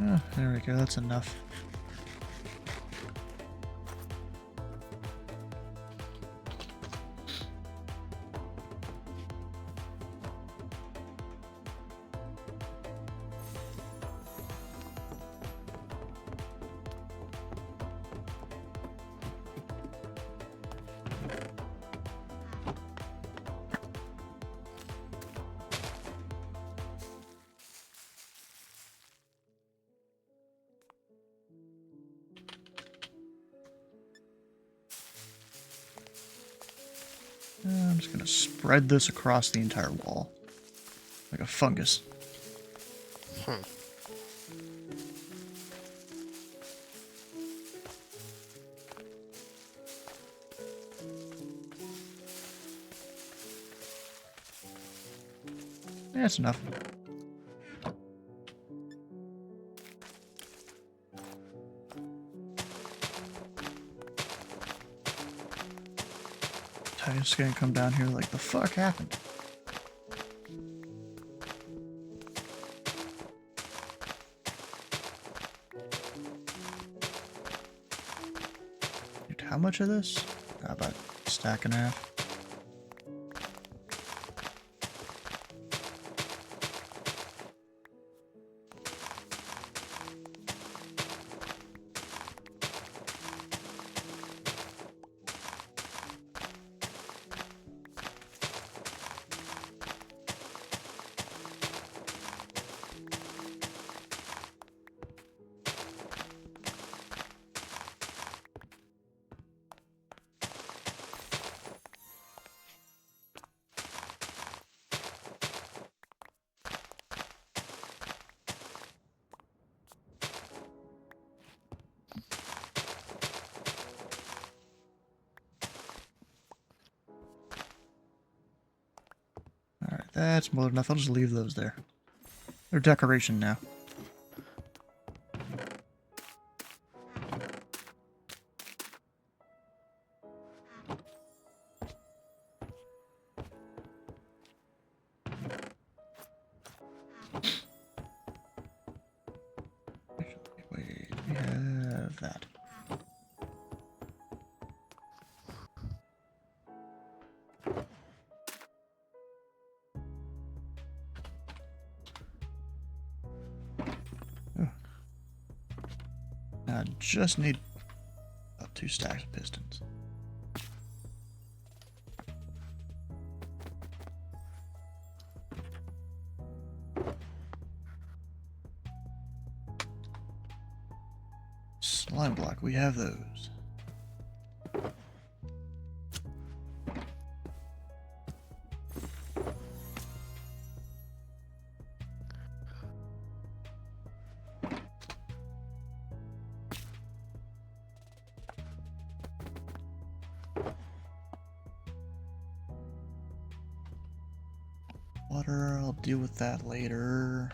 Oh, there we go, that's enough. I'm just gonna spread this across the entire wall. Like a fungus. That's enough. I'm just gonna come down here like the fuck happened. Dude, how much of this? About a stack and a half. Alright, that's more than enough. I'll just leave those there. They're decoration now. Wait, we have that. just need about 2 stacks of pistons. Slime block, we have those. Water, I'll deal with that later.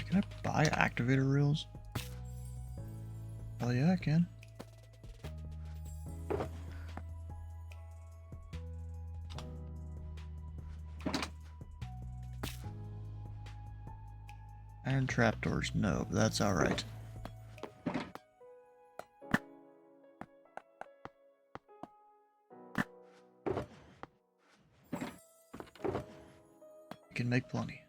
Can I buy activator reels? Oh yeah, I can. Iron trapdoors, no, but that's alright. You can make plenty.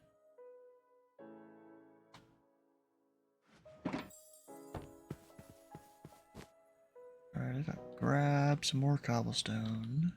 Alright, I gotta grab some more cobblestone.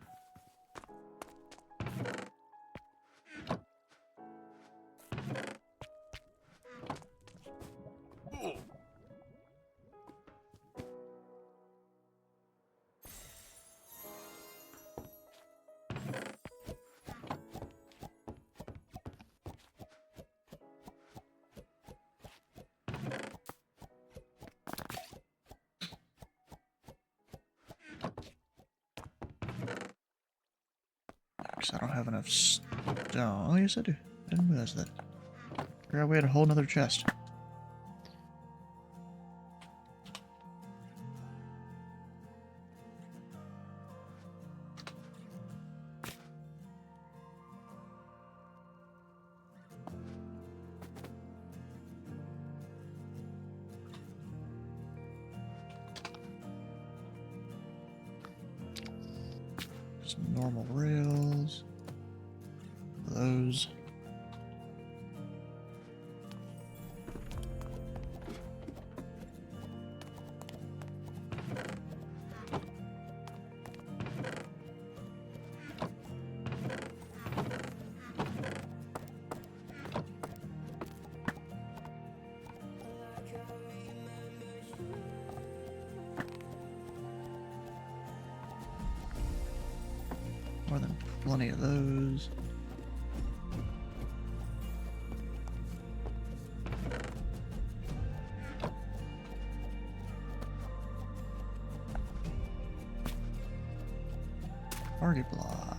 I don't have enough stone. Oh, yes, I do. I didn't realize that. Figured out we had a whole nother chest. Just normal rails. Those. More than plenty of those. Target block.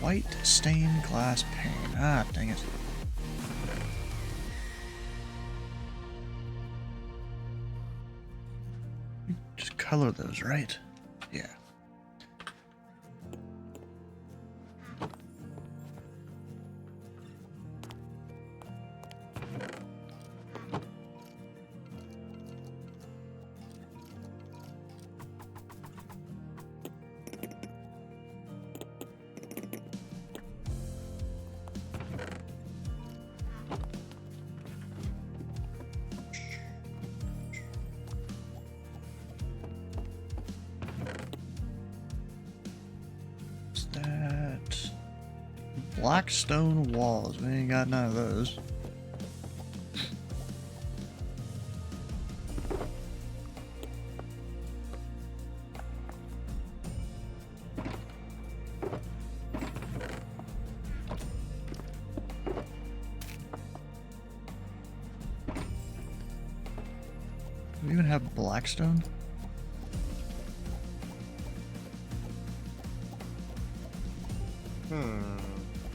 White stained glass pane. Ah, dang it. You just color those, right? Yeah. What's that? Black stone walls. We ain't got none of those. Do we even have blackstone?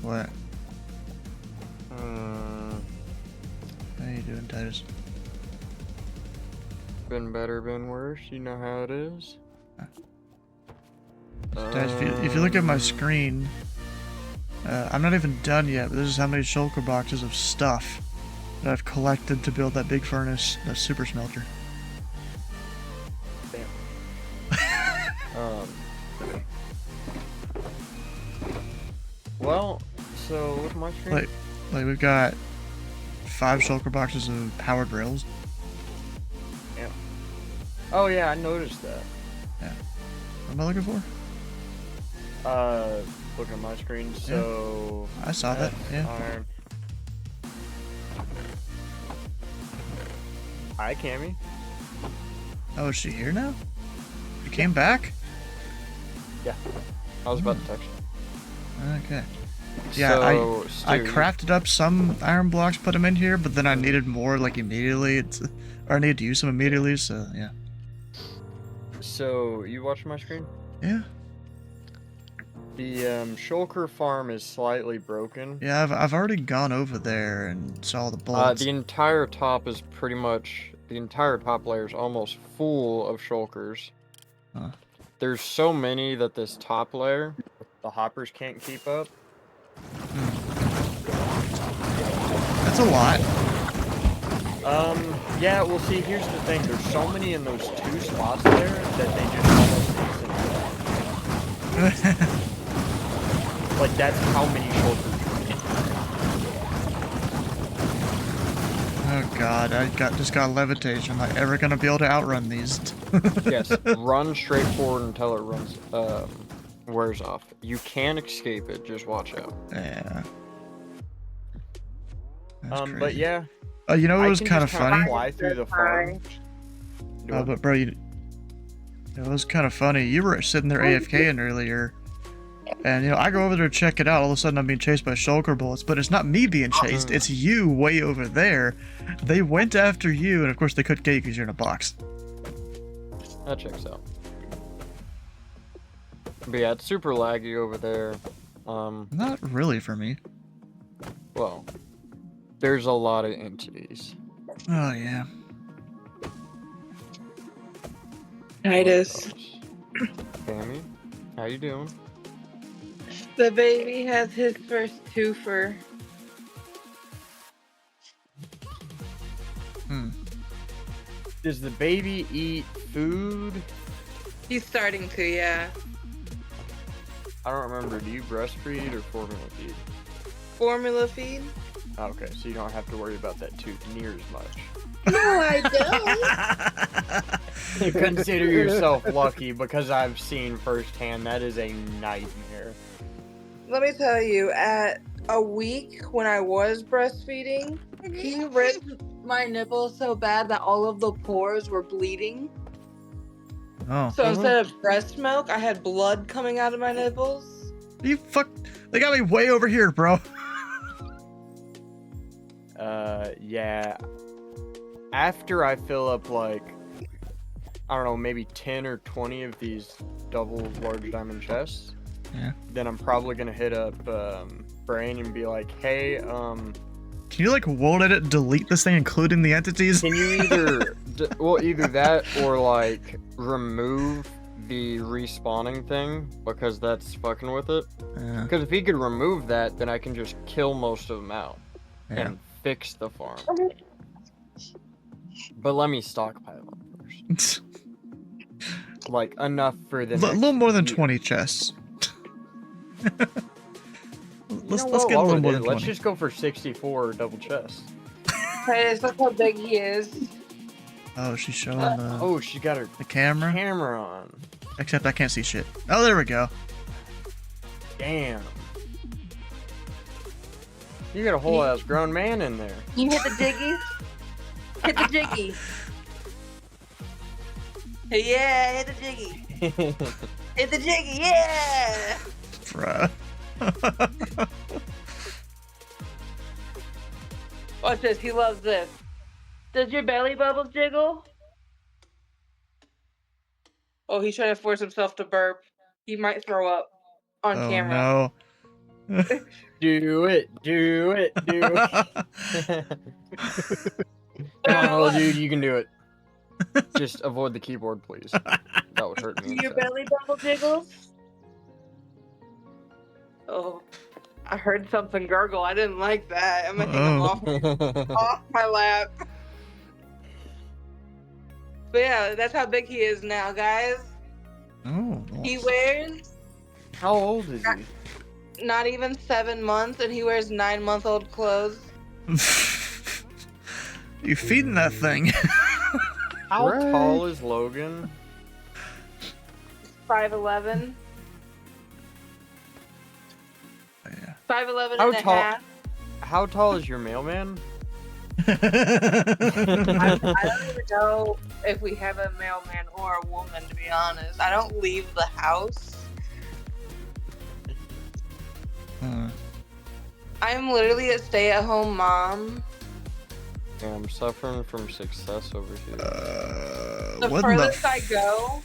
What? Hmm. How you doing, Titus? Been better, been worse. You know how it is. Titus, if you look at my screen, I'm not even done yet, but this is how many shulker boxes of stuff that I've collected to build that big furnace, that super smelter. Well, so with my screen, Like we've got 5 shulker boxes of powered rails. yeah. Oh yeah, I noticed that. Yeah. What am I looking for? Looking at my screen. So I saw that. Yeah. Iron. Hi, Cammy. Oh, is she here now? You came back? Yeah. I was about to text you. Okay. Yeah, So, I Stu, crafted up some iron blocks, put them in here, but then I needed more like immediately. Or I needed to use them immediately, so yeah. So you watch my screen? Yeah. The shulker farm is slightly broken. Yeah, I've already gone over there and saw the bolts. The entire top is pretty much the entire top layer is almost full of shulkers. Huh. There's so many that this top layer, the hoppers can't keep up. That's a lot. Yeah, well, see, here's the thing. There's so many in those 2 spots there that they just almost instantly. Like, that's how many shulkers. Oh god, just got levitation. Am I ever gonna be able to outrun these? Yes, run straight forward until it runs, wears off. You can escape it, just watch out. Yeah. That's But crazy. yeah. Oh, you know what I was can kind of just kinda funny? fly through the farm. Oh, but bro, it was kind of funny. You were sitting there AFKing earlier, and you know I go over there to check it out. All of a sudden, I'm being chased by shulker bullets, but it's not me being chased. It's you way over there. They went after you, and of course they couldn't get you because you're in a box. That checks out. But yeah, it's super laggy over there. Not really for me. Well, there's a lot of entities. Oh yeah. Titus. Sammy, how you doing? The baby has his first twofer. Does the baby eat food? He's starting to, yeah. I don't remember. Do you breastfeed or formula feed? Formula feed? Okay, so you don't have to worry about that too near as much. No, I don't. Consider yourself lucky because I've seen firsthand that is a nightmare. Let me tell you, at a week when I was breastfeeding, he ripped my nipples so bad that all of the pores were bleeding. Oh. So instead of breast milk, I had blood coming out of my nipples. You fuck. They got me way over here, bro. Yeah. After I fill up like, I don't know, maybe 10 or 20 of these double large diamond chests, Yeah. then I'm probably gonna hit up Brain and be like, hey, Can you like won't edit delete this thing, including the entities? can you either either that or like remove the respawning thing because that's fucking with it. Yeah. Because if he could remove that, then I can just kill most of them out Yeah. and fix the farm. But let me stockpile them first. Like enough for the A next little more than year. 20 chests. Let's You know get a what, little more let's than 20. just go for 64 double chests. Titus, look how big he is. Oh, she's showing the Oh, she got her camera. camera on. Except I can't see shit. Oh, there we go. Damn. You got a whole ass grown man in there. You hit the jiggies? Hit the jiggy. Yeah, hit the jiggy. Hit the jiggy, yeah! Bruh. Watch this, he loves this. Does your belly bubbles jiggle? Oh, he's trying to force himself to burp. He might throw up on Oh camera. no. Do it. Do it. Do it. Come on, little dude, you can do it. Just avoid the keyboard, please. That would hurt Do me your inside. belly bubble jiggles? Oh, I heard something gurgle. I didn't like that. I'm gonna hang him off my lap. But yeah, that's how big he is now, guys. Oh. He wears How old is he? not even 7 months, and he wears 9-month-old clothes. You feeding that thing? How Right. tall is Logan? 5'11". Oh, yeah. 5'11" How and a tall- half. How tall is your mailman? I don't even know if we have a mailman or a woman, to be honest. I don't leave the house. I'm literally a stay-at-home mom. Yeah, I'm suffering from success over here. The what furthest the I go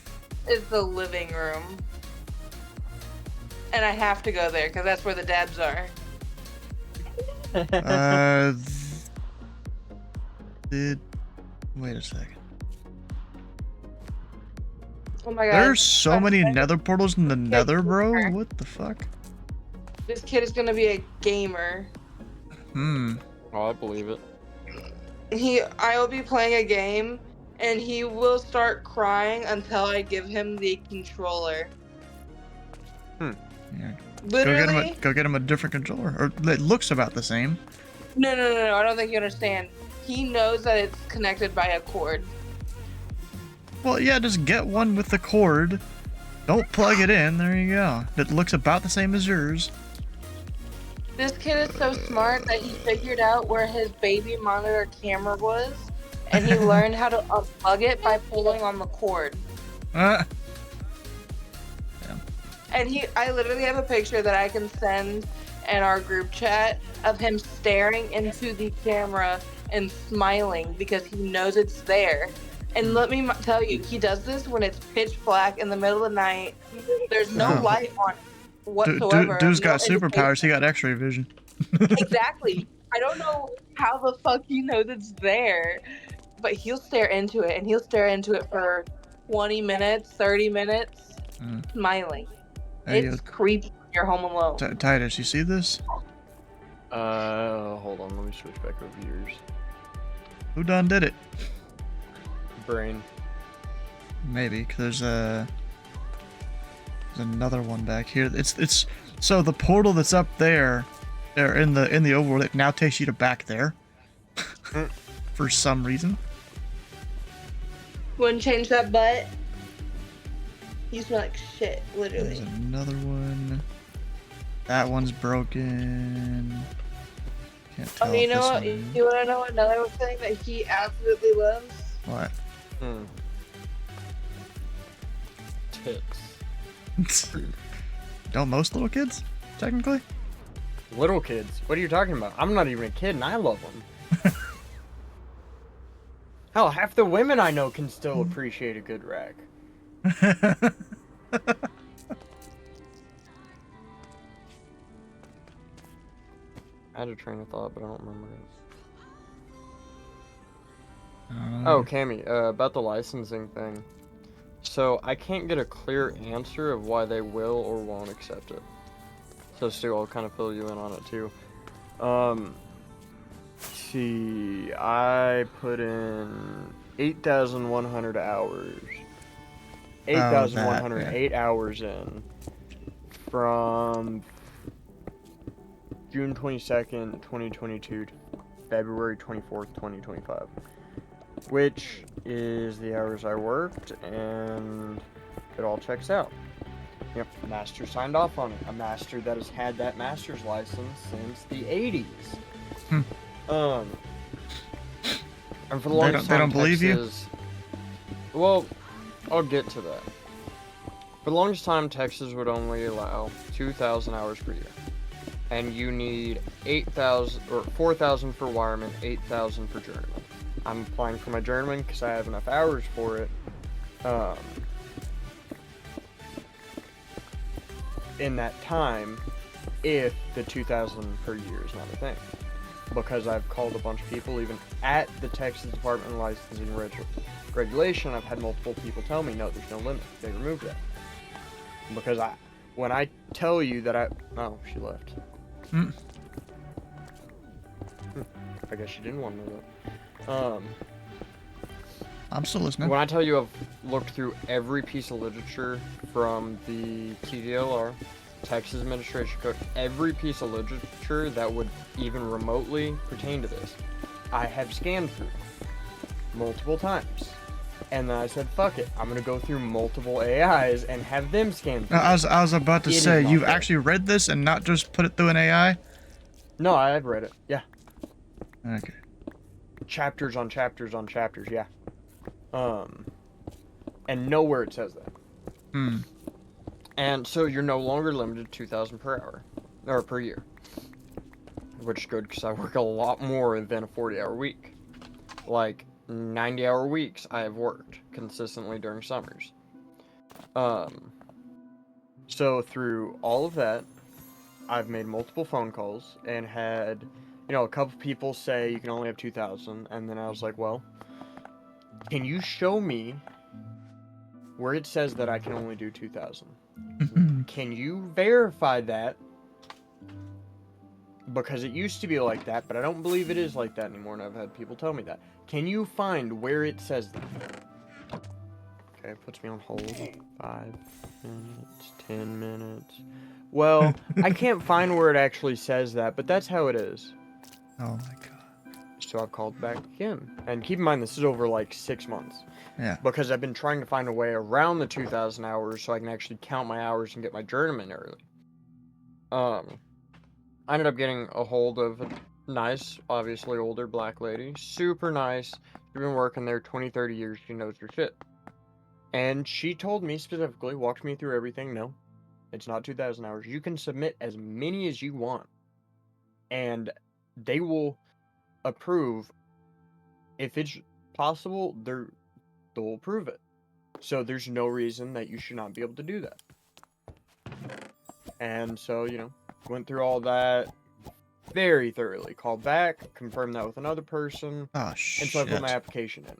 is the living room. And I have to go there, because that's where the dabs are. Wait a second. Oh my god. There's so many nether portals in the nether, bro. What the fuck? This kid is gonna be a gamer. Oh, I believe it. I will be playing a game, and he will start crying until I give him the controller. Yeah. Literally. Go get him a different controller. Or it looks about the same. No, I don't think you understand. He knows that it's connected by a cord. Well, yeah, just get one with the cord. Don't plug it in. There you go. It looks about the same as yours. This kid is so smart that he figured out where his baby monitor camera was, and he learned how to unplug it by pulling on the cord. And I literally have a picture that I can send in our group chat of him staring into the camera and smiling because he knows it's there. And let me tell you, he does this when it's pitch black in the middle of the night. There's no Oh. light on whatsoever. Dude's got no superpowers. He got X-ray vision. Exactly. I don't know how the fuck he knows it's there, but he'll stare into it, and he'll stare into it for 20 minutes, 30 minutes, smiling. Hey, It's creepy when you're home alone. Titus, you see this? Hold on, let me switch back over yours. Who done did it? Brain. Maybe, 'cause there's another one back here. It's so the portal that's up there in the overworld, it now takes you to back there. For some reason. Wouldn't change that butt. You smell like shit, There's literally. another one. That one's broken. Can't tell. Oh, you if know this what? one- You wanna know another thing that he absolutely loves? What? Tits. Don't most little kids, technically? Little kids? What are you talking about? I'm not even a kid and I love them. Hell, half the women I know can still appreciate a good rack. I had a train of thought, but I don't remember it. Oh, Cammy, about the licensing thing. So, I can't get a clear answer of why they will or won't accept it. So, Stu, I'll kind of fill you in on it, too. See, I put in 8,100 hours. 8,108 hours in from June 22nd, 2022 to February 24th, 2025. Which is the hours I worked, and it all checks out. Yep, master signed off on it. A master that has had that master's license since the 80s. And for the longest time, they don't believe you? Texas... Well, I'll get to that. For the longest time, Texas would only allow 2,000 hours per year. And you need 8,000 or 4,000 for wireman, 8,000 for journeyman. I'm applying for my journeyman because I have enough hours for it. In that time, if the 2,000 per year is not a thing. Because I've called a bunch of people, even at the Texas Department of Licensing and Regulation, I've had multiple people tell me, no, there's no limit. They removed that. Because when I tell you that oh, she left. I guess she didn't want to know that. I'm still listening. When I tell you I've looked through every piece of literature from the TDLR, Texas Administration Code, every piece of literature that would even remotely pertain to this, I have scanned through multiple times. And then I said, fuck it, I'm going to go through multiple AIs and have them scan through. I was about to It say, is not you've fair. actually read this and not just put it through an AI? No, I've read it. Yeah. Okay. Chapters on chapters on chapters, yeah. And nowhere it says that. And so you're no longer limited to 2,000 per hour, or per year. Which is good, because I work a lot more than a 40-hour week. Like, 90-hour weeks I have worked consistently during summers. So through all of that, I've made multiple phone calls and had, a couple people say you can only have 2,000, and then I was like, well, can you show me where it says that I can only do 2,000? Can you verify that? Because it used to be like that, but I don't believe it is like that anymore, and I've had people tell me that. Can you find where it says that? Okay, it puts me on hold. 5 minutes, 10 minutes. Well, I can't find where it actually says that, but that's how it is. Oh my god. So I've called back again. And keep in mind, this is over like 6 months. Yeah. Because I've been trying to find a way around the 2,000 hours so I can actually count my hours and get my journeyman early. I ended up getting a hold of a nice, obviously older black lady. Super nice. She's been working there 20, 30 years. She knows her shit. And she told me specifically, walked me through everything. No, it's not 2,000 hours. You can submit as many as you want. And they will approve. If it's possible, they'll approve it. So there's no reason that you should not be able to do that. And so, went through all that very thoroughly. Called back, confirmed that with another person. Oh shit. And so I put my application in.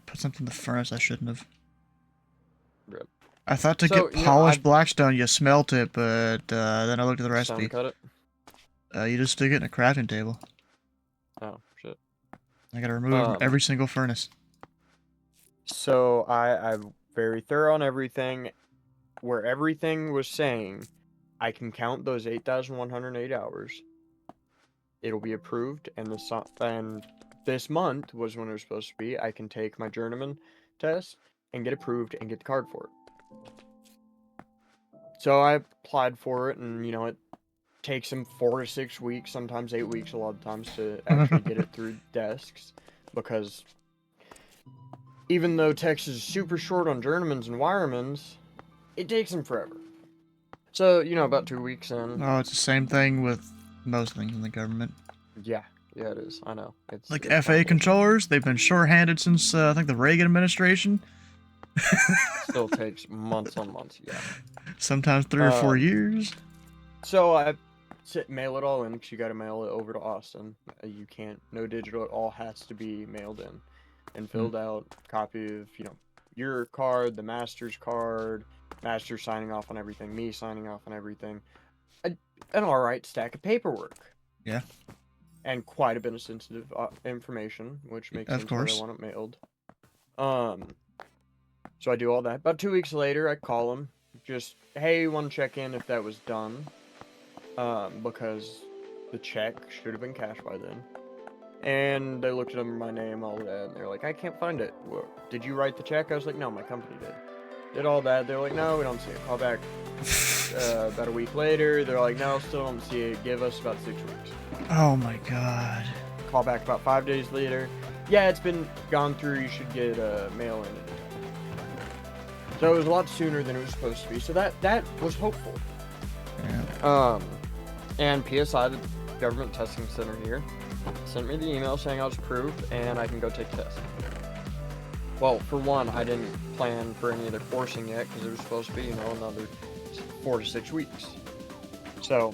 Put something in the furnace I shouldn't have. Rip. I thought to So, get polished blackstone you smelt it, but then I looked at the recipe. Stone cut it? You just stick it in a crafting table. Oh, shit. I gotta remove it from every single furnace. So I'm very thorough on everything. Where everything was saying, I can count those 8,108 hours. It'll be approved, and this month was when it was supposed to be. I can take my journeyman test and get approved and get the card for it. So I applied for it, and it takes them 4 to 6 weeks, sometimes 8 weeks, a lot of times to actually get it through desks, because even though Texas is super short on journeyman's and wireman's, it takes them forever. So, about 2 weeks in. Oh, it's the same thing with most things in the government. Yeah, it is. I know. It's Like it's FAA controllers, they've been short-handed since, I think, the Reagan administration. Still takes months on months, yeah. Sometimes 3 or 4 years. So I mail it all in, because you got to mail it over to Austin. You can't, no digital, it all has to be mailed in and filled out. Copy of, your card, the master's card, master signing off on everything, me signing off on everything. An alright stack of paperwork. Yeah. And quite a bit of sensitive information, which makes sense why they want it mailed. So I do all that. About 2 weeks later, I call them. Just, hey, want to check in if that was done. Because the check should have been cashed by then. And they looked under my name, all that, and they're like, I can't find it. Well, did you write the check? I was like, no, my company did. Did all that. They're like, no, we don't see it. Call back about a week later. They're like, no, still don't see it. Give us about 6 weeks. Oh my god. Call back about 5 days later. Yeah, it's been gone through. You should get a mail in. So it was a lot sooner than it was supposed to be. So that was hopeful. Yeah. And PSI, the government testing center here, sent me the email saying I was approved and I can go take the test. Well, for one, I didn't plan for any of the coursing yet because it was supposed to be, another 4 to 6 weeks. So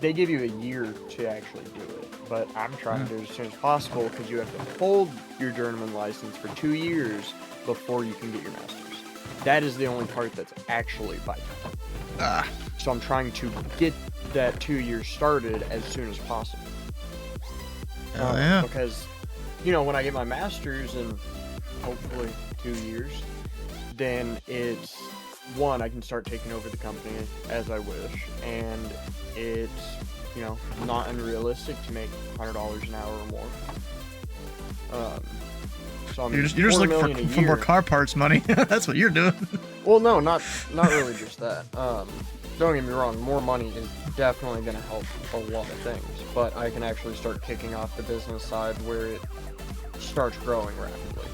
they give you a year to actually do it, but I'm trying to do it as soon as possible because you have to hold your journeyman license for 2 years before you can get your master's. That is the only part that's actually vital. So I'm trying to get that 2 years started as soon as possible. Yeah. Because, when I get my master's in hopefully 2 years, then it's, one, I can start taking over the company as I wish, and it's, not unrealistic to make $100 an hour or more. So I'm You're just looking for more car parts money. That's what you're doing. Well, no, not really just that. Don't get me wrong, more money is definitely going to help a lot of things, but I can actually start kicking off the business side where it starts growing rapidly.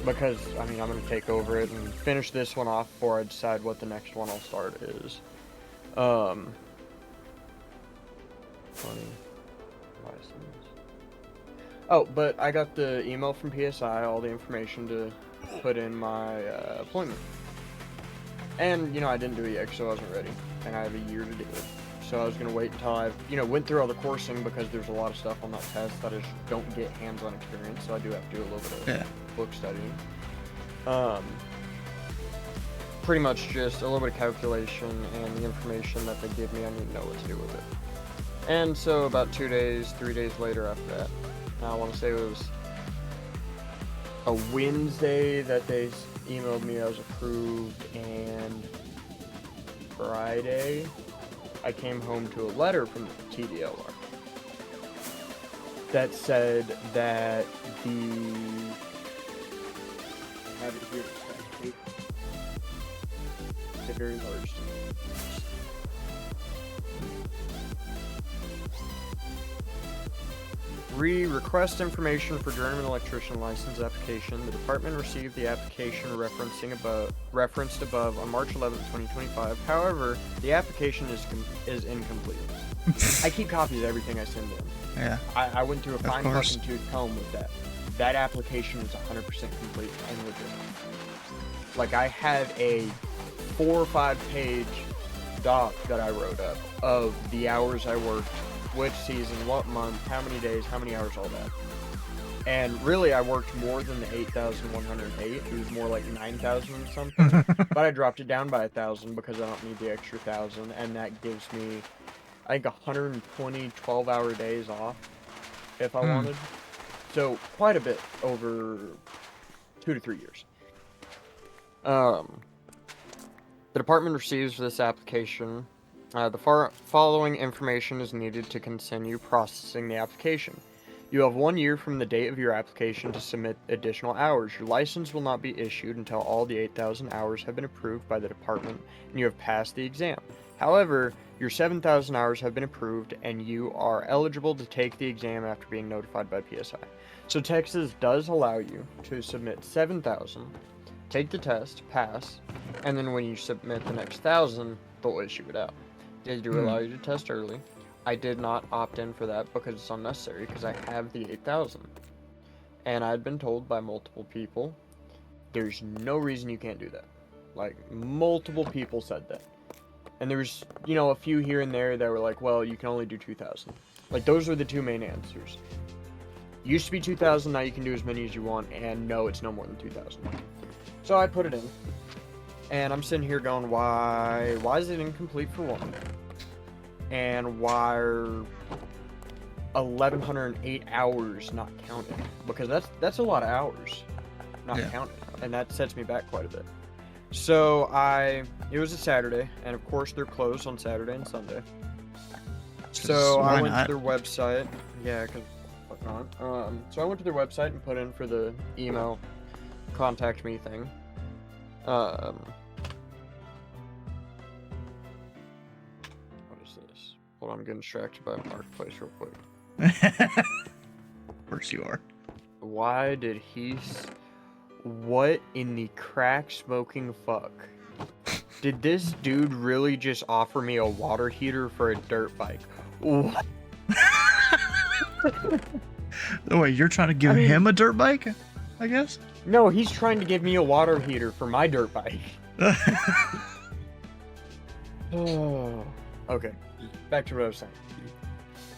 Because, I'm going to take over it and finish this one off before I decide what the next one I'll start is. Funny license. Oh, but I got the email from PSI, all the information to put in my appointment. And, I didn't do it yet because I wasn't ready, and I have a year to do it. So I was going to wait until I, went through all the coursing because there's a lot of stuff on that test that I just don't get hands-on experience, so I do have to do a little bit of book studying. Pretty much just a little bit of calculation and the information that they give me, I need to know what to do with it. And so about 3 days later after that, I want to say it was a Wednesday that they emailed me I was approved, and Friday I came home to a letter from the TDLR that said that I have it here, it's a very large thing. Request information for journeyman electrician license application. The department received the application referenced above on March 11, 2025. However, the application is incomplete. I keep copies of everything I send in. Yeah. I went through a fine fucking tooth comb with that. That application is 100% complete and legit. Like, I have a 4 or 5 page doc that I wrote up of the hours I worked, which season, what month, how many days, how many hours, all that. And really, I worked more than the 8,108. It was more like 9,000 or something. But I dropped it down by 1,000 because I don't need the extra 1,000. And that gives me, I think, 120 12-hour days off if I wanted. So quite a bit over 2 to 3 years. The department receives this application. The following information is needed to continue processing the application. You have 1 year from the date of your application to submit additional hours. Your license will not be issued until all the 8,000 hours have been approved by the department and you have passed the exam. However, your 7,000 hours have been approved and you are eligible to take the exam after being notified by PSI. So Texas does allow you to submit 7,000, take the test, pass, and then when you submit the next 1,000, they'll issue it out. They do allow you to test early. I did not opt in for that because it's unnecessary because I have the 8,000. And I'd been told by multiple people, there's no reason you can't do that. Like, multiple people said that. And there's, a few here and there that were like, well, you can only do 2,000. Like, those were the two main answers. Used to be 2,000, now you can do as many as you want, and no, it's no more than 2,000. So I put it in. And I'm sitting here going, why is it incomplete for one? And why are 1,108 hours not counted? Because that's a lot of hours not counted, and that sets me back quite a bit. So it was a Saturday, and of course they're closed on Saturday and Sunday. So I went to their website. Yeah, because fuck not. So I went to their website and put in for the email contact me thing. What is this? Hold on, I'm getting distracted by Marketplace real quick. Of course you are. Why did he... What in the crack smoking fuck? Did this dude really just offer me a water heater for a dirt bike? Oh, wait, you're trying to give him a dirt bike? I guess. No, he's trying to give me a water heater for my dirt bike. Oh, okay. Back to what I was saying.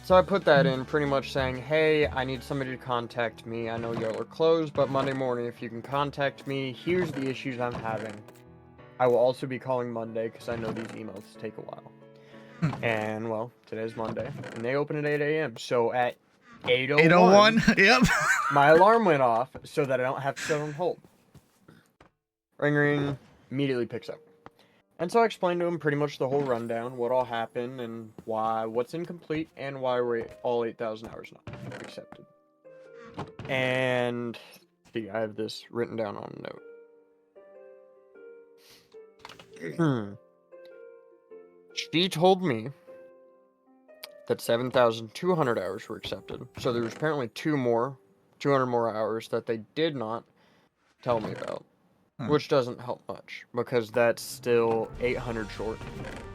So I put that in pretty much saying, hey, I need somebody to contact me. I know y'all are closed, but Monday morning, if you can contact me, here's the issues I'm having. I will also be calling Monday because I know these emails take a while. And, well, today's Monday, and they open at 8 a.m. So at 8:01, 8:01. Yep. my alarm went off so that I don't have to sit on hold. Ring, ring, immediately picks up. And so I explained to him pretty much the whole rundown, what all happened, and why, what's incomplete, and why we're all 8,000 hours not accepted. And, see, I have this written down on a note. She told me that 7,200 hours were accepted. So there was apparently 200 more hours that they did not tell me about. Which doesn't help much, because that's still 800 short,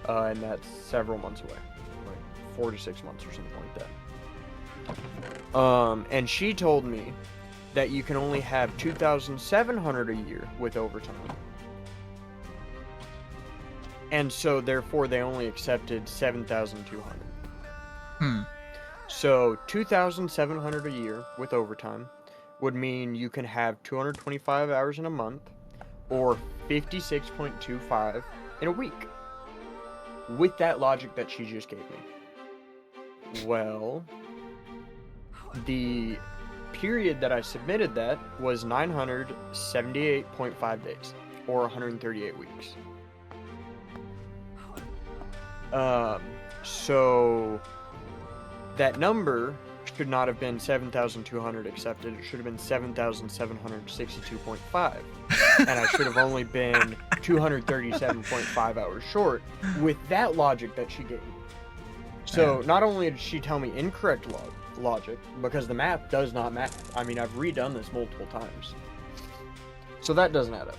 and that's several months away, like 4 to 6 months or something like that. And she told me that you can only have 2,700 a year with overtime. And so, therefore, they only accepted 7,200. So, 2,700 a year with overtime would mean you can have 225 hours in a month, or 56.25 in a week. With that logic that she just gave me. Well, the period that I submitted that was 978.5 days, or 138 weeks. So that number should not have been 7,200 accepted. It should have been 7,762.5. And I should have only been 237.5 hours short with that logic that she gave me. So not only did she tell me incorrect logic, because the math does not math. I mean, I've redone this multiple times. So that doesn't add up.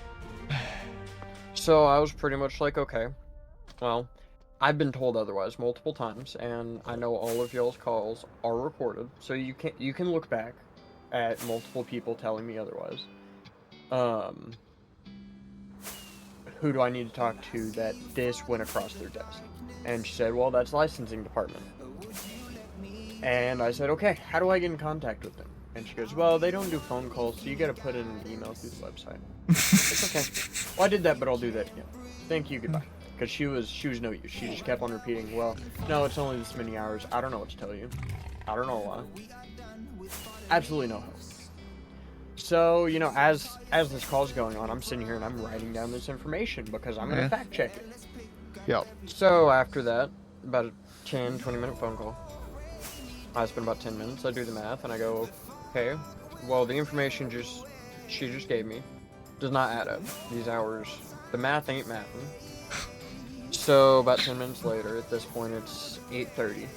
So I was pretty much like, okay, well, I've been told otherwise multiple times, and I know all of y'all's calls are recorded, so you can look back at multiple people telling me otherwise. Who do I need to talk to that this went across their desk? And she said, well, that's licensing department. And I said, okay, how do I get in contact with them? And she goes, well, they don't do phone calls, so you gotta put in an email through the website. It's okay. Well, I did that, but I'll do that again. Thank you, goodbye. Because she was no use. She just kept on repeating, well, no, it's only this many hours. I don't know what to tell you. I don't know why. Absolutely no help. So, you know, as this call's going on, I'm sitting here and I'm writing down this information because I'm going to fact check it. Yep. So after that, about a 10, 20-minute phone call, I spend about 10 minutes. I do the math and I go, okay, well, the information she just gave me does not add up. These hours, the math ain't mathing. So about 10 minutes later, at this point, it's 8:30.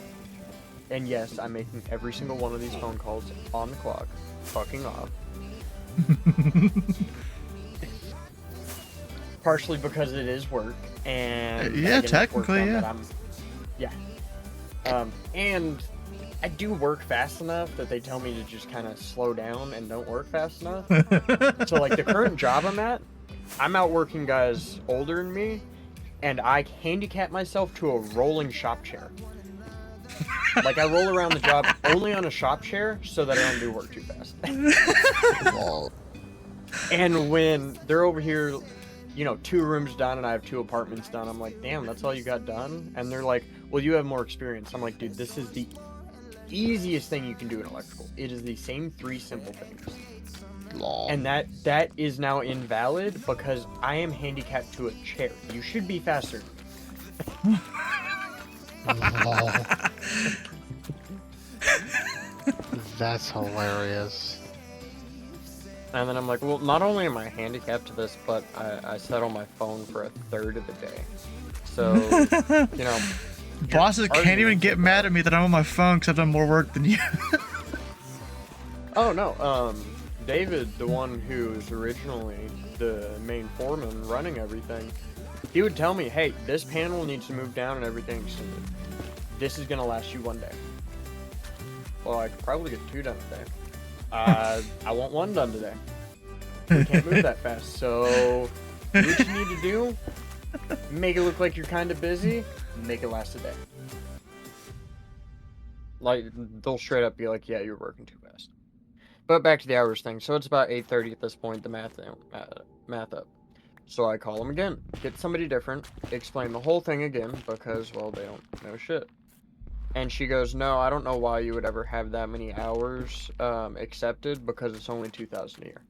And yes, I'm making every single one of these phone calls on the clock, fucking off. Partially because it is work, and yeah, technically, yeah. And I do work fast enough that they tell me to just kind of slow down and don't work fast enough. So like the current job I'm at, I'm outworking guys older than me, and I handicap myself to a rolling shop chair. Like, I roll around the job only on a shop chair so that I don't do work too fast. And when they're over here, you know, 2 rooms done and I have 2 apartments done, I'm like, damn, that's all you got done? And they're like, well, you have more experience. I'm like, dude, this is the easiest thing you can do in electrical. It is the same 3 simple things. And that is now invalid because I am handicapped to a chair. You should be faster. That's hilarious. And then I'm like, well, not only am I handicapped to this, but I set on my phone for a third of the day. So, you know. Bosses can't even get mad at me that I'm on my phone because I've done more work than you. Oh, no. David, the one who was originally the main foreman running everything, he would tell me, hey, this panel needs to move down and everything extended. This is going to last you 1 day. Well, I could probably get 2 done today. I want 1 done today. we can't move that fast. So, what you need to do, make it look like you're kind of busy, make it last a day. Like, they'll straight up be like, yeah, you're working too fast. But back to the hours thing. So it's about 8:30 at this point, the math up. So I call them again, get somebody different, explain the whole thing again, because, well, they don't know shit. And she goes, no, I don't know why you would ever have that many hours accepted, because it's only 2,000 a year.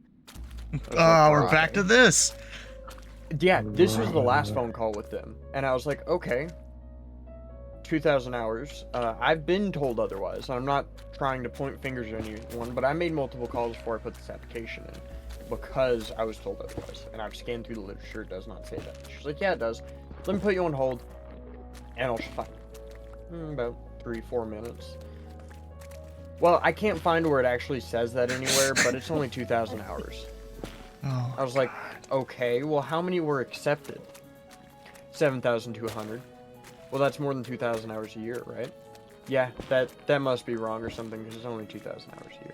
Oh, we're back to this. Yeah, this was the last phone call with them. And I was like, okay, 2,000 hours. I've been told otherwise. I'm not trying to point fingers at anyone, but I made multiple calls before I put this application in because I was told otherwise. And I've scanned through the literature. It does not say that. She's like, yeah, it does. Let me put you on hold. And I'll find about 3-4 minutes. Well, I can't find where it actually says that anywhere, but it's only 2,000 hours. Oh, I was like, okay, well, how many were accepted? 7,200. Well, that's more than 2,000 hours a year, right? Yeah, that must be wrong or something, because it's only 2,000 hours a year.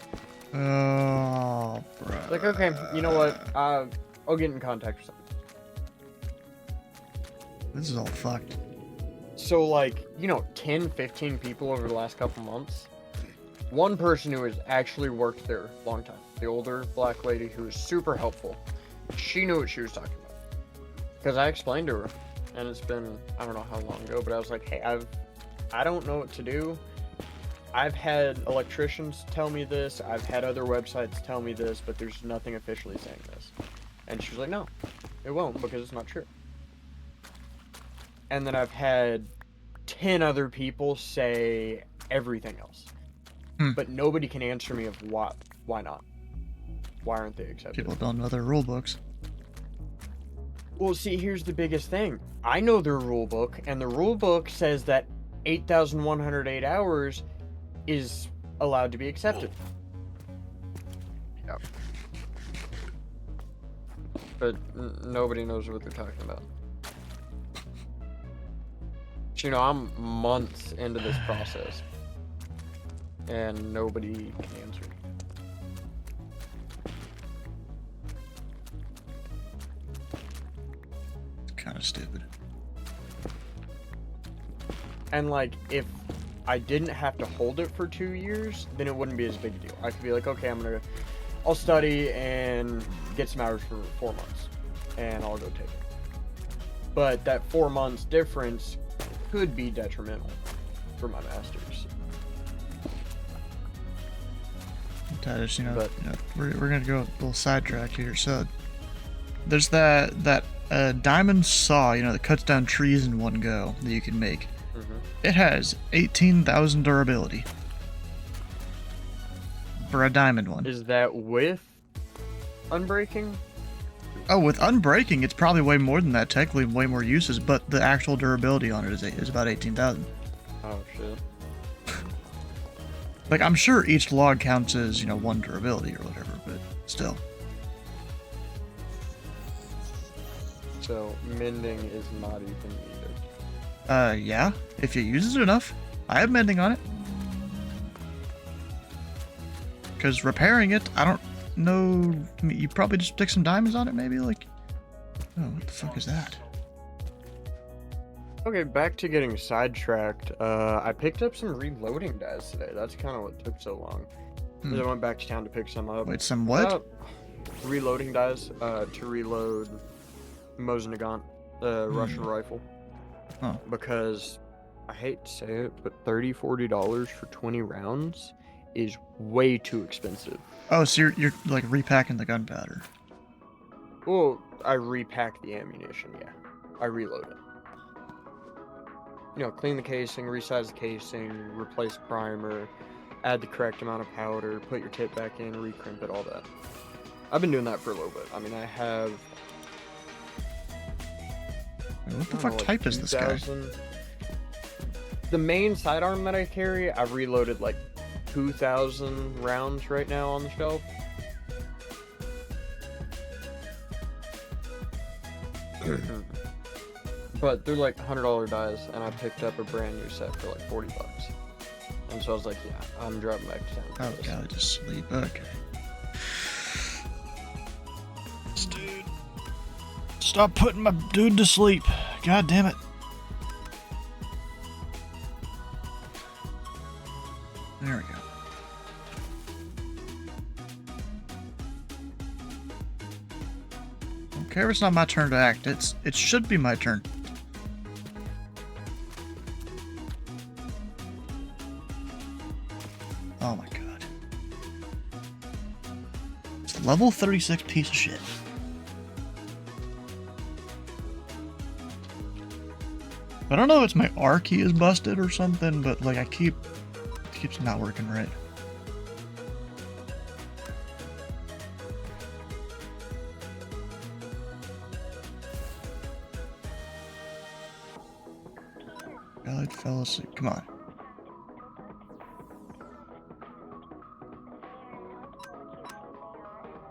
oh, bro. Like, okay, you know what? I'll get in contact with someone. This is all fucked. So, like, 10, 15 people over the last couple months. One person who has actually worked there a long time. The older black lady who was super helpful. She knew what she was talking about. Because I explained to her. And it's been, I don't know how long ago, but I was like, hey, I don't know what to do. I've had electricians tell me this. I've had other websites tell me this, but there's nothing officially saying this. And she was like, no, it won't, because it's not true. And then I've had 10 other people say everything else. But nobody can answer me of why not? Why aren't they accepted? People don't know their rule books. Well, see, here's the biggest thing. I know their rule book, and the rule book says that 8,108 hours is allowed to be accepted. Yep. But nobody knows what they're talking about. But, I'm months into this process, and nobody can answer me. Kind of stupid. And like, if I didn't have to hold it for 2 years, then it wouldn't be as big a deal. I could be like, okay, I'll study and get some hours for 4 months, and I'll go take it. But that 4 months difference could be detrimental for my master's. Titus, But- we're gonna go a little sidetrack here. So there's that diamond saw, that cuts down trees in one go that you can make. It has 18,000 durability for a diamond one. Is that with unbreaking? Oh, with unbreaking, it's probably way more than that. Technically, way more uses, but the actual durability on it is about 18,000. Oh shit. Like, I'm sure each log counts as, one durability or whatever, but still. So mending is not even needed. Yeah, if you use it enough. I have mending on it. Because repairing it, I don't know. I mean, you probably just stick some diamonds on it, maybe? Like, oh, what the fuck is that? Okay, back to getting sidetracked. I picked up some reloading dies today. That's kind of what took so long. 'Cause I went back to town to pick some up. Wait, some what? Reloading dies to reload Mosin Nagant, the Russian rifle. Oh. Because, I hate to say it, but $30-$40 for 20 rounds is way too expensive. Oh, so you're like repacking the gunpowder. Well, I repack the ammunition, yeah. I reload it. Clean the casing, resize the casing, replace primer, add the correct amount of powder, put your tip back in, recrimp it, all that. I've been doing that for a little bit. I mean, I have... What the fuck type is this guy? 2,000. The main sidearm that I carry, I've reloaded like 2,000 rounds right now on the shelf. But they're like $100 dies, and I picked up a brand new set for like $40. And so I was like, yeah, I'm driving back to town. Oh god, just sleep. Okay. Stop putting my dude to sleep. God damn it. There we go. Okay, it's not my turn to act. It should be my turn. Oh my god. It's level 36 piece of shit. I don't know if it's my R key is busted or something, but like it keeps not working right. Allied fell asleep. Come on.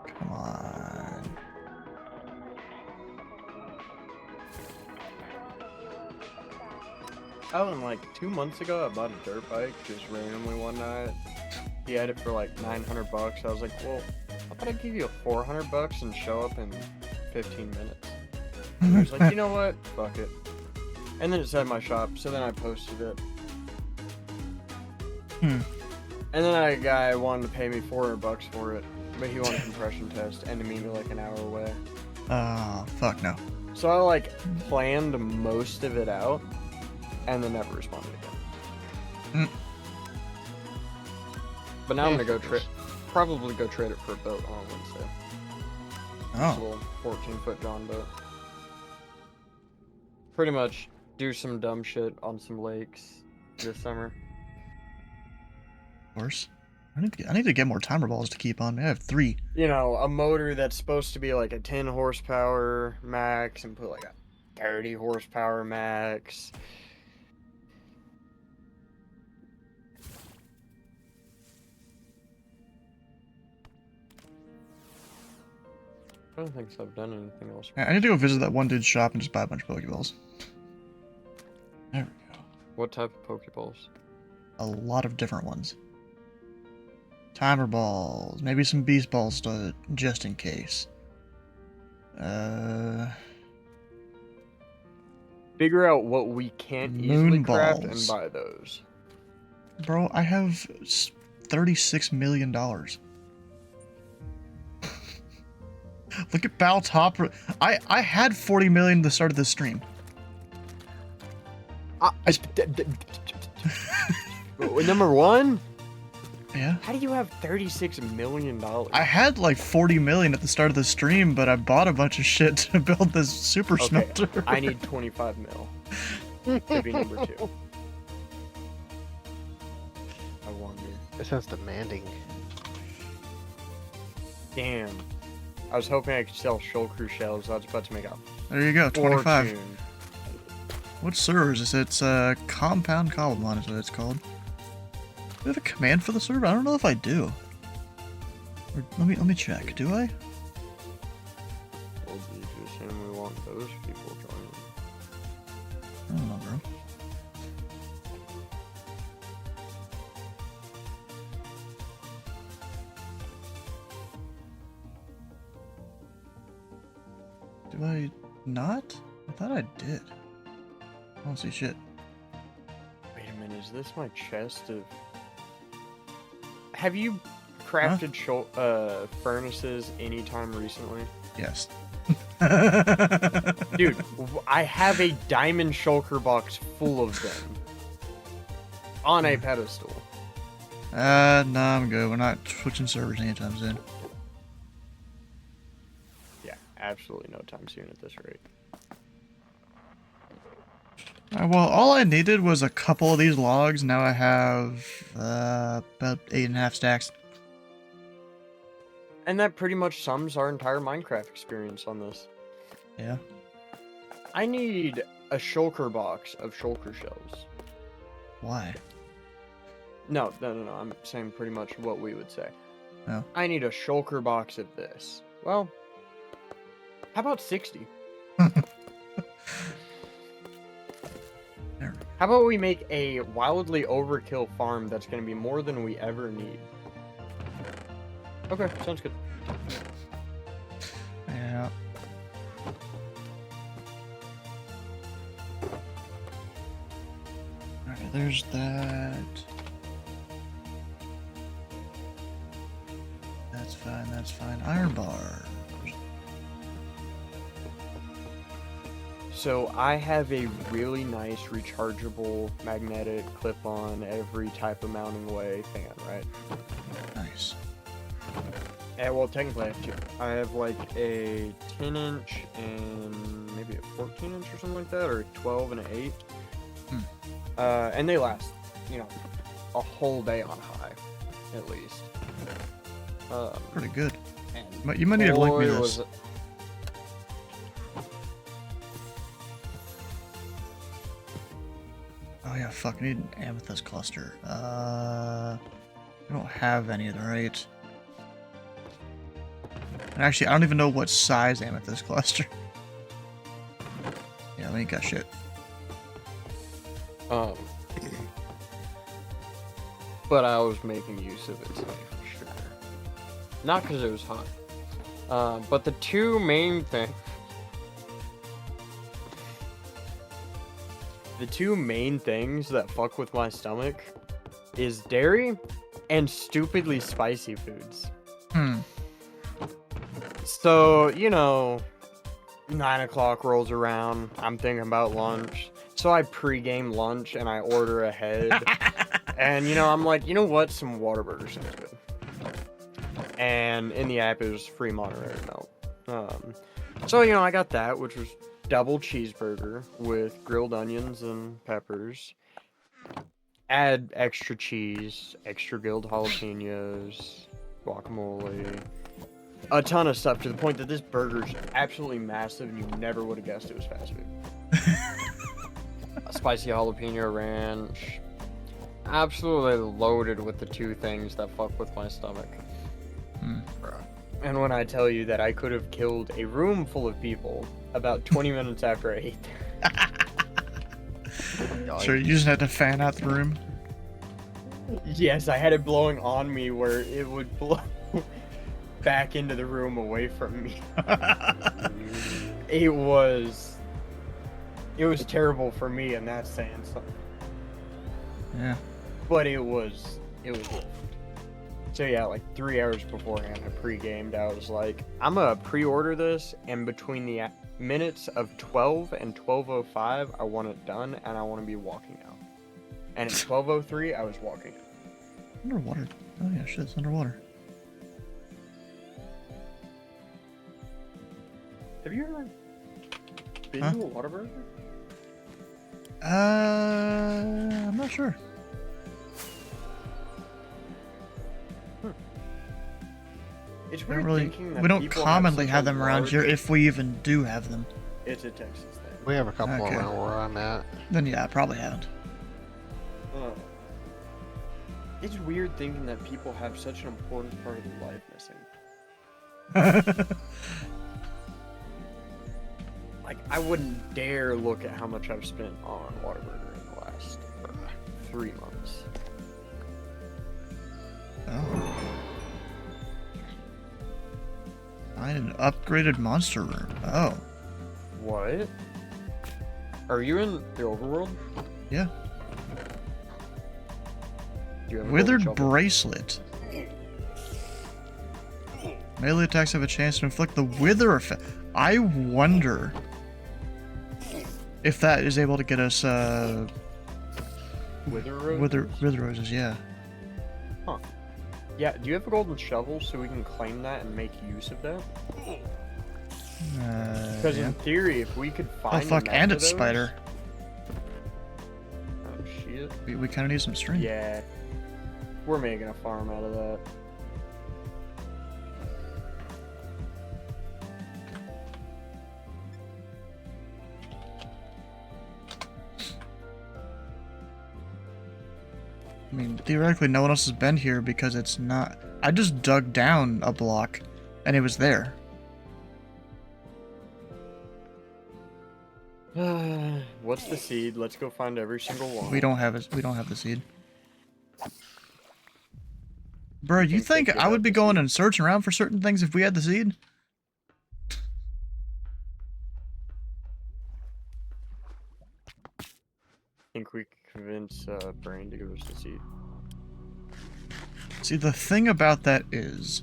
Come on. Oh, and like 2 months ago, I bought a dirt bike just randomly one night. He had it for like 900 bucks. I was like, well, how about I give you 400 bucks and show up in 15 minutes? And he was like, you know what? Fuck it. And then it said my shop, so then I posted it. Hmm. And then a guy wanted to pay me 400 bucks for it, but he wanted a compression test and to meet me like an hour away. Fuck no. So I like planned most of it out, and then never responded again. Mm. But now I'm gonna go probably go trade it for a boat on Wednesday. It's a Oh, little 14-foot John boat. Pretty much do some dumb shit on some lakes this summer. of course. I need to get more timer balls to keep on. I have 3. You know, a motor that's supposed to be like a 10 horsepower max and put like a 30 horsepower max. I don't think so. I've done anything else. I need to go visit that one dude's shop and just buy a bunch of Pokeballs. There we go. What type of Pokeballs? A lot of different ones. Timer balls, maybe some beast balls just in case. Figure out what we can't easily Moon craft and balls. buy those. Bro, I have $36 million. Look at Bow Top. I had 40 million at the start of this stream. Number one? Yeah. How do you have $36 million? I had like 40 million at the start of the stream, but I bought a bunch of shit to build this super smelter. I need 25 mil to be number 2. I wonder. That sounds demanding. Damn. I was hoping I could sell shulker shells. I was about to make a There you go, 25. fortune. What server is this? It's Compound Cobblemon is what it's called. Do I have a command for the server? I don't know if I do. Or, let me check. Do I? Well, do you assume we want those people joining? I don't know, bro. Do I not? I thought I did. I don't see shit. Wait a minute, is this my chest of... Have you crafted furnaces anytime recently? Yes. Dude, I have a diamond shulker box full of them. On a pedestal. No, I'm good. We're not switching servers anytime soon. Yeah, absolutely no time soon at this rate. Well, all I needed was a couple of these logs. Now I have about 8.5 stacks. And that pretty much sums our entire Minecraft experience on this. Yeah. I need a shulker box of shulker shells. Why? No. I'm saying pretty much what we would say. Oh. I need a shulker box of this. Well, how about 60? There. How about we make a wildly overkill farm that's going to be more than we ever need? Okay, sounds good. Yeah. Okay, there's that. That's fine, that's fine. Iron bar. So I have a really nice rechargeable magnetic clip-on every type of mounting way fan, right? Nice. Yeah, well, technically I have two. I have like a 10-inch and maybe a 14-inch or something like that, or a 12 and an 8. And they last, you know, a whole day on high, at least. Pretty good. And You might need to link me boy, this. was it- Oh yeah, fuck, I need an amethyst cluster. I don't have any of them, right? And actually, I don't even know what size amethyst cluster. Yeah, we ain't got shit. But I was making use of it today for sure. Not because it was hot. But the two main things. The two main things that fuck with my stomach is dairy and stupidly spicy foods. So, you know, 9 o'clock rolls around, I'm thinking about lunch. So I pre-game lunch and I order ahead. And, you know, I'm like, you know what? Some Whataburger sounds good. And in the app, it was free Monterey milk. So, you know, I got that, which was double cheeseburger with grilled onions and peppers. Add extra cheese, extra grilled jalapenos, guacamole, a ton of stuff to the point that this burger's absolutely massive and you never would have guessed it was fast food. A spicy jalapeno ranch. Absolutely loaded with the two things that fuck with my stomach. And when I tell you that I could have killed a room full of people about 20 minutes after I ate that. So you just had to fan out the room? Yes, I had it blowing on me where it would blow back into the room away from me. It was terrible for me, and that's saying something. Yeah. But it was worth it. So yeah, like 3 hours beforehand, I pre-gamed. I was like, I'm gonna pre-order this, and between the minutes of 12 and 12:05, I want it done, and I want to be walking out. And at 12:03, I was walking out. Underwater. Oh yeah, shit, it's underwater. Have you ever been Huh? to a Whataburger? I'm not sure. It's We weird don't really, thinking that we don't people commonly such have a them around large- here, if we even do have them. It's a Texas thing. We have a couple Okay. around where I'm at. Then yeah, I probably haven't. It's weird thinking that people have such an important part of their life missing. Like, I wouldn't dare look at how much I've spent on Whataburger in the last 3 months. Oh. Find an upgraded monster room. Oh. What? Are you in the overworld? Yeah. Do you have a Withered golden shovel? bracelet. Melee attacks have a chance to inflict the wither effect. I wonder if that is able to get us Wither roses? wither roses. Yeah. Yeah, do you have a golden shovel so we can claim that and make use of that? Because Yeah. in theory, if we could Oh find fuck! enough And of it's those- spider. Oh shit. We kind of need some string. Yeah. We're making a farm out of that. I mean, theoretically, no one else has been here because it's not. I just dug down a block, and it was there. What's the seed? Let's go find every single one. We don't have it. We don't have the seed. Bro, you think they think could I have would be the going seed? and searching around for certain things if we had the seed? think we could convince Brain to give us the seed? See, the thing about that is,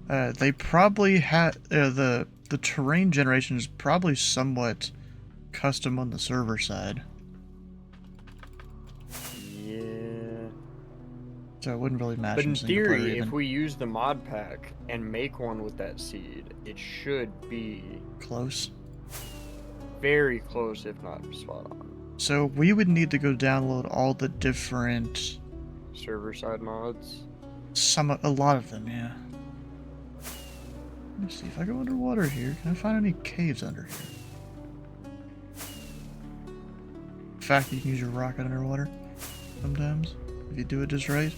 they probably had the terrain generation is probably somewhat custom on the server side, Yeah. so it wouldn't really match. But in single player theory, even. if we use the mod pack and make one with that seed, it should be Close. very close, if not spot on. So we would need to go download all the different, Server side mods. a lot of them, yeah. Let me see if I go underwater here. Can I find any caves under here? In fact, you can use your rocket underwater sometimes if you do it just right.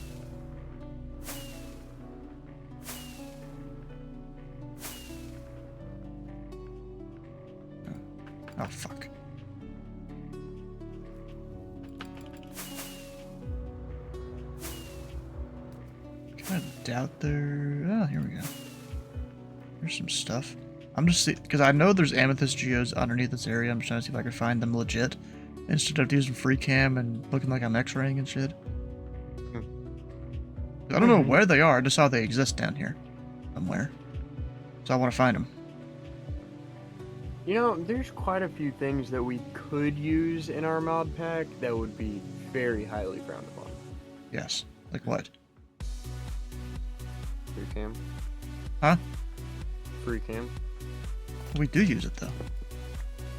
Oh fuck. I doubt there. Oh, here we go. There's some stuff. I'm just because I know there's amethyst geodes underneath this area. I'm just trying to see if I can find them legit instead of using free cam and looking like I'm X-raying and shit. I don't know where they are. I just saw they exist down here somewhere, so I want to find them. You know, there's quite a few things that we could use in our mod pack that would be very highly frowned upon. Yes. Like what? Free cam. Huh? Free cam. We do use it though.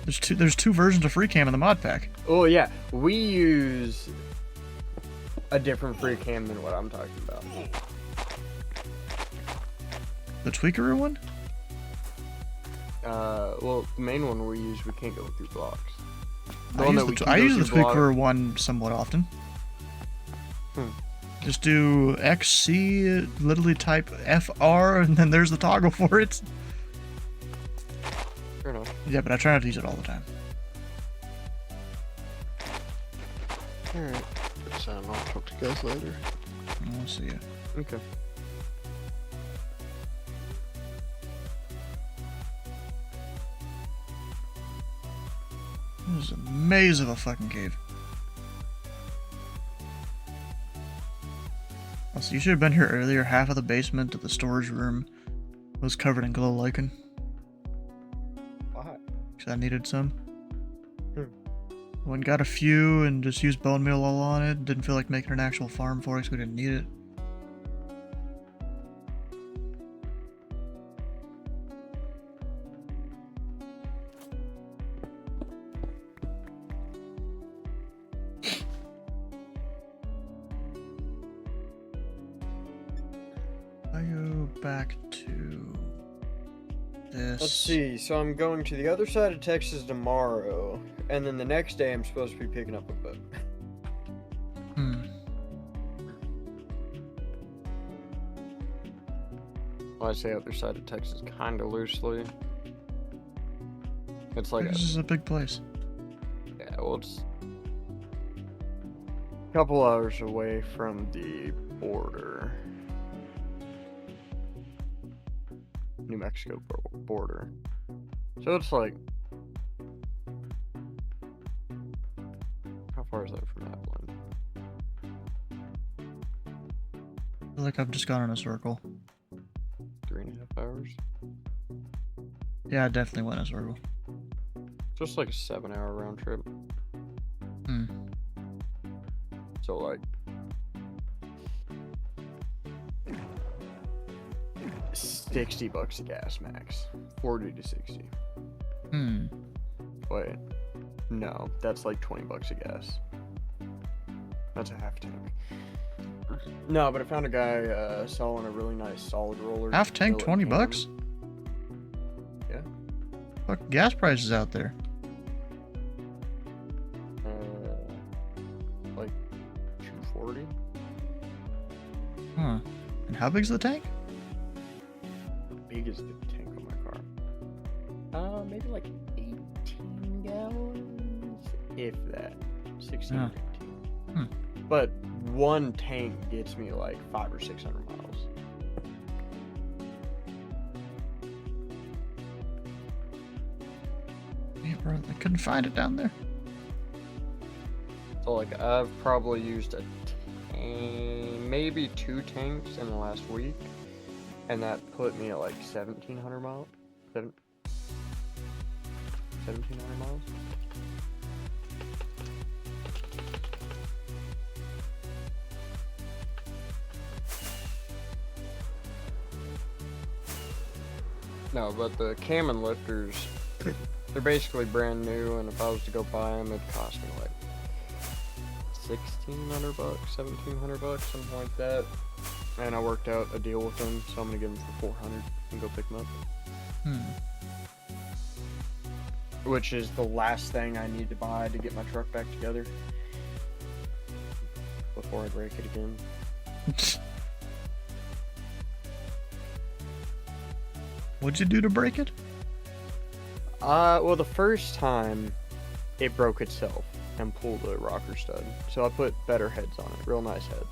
There's two versions of free cam in the mod pack. Oh yeah, we use a different free cam than what I'm talking about. The tweaker one? Well, the main one we use, we can't go through blocks. I use the tweaker one somewhat often. Just do XC, literally type FR, and then there's the toggle for it. Fair enough. Yeah, but I try not to use it all the time. Alright. So I'll talk to you guys later. I'll see you. Okay. This is a maze of a fucking cave. Also, you should have been here earlier. Half of the basement of the storage room was covered in glow lichen. Why? Because I needed some. Went and got a few and just used bone meal all on it. Didn't feel like making an actual farm for it because we didn't need it. I go back to this. Let's see. So I'm going to the other side of Texas tomorrow, and then the next day I'm supposed to be picking up a boat. Well, I say other side of Texas kind of loosely. It's like This is a big place. yeah, well, it's a couple hours away from the border. New Mexico border. So it's like, how far is that from that one? I feel like I've just gone in a circle. 3.5 hours? Yeah, I definitely went in a circle. Just like a 7-hour round trip. Hmm. So like $60 a gas max. 40 to 60. Hmm. Wait. No, that's like $20 a gas. That's a half tank. No, but I found a guy selling a really nice solid roller. Half tank, billet can. $20? Yeah. Fuck, gas prices out there. Like 240. Huh. And how big's the tank? How big is the tank on my car? Maybe like 18 gallons, if that. 16 Huh. or 18. Hmm. But one tank gets me like 500 or 600 miles. Yeah, bro, I couldn't find it down there. So like I've probably used maybe 2 tanks in the last week, and that put me at like 1,700 miles. 1,700 miles. No, but the Cam lifters, they're basically brand new, and if I was to go buy them, it'd cost me like $1,600, $1,700, something like that. And I worked out a deal with them, so I'm gonna give them for $400 and go pick them up. Which is the last thing I need to buy to get my truck back together before I break it again. What'd you do to break it? Well, the first time it broke itself and pulled a rocker stud, so I put better heads on it, real nice heads.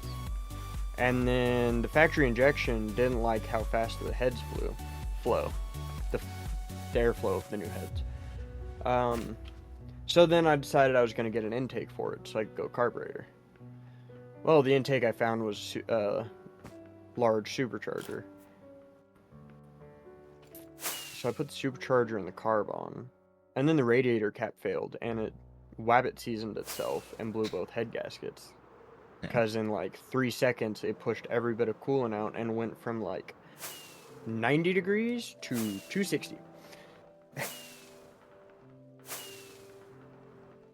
And then the factory injection didn't like how fast the heads flow, the airflow of the new heads. So then I decided I was going to get an intake for it so I could go carburetor. Well, the intake I found was large supercharger. So I put the supercharger in the carb on, and then the radiator cap failed, and it wabbit seasoned itself and blew both head gaskets. Because in like 3 seconds, it pushed every bit of coolant out and went from like 90 degrees to 260.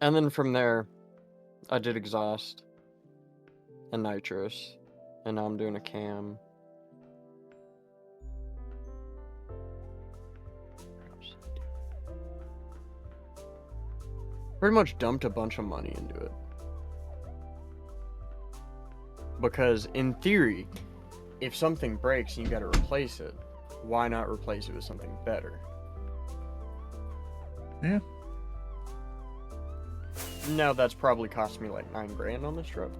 And then from there, I did exhaust and nitrous, and now I'm doing a cam. Pretty much dumped a bunch of money into it. Because in theory, if something breaks and you gotta replace it, why not replace it with something better? Yeah. Now that's probably cost me like $9,000 on this truck.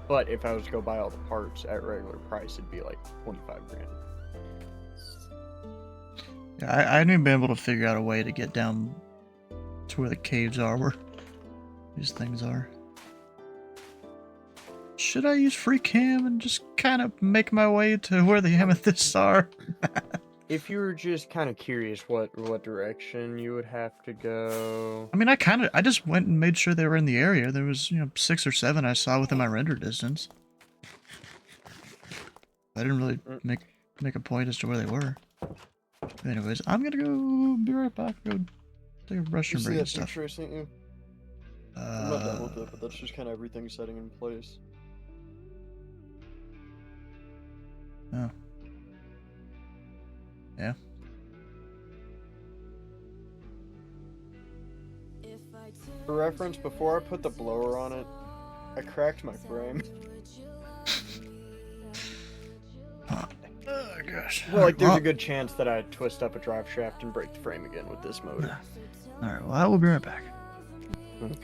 But if I was to go buy all the parts at regular price, it'd be like $25,000. Yeah, I haven't even been able to figure out a way to get down to where the caves are, where these things are. Should I use free cam and just kind of make my way to where the amethysts are? If you were just kind of curious what direction you would have to go. I mean, I just went and made sure they were in the area. There was, 6 or 7 I saw within my render distance. I didn't really make a point as to where they were. Anyways, I'm gonna go be right back. Go take a brush and break and stuff. I sent you? I'm not done with it, but that's just kind of everything setting in place. Oh. Yeah. For reference, before I put the blower on it, I cracked my frame. Oh gosh. Well, like there's a good chance that I'd twist up a drive shaft and break the frame again with this motor. Alright, well I will be right back. Okay.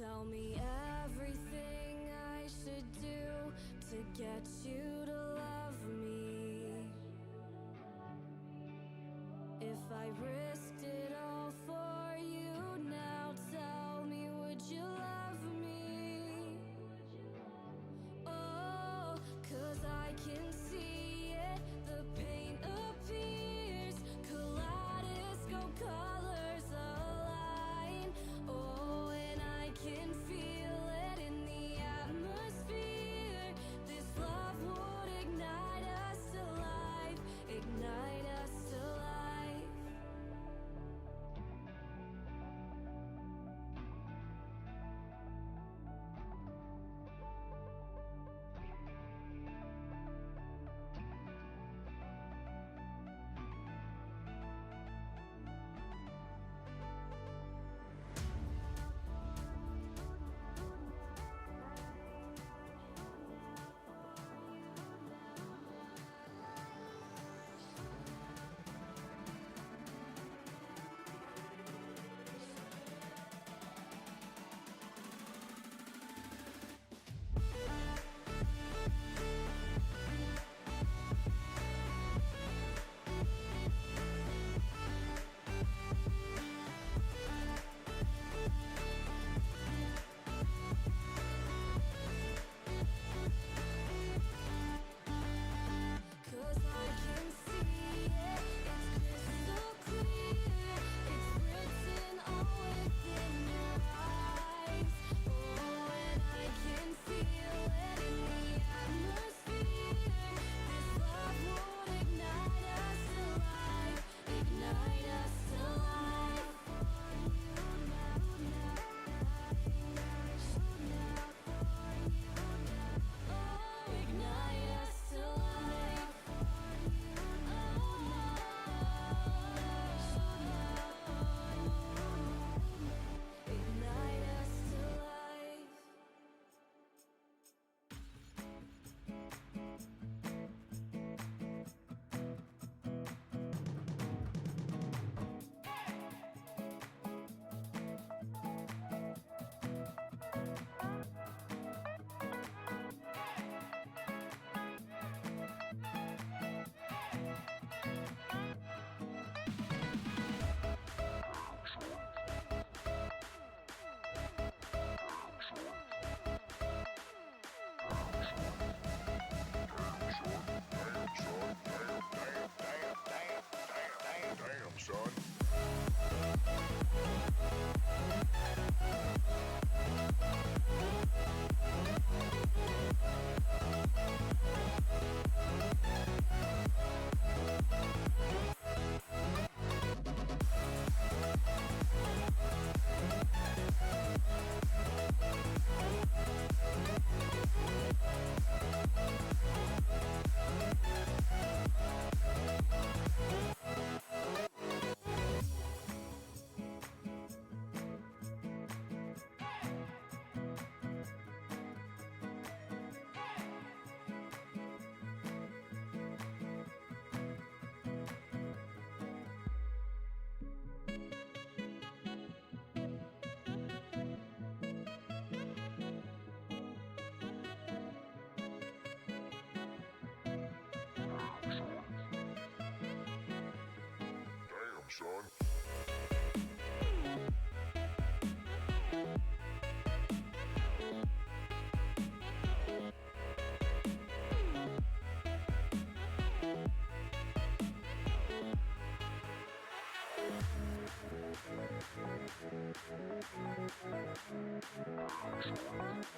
Tell me everything I should do to get you to love me. If I risked it all for you now, tell me, would you love me? Oh, 'cause I can see it, the pain appears, kaleidoscope colors align. Oh, and I can feel it in the atmosphere.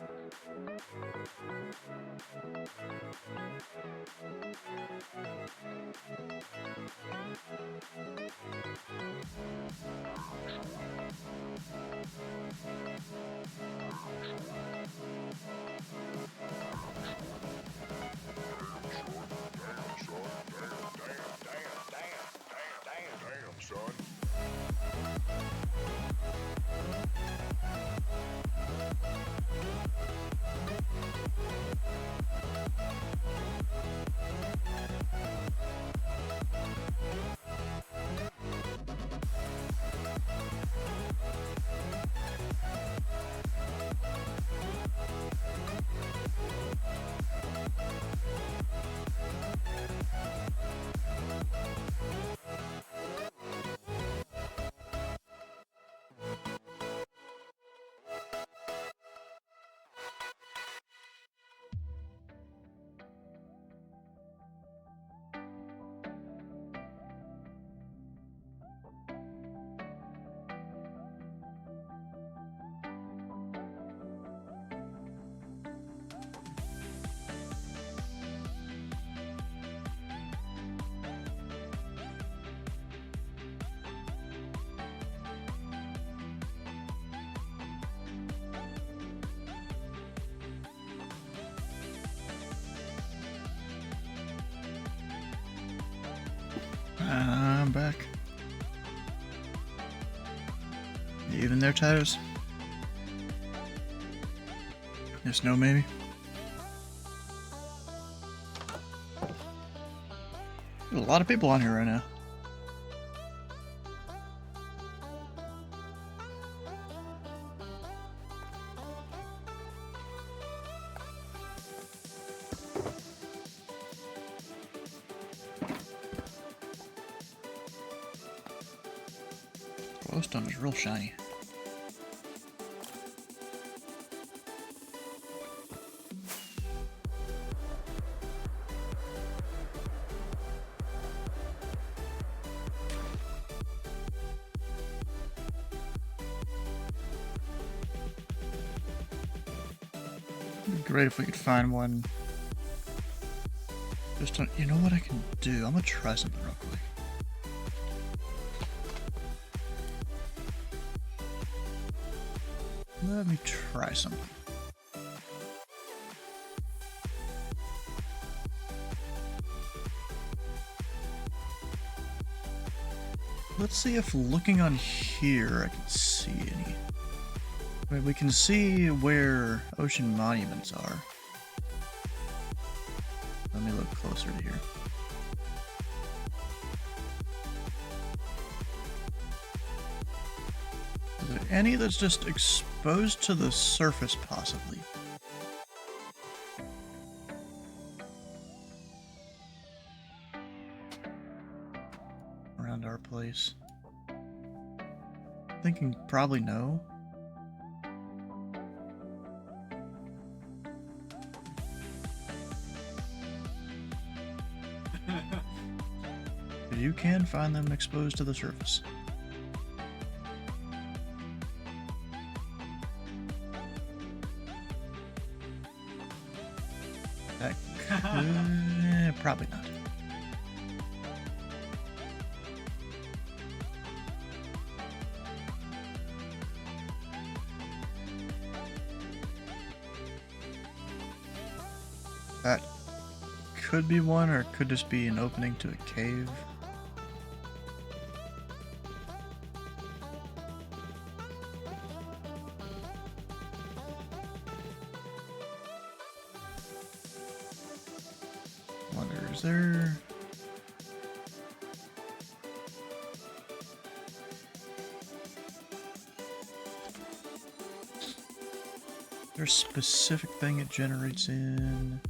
Damn, son. I'm back. Even there, Titus? Yes, no, maybe? There's a lot of people on here right now. Glowstone is real shiny. It'd be great if we could find one. Just on, you know what I can do? I'm gonna try something real quick. Let me try something. Let's see if looking on here I can see any. Wait, we can see where ocean monuments are. Let me look closer to here. Is there any that's just exposed to the surface, possibly? Around our place. Thinking probably no. You can find them exposed to the surface. That could... probably not. That could be one, or it could just be an opening to a cave. Is there... There's a specific thing it generates in...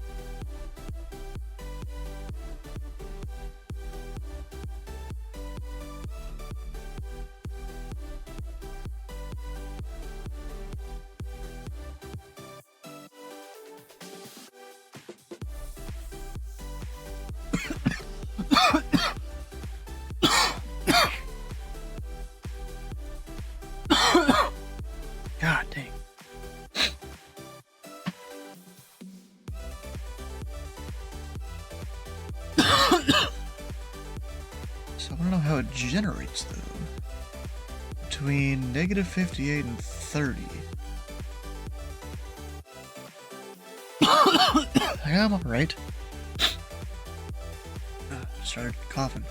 God dang. how it generates, though. Between negative 58 and 30. I'm alright. Started coughing.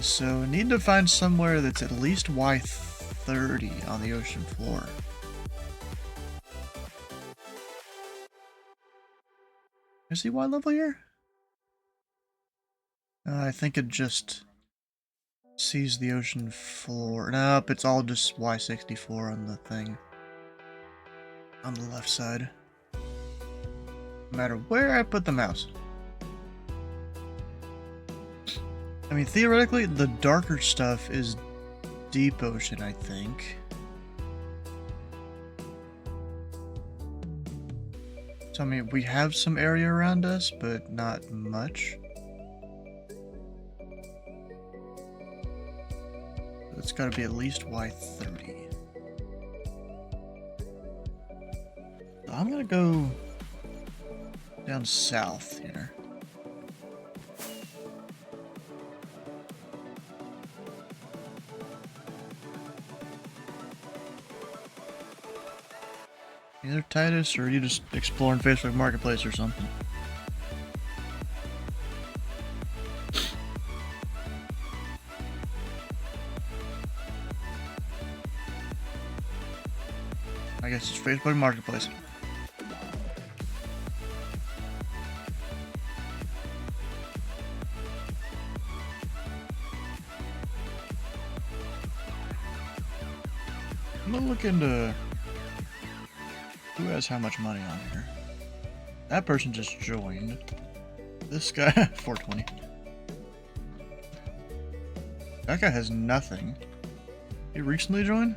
So need to find somewhere that's at least Y30 on the ocean floor. Is he Y level here? I think it just sees the ocean floor. Nope, it's all just Y64 on the thing. On the left side. No matter where I put the mouse. I mean, theoretically, the darker stuff is deep ocean, I think. So, I mean, we have some area around us, but not much. It's gotta be at least Y30. So I'm gonna go down south here. Either Titus, or are you just exploring Facebook Marketplace or something? I guess it's Facebook Marketplace. I'm gonna look into who has how much money on here. That person just joined. This guy, 420. That guy has nothing. He recently joined?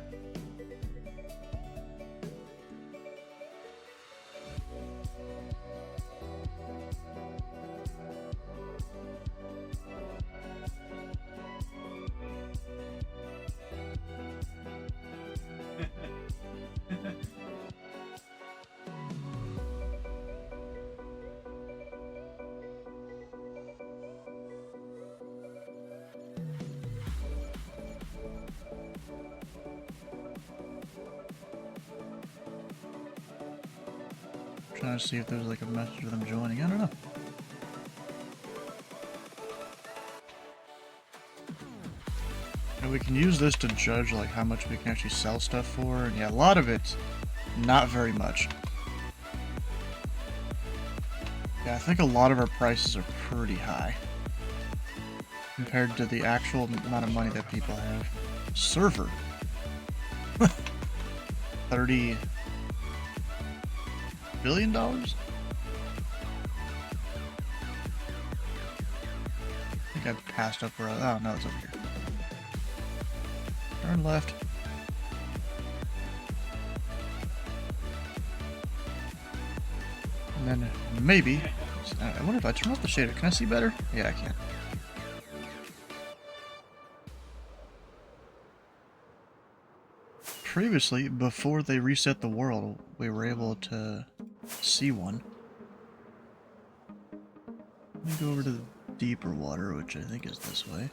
Trying to see if there's like a message of them joining. I don't know. And we can use this to judge like how much we can actually sell stuff for. And yeah, a lot of it, not very much. Yeah, I think a lot of our prices are pretty high compared to the actual amount of money that people have. Server. 30 billion dollars? I think I passed up where oh no, it's over here. Turn left. And then maybe I wonder if I turn off the shader. Can I see better? Yeah, I can. Previously, before they reset the world, we were able to see one. Let me go over to the deeper water, which I think is this way.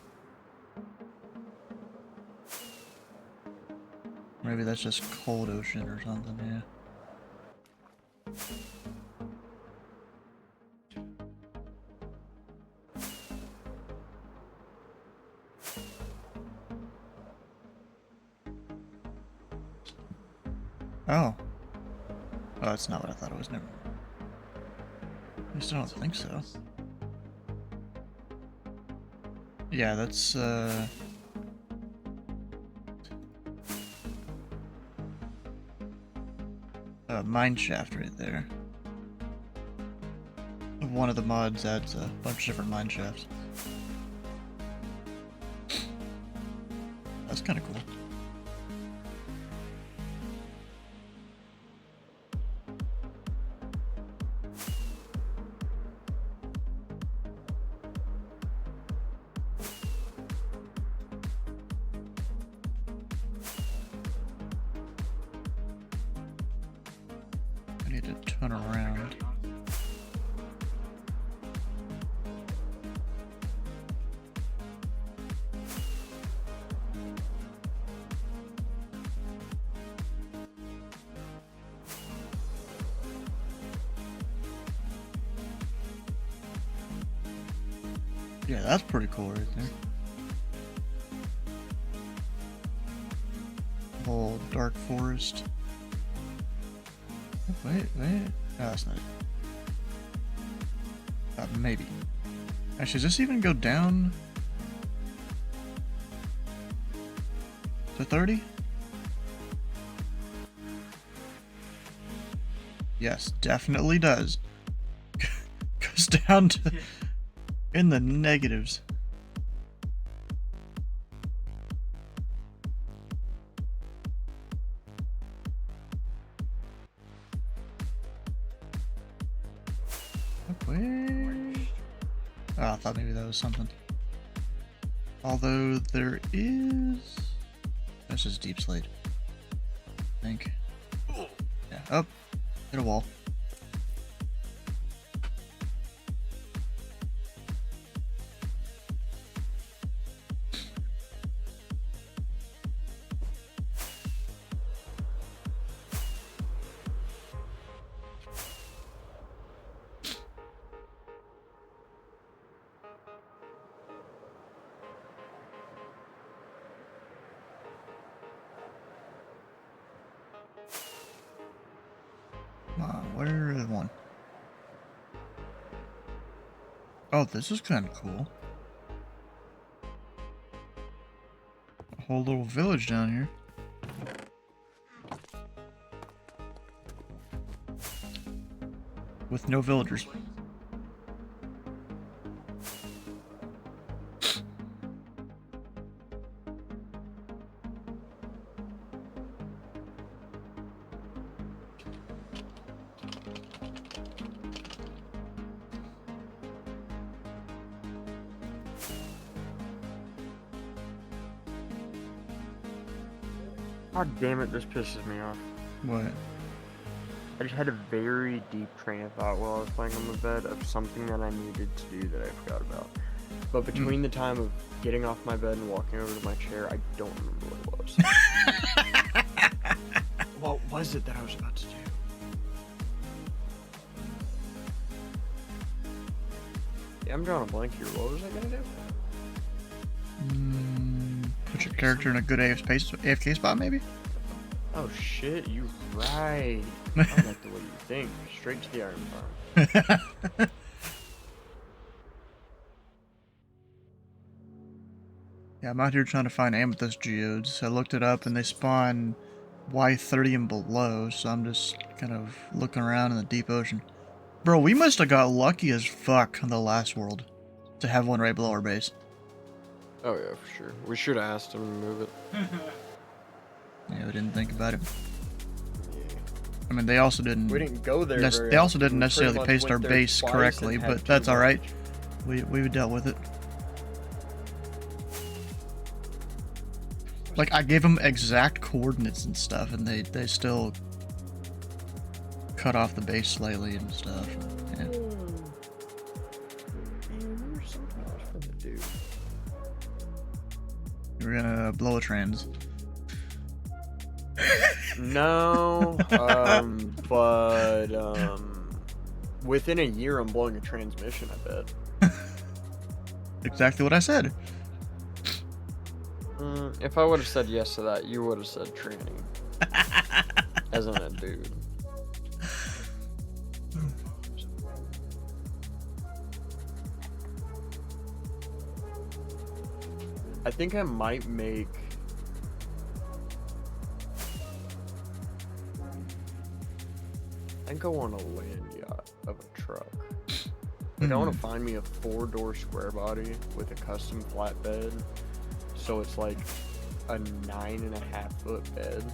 Maybe that's just cold ocean or something, yeah. Oh. Oh, that's not what I thought it was. Never. At least I don't think so. Yeah, that's, mine shaft right there. One of the mods adds a bunch of different mine shafts. That's kind of cool. I need to turn around. Yeah, that's pretty cool right there. Whole dark forest. Oh, wait. No, that's not it. Maybe. Actually, does this even go down to 30? Yes, definitely does. Goes down to in the negatives. Where? Oh, I thought maybe that was something. Although there is... That's just deep slate. I think. Yeah. Oh, hit a wall. Come on, where is one? Oh, this is kind of cool. A whole little village down here. With no villagers. God damn it, this pisses me off. What? I just had a very deep train of thought while I was playing on the bed of something that I needed to do that I forgot about. But between the time of getting off my bed and walking over to my chair, I don't remember what it was. What was it that I was about to do? Yeah, I'm drawing a blank here. What was I gonna do? Put your character in a good AFK spot, maybe? Oh shit, you right. I like the way you think. Straight to the iron farm. Yeah, I'm out here trying to find amethyst geodes. I looked it up and they spawn Y30 and below, so I'm just kind of looking around in the deep ocean. Bro, we must have got lucky as fuck on the last world to have one right below our base. Oh yeah, for sure. We should have asked him to move it. Yeah, we didn't think about it. Yeah. I mean, they also didn't. We didn't go there. They also didn't We pretty necessarily much paste went our there base twice correctly, and had but too that's all right. much. We dealt with it. Like, I gave them exact coordinates and stuff, and they still cut off the base slightly and stuff. Yeah. We're gonna blow a trans. No, but within a year I'm blowing a transmission, I bet. Exactly what I said. If I would have said yes to that, you would have said tranny. As in a dude. I think I might make... I go on a land yacht of a truck. Like, I want to find me a 4-door square body with a custom flatbed. So it's like a 9.5-foot bed.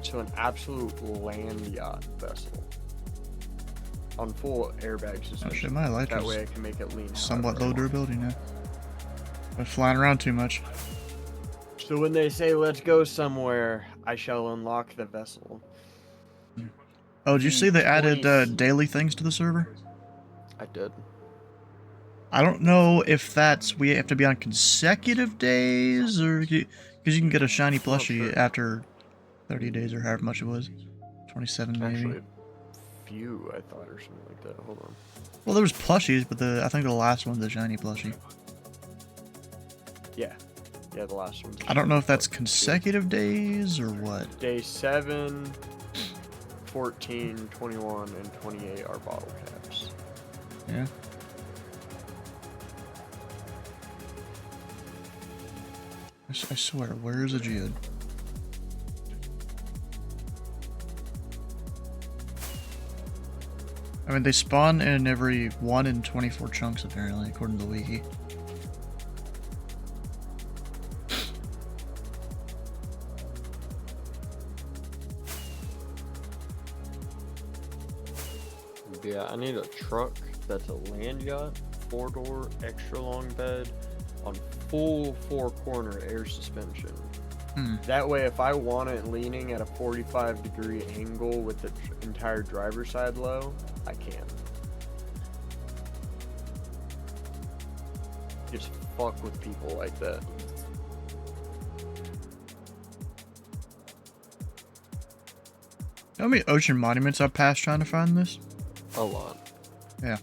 So an absolute land yacht vessel. On full airbag Oh suspension. shit, my light That is way I can make it lean somewhat however I low want. durability now. But flying around too much. So when they say let's go somewhere, I shall unlock the vessel. Oh, did you see they added 20 daily things to the server? I did. I don't know if we have to be on consecutive days, or because you can get a shiny plushie sure. after 30 days or however much it was. 27 maybe. Actually, few, I thought, or something like that. Hold on. Well, there was plushies, but I think the last one's the shiny plushie. Yeah. Yeah, the last one. I don't know if that's consecutive days or what. Day 7, 14, 21, and 28 are bottle caps. Yeah. I swear, where is a geode? I mean, they spawn in every 1 in 24 chunks, apparently, according to the wiki. Yeah, I need a truck that's a land yacht, 4-door, extra long bed, on full 4-corner air suspension. That way, if I want it leaning at a 45-degree angle with the entire driver's side low, I can. Just fuck with people like that. You know how many ocean monuments I've passed trying to find this? A lot. Yeah.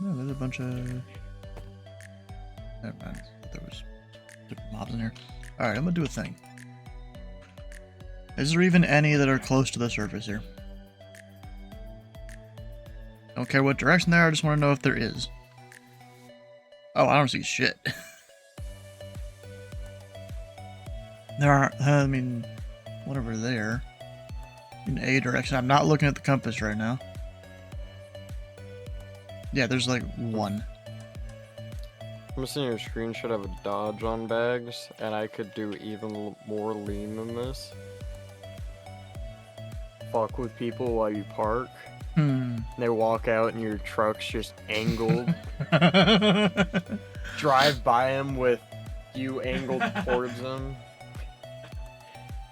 No, there's a bunch of... Never mind. There was different mobs in here. Alright, I'm gonna do a thing. Is there even any that are close to the surface here? Don't care what direction they are, I just want to know if there is. Oh, I don't see shit. There are, I mean, whatever there. In A direction. I'm not looking at the compass right now. Yeah, there's like one. I'm seeing your screenshot of a dodge on bags, and I could do even more lean than this. Fuck with people while you park. And they walk out and your truck's just angled. Drive by them with you angled towards them.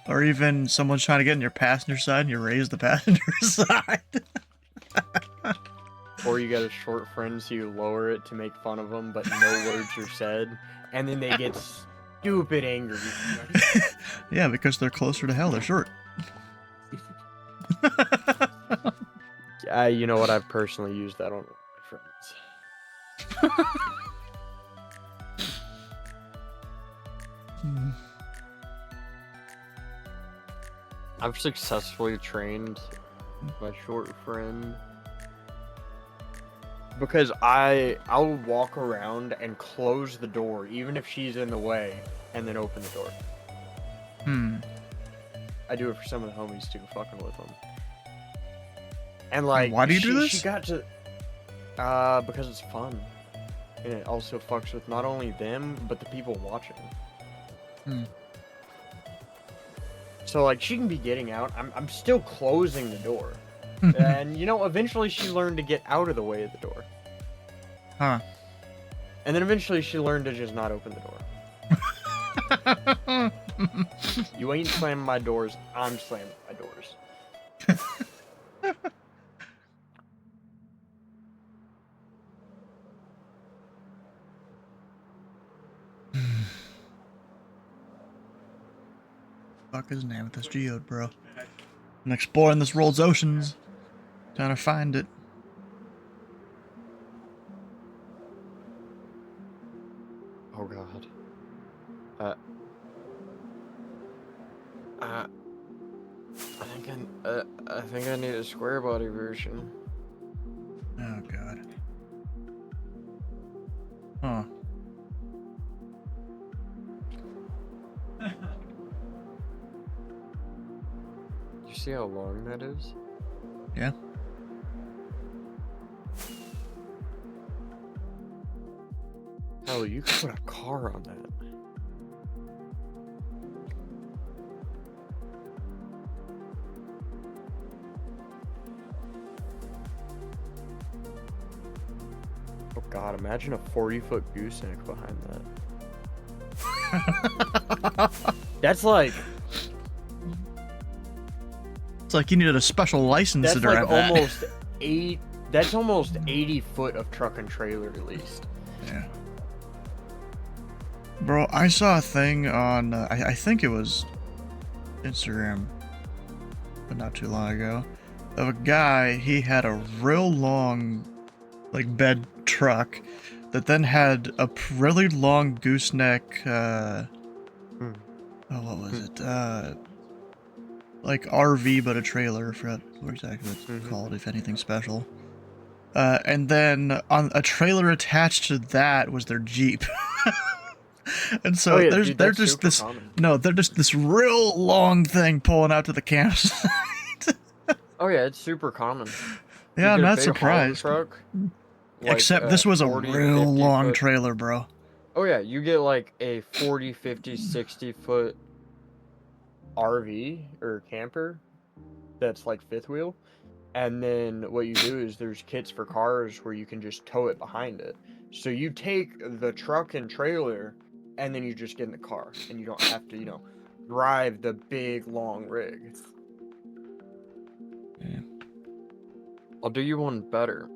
Or even someone's trying to get in your passenger side and you raise the passenger side. Or you got a short friend so you lower it to make fun of them, but no words are said. And then they get stupid angry. Yeah, because they're closer to hell, they're short. You know what? I've personally used that on my friends. I've successfully trained my short friend because I'll walk around and close the door even if she's in the way and then open the door. I do it for some of the homies too, fucking with them. And like, why do you do this? She got to, because it's fun, and it also fucks with not only them but the people watching. So like, she can be getting out. I'm still closing the door, and you know, eventually she learned to get out of the way of the door. Huh. And then eventually she learned to just not open the door. You ain't slamming my doors. I'm slamming my doors. Fuck is an amethyst geode, bro. I'm exploring this world's oceans. Trying to find it. Oh god. I think I need a square body version. Oh god. Huh. You see how long that is? Yeah. Hell, you could put a car on that. God, imagine a 40-foot gooseneck behind that. That's like It's like you needed a special license to that's like drive that. almost 8. That's almost 80 foot of truck and trailer at least. Yeah. Bro, I saw a thing on, I think it was Instagram, but not too long ago, of a guy, he had a real long, like, bed truck that then had a really long gooseneck, oh, what was it? Like RV, but a trailer. I forgot what exactly it's called, if anything special. And then on a trailer attached to that was their Jeep. And so Oh, yeah, there's dude, they're that's just super this common. no, they're just this real long thing pulling out to the campsite. Oh yeah, it's super common. Yeah, I'm You get a not big haul surprised. truck, like Except this was a 40, real 50 long foot. trailer, bro. Oh yeah, you get like a 40, 50, 60 foot RV or camper that's like fifth wheel. And then what you do is there's kits for cars where you can just tow it behind it. So you take the truck and trailer and then you just get in the car and you don't have to, drive the big long rig. Yeah. I'll do you one better.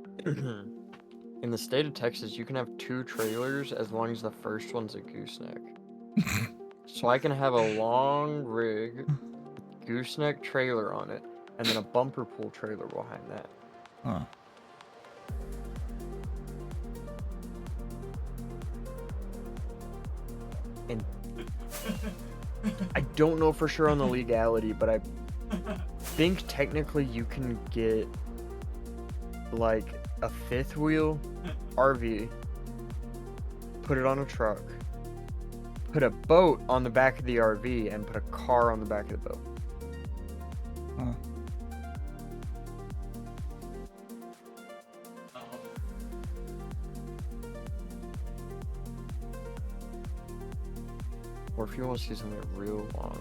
In the state of Texas, you can have 2 trailers as long as the first one's a gooseneck. So I can have a long rig, gooseneck trailer on it, and then a bumper pull trailer behind that. Huh. And I don't know for sure on the legality, but I think technically you can get like a fifth wheel RV, put it on a truck, put a boat on the back of the RV, and put a car on the back of the boat. Huh. Or if you want to see something real long,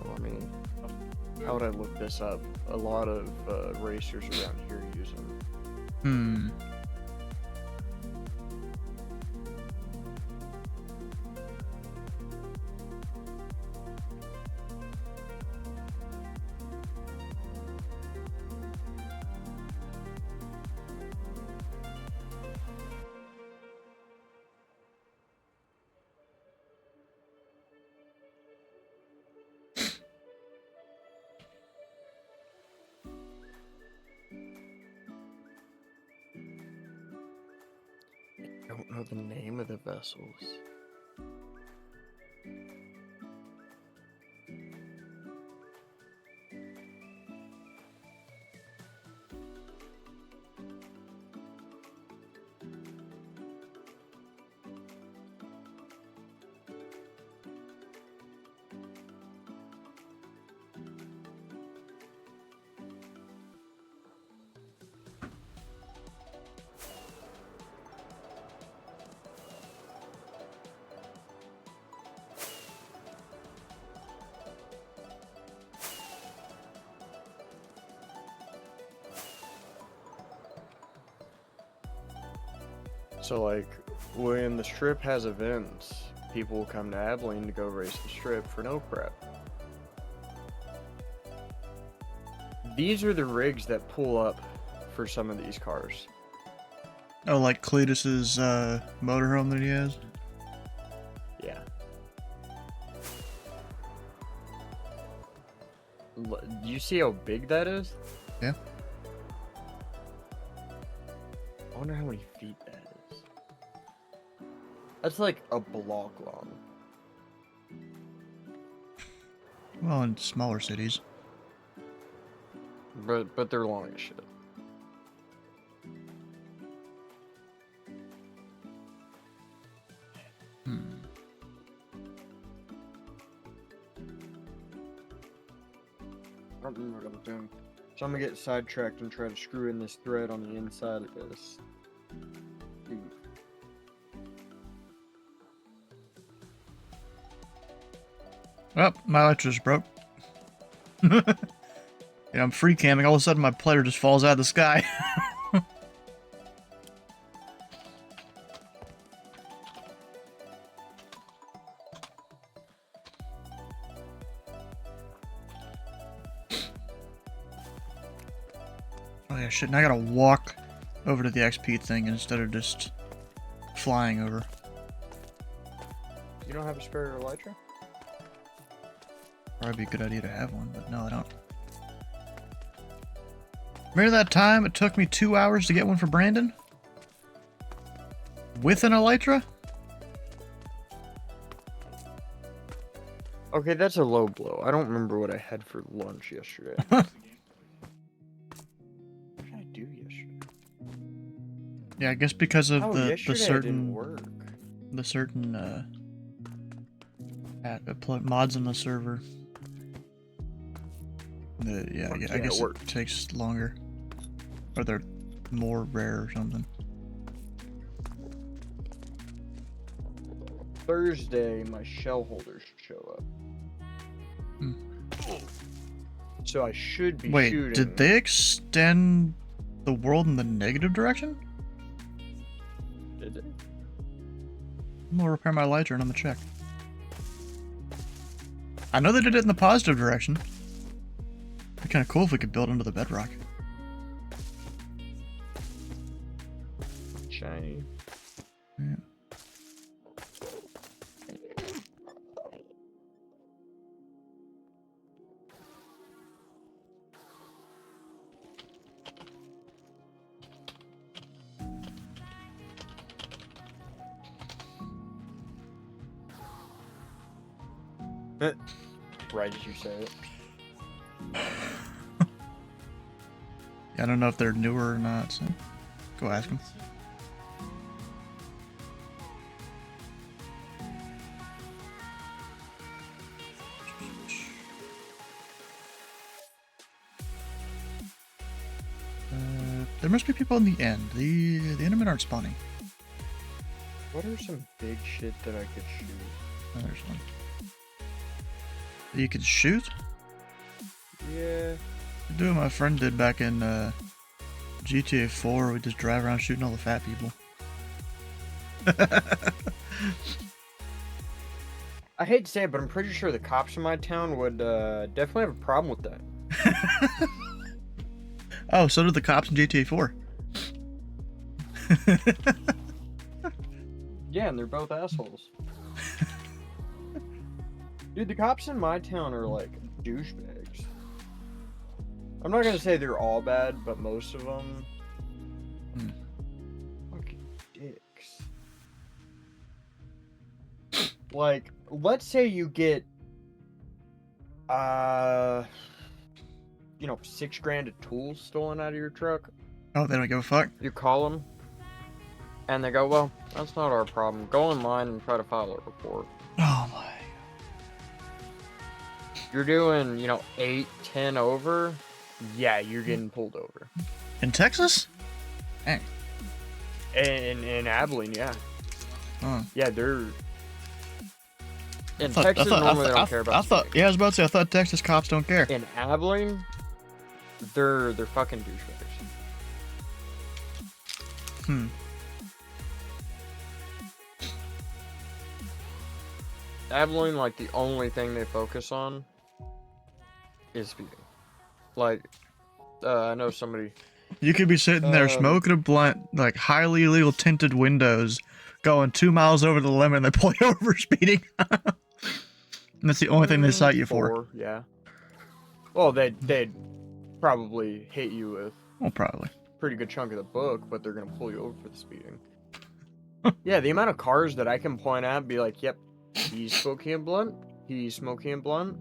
how would I look this up? A lot of racers around here use them. Hmm. I don't know the name of the vessels. So like, when the strip has events, people will come to Abilene to go race the strip for no prep. These are the rigs that pull up for some of these cars. Oh, like Cletus's motorhome that he has? Yeah. Do you see how big that is? Yeah. I wonder how many feet that is. That's like a block long. Well, in smaller cities. But they're long as shit. Hmm. I don't remember what I'm doing. So I'm gonna get sidetracked and try to screw in this thread on the inside of this. Oh, my light just broke. Yeah, I'm free camming. All of a sudden, my player just falls out of the sky. Oh yeah, shit. Now I gotta walk over to the XP thing instead of just flying over. You don't have a spare elytra? Probably be a good idea to have one, but no, I don't. Remember that time it took me 2 hours to get one for Brandon? With an elytra? Okay, that's a low blow. I don't remember what I had for lunch yesterday. What did I do yesterday? Yeah, I guess because of the yesterday it didn't work. certain mods on the server. Yeah, I it guess it worked. takes longer, or they're more rare or something. Thursday, my shell holders show up. Hmm. So I should be Wait, shooting. did they extend the world in the negative direction? Did they? I'm gonna repair my elytra and I'm gonna check. I know they did it in the positive direction. It'd be kind of cool if we could build under the bedrock. Shiny. Yeah. Right as you say it. Yeah, I don't know if they're newer or not, so go ask them. There must be people in the end. The Endermen aren't spawning. What are some big shit that I could shoot? Oh, there's one. You could shoot? Yeah. Do what my friend did back in GTA 4. We just drive around shooting all the fat people. I hate to say it, but I'm pretty sure the cops in my town would definitely have a problem with that. Oh, so did the cops in GTA 4. Yeah, and they're both assholes. Dude, the cops in my town are like douchebags. I'm not gonna say they're all bad, but most of them. Fucking dicks. Like, let's say you get, you know, $6,000 of tools stolen out of your truck. Oh, they don't give a fuck? You call them, and they go, well, that's not our problem. Go online and try to file a report. Oh my. You're doing, you know, 8, 10 over. Yeah, you're getting pulled over. In Texas? Dang. In Abilene, yeah. Oh. Yeah, they're... In Texas, normally they don't care about speeding. Yeah, I was about to say, I thought Texas cops don't care. In Abilene, they're fucking douchebags. Hmm. Abilene, like, the only thing they focus on is speeding. Like, I know somebody... You could be sitting there smoking a blunt, like highly illegal tinted windows, going 2 miles over the limit, and they pull you over speeding. And that's the only thing they cite you for. 4, yeah. Well, they'd probably hit you with Well, probably. a pretty good chunk of the book, but they're gonna pull you over for the speeding. Yeah, the amount of cars that I can point at and be like, yep, he's smoking a blunt, he's smoking a blunt,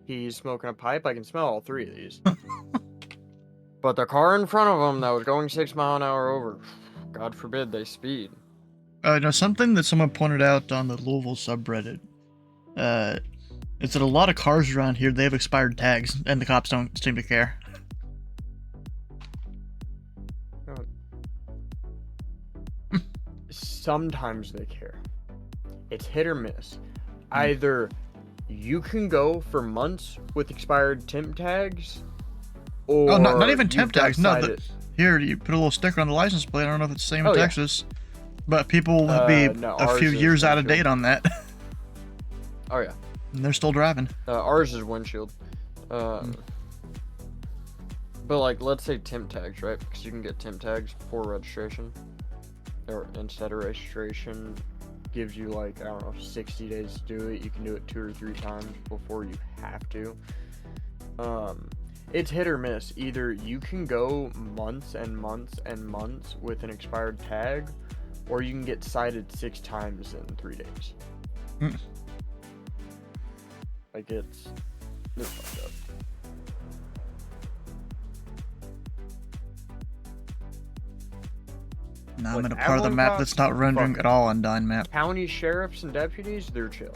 he's smoking a pipe, I can smell all three of these. But the car in front of him that was going 6 mile an hour over, God forbid they speed. Now, something that someone pointed out on the Louisville subreddit, is that a lot of cars around here, they have expired tags, and the cops don't seem to care. Sometimes they care. It's hit or miss. Either you can go for months with expired temp tags, or Oh, not even you've temp tags. No, decided- here, you put a little sticker on the license plate. I don't know if it's the same in Oh, yeah. Texas, but people will be no, a ours few is years out of windshield. date on that, Oh yeah. and they're still driving. Ours is windshield. But like, let's say temp tags, right? Because you can get temp tags before registration, or instead of registration, gives you like, I don't know, 60 days to do it. You can do it 2 or 3 times before you have to. It's hit or miss. Either you can go months and months and months with an expired tag, or you can get cited 6 times in 3 days. Mm. Like it's fucked up. Now I'm Like, in a part of the Avalon map Cops, that's not rendering fuck. at all on Dine map. County sheriffs and deputies, they're chill.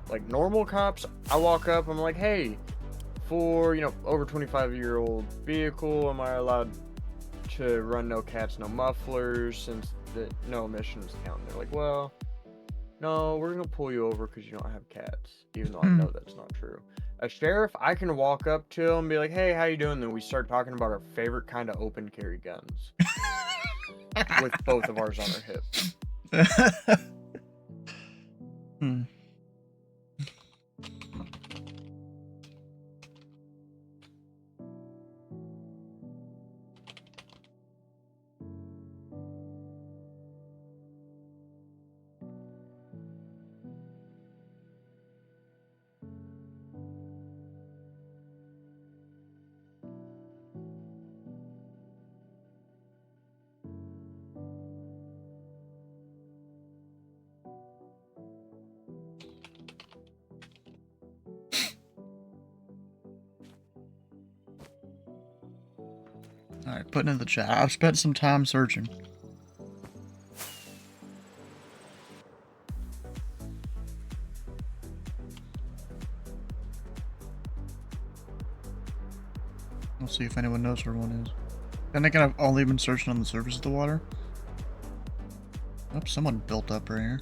Like normal cops, I walk up, I'm like, hey, for, you know, over 25-year-old vehicle, am I allowed to run no cats, no mufflers, since the no emissions count? They're like, well, no, we're gonna pull you over because you don't have cats, even though I know that's not true. A sheriff, I can walk up to him and be like, hey, how you doing? Then we start talking about our favorite kind of open carry guns. With both of ours on our hip. Hmm. Alright, putting in the chat. I've spent some time searching. We'll see if anyone knows where one is. I'm thinking I've only been searching on the surface of the water. Oh, someone built up right here.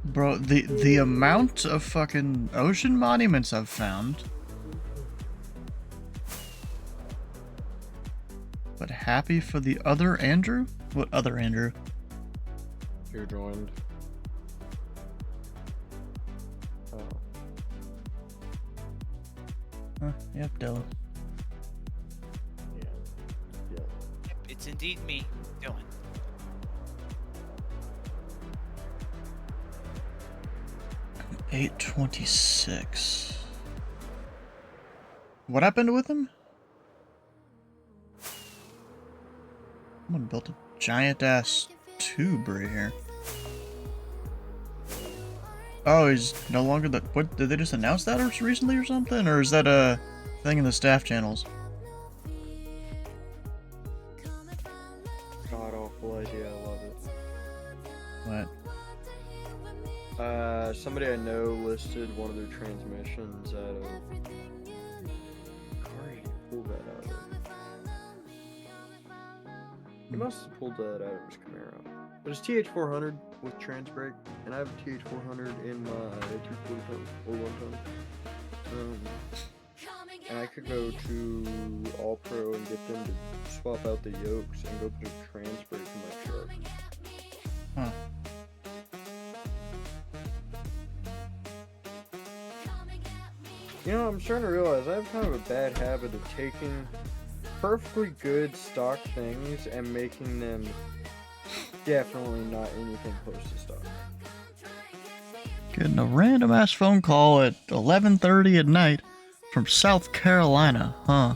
Bro, the amount of fucking ocean monuments I've found. But happy for the other Andrew? What other Andrew? You're joined. Oh. Huh, yep, Dylan. Yeah. Yeah. Yep, it's indeed me, Dylan. $826. What happened with him? Someone built a giant ass tube right here. Oh, he's no longer the. What did they just announce that recently or something? Or is that a thing in the staff channels? God awful idea, I love it. What? Somebody I know listed one of their transmissions out of. Where did he pull that out of? He must have pulled that out of his Camaro. But it's TH400 with trans brake, and I have a TH400 in my 340 ton or 1 ton. And I could go to All Pro and get them to swap out the yokes and go put a trans brake in my truck. Huh. You know, I'm starting to realize I have kind of a bad habit of taking perfectly good stock things and making them definitely not anything close to stock. Getting a random ass phone call at 11:30 at night from South Carolina, huh?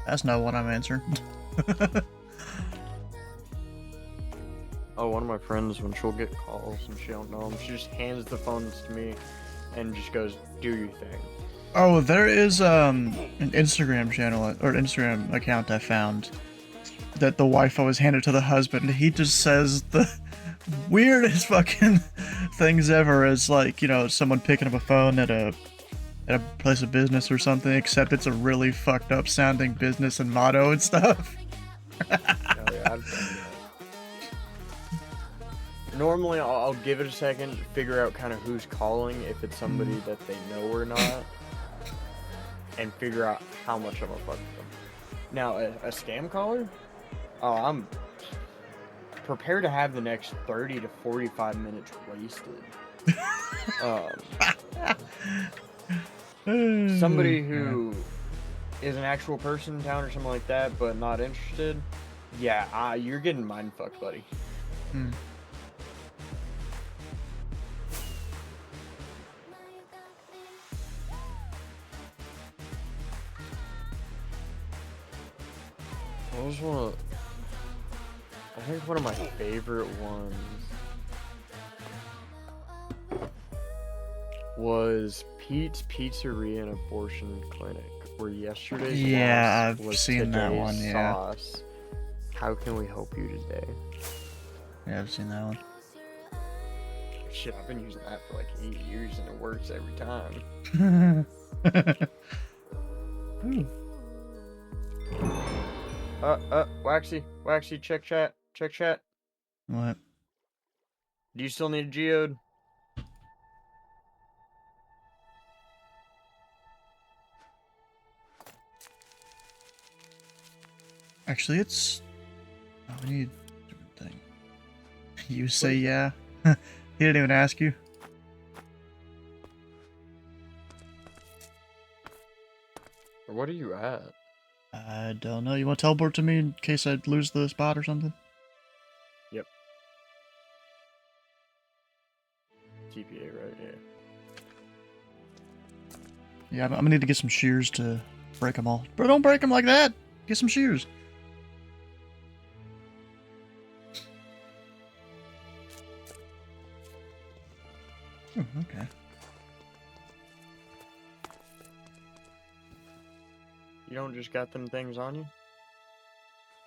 That's not what I'm answering. Oh, one of my friends, when she'll get calls and she don't know them, she just hands the phones to me and just goes, do your thing. Oh, there is an Instagram channel or Instagram account I found that the wife always handed to the husband. He just says the weirdest fucking things ever, as like, you know, someone picking up a phone at a place of business or something, except it's a really fucked up sounding business and motto and stuff. Oh, yeah, I've done that. Normally, I'll give it a second, figure out kind of who's calling, if it's somebody that they know or not, and figure out how much I'm gonna fuck with them. Now, a scam caller? Oh, I'm prepared to have the next 30 to 45 minutes wasted. Somebody who is an actual person in town or something like that, but not interested, yeah, you're getting mind fucked, buddy. Hmm. What was I think one of my favorite ones was Pete's Pizzeria and Abortion Clinic, where yesterday's Yeah, loss I've was seen that today's one, yeah. sauce. How can we help you today? Yeah, I've seen that one. Shit, I've been using that for like 8 years and it works every time. Ooh. Waxy, check chat. What? Do you still need a geode? Actually, it's... Oh, we need a different thing. You say yeah? He didn't even ask you? What are you at? I don't know. You want to teleport to me in case I lose the spot or something? Yep. TPA, right? Yeah. Yeah, I'm gonna need to get some shears to break them all. Bro, don't break them like that! Get some shears. Oh, okay. You don't just got them things on you?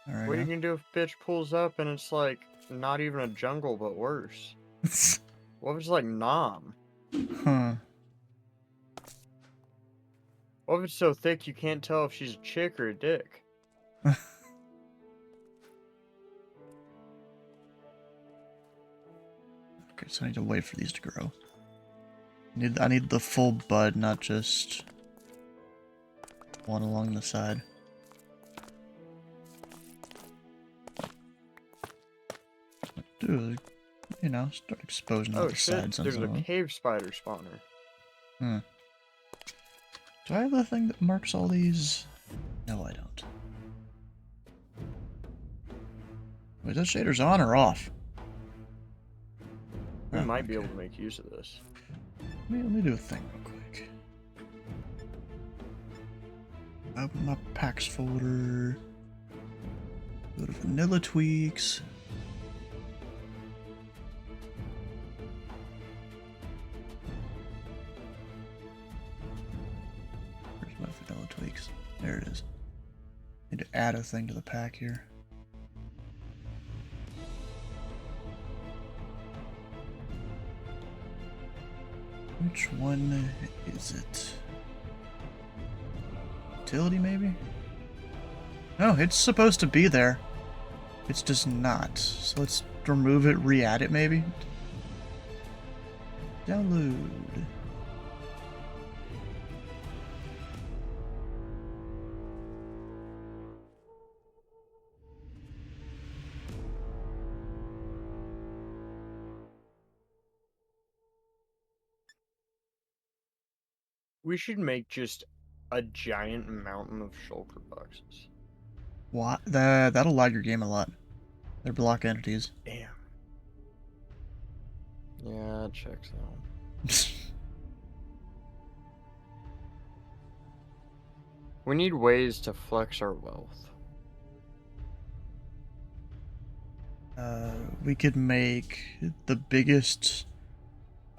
Alright. What are you gonna do if bitch pulls up and it's like not even a jungle but worse? What if it's like Nom? Huh. What if it's so thick you can't tell if she's a chick or a dick? Okay, so I need to wait for these to grow. I need the full bud, not just one along the side. Dude, you know, start exposing all Oh the shit, sides on there's some a of them. cave spider spawner. Hmm. Do I have the thing that marks all these? No, I don't. Wait, those shaders on or off? We Oh, might be okay. able to make use of this. Let me do a thing real quick. Open my packs folder. Go to vanilla tweaks. Where's my vanilla tweaks? There it is. Need to add a thing to the pack here. Which one is it? Utility, maybe? No, it's supposed to be there. It's just not. So let's remove it, re-add it, maybe? Download. We should make just a giant mountain of shulker boxes. What? That'll lag your game a lot. They're block entities. Damn. Yeah, it checks out. We need ways to flex our wealth. We could make the biggest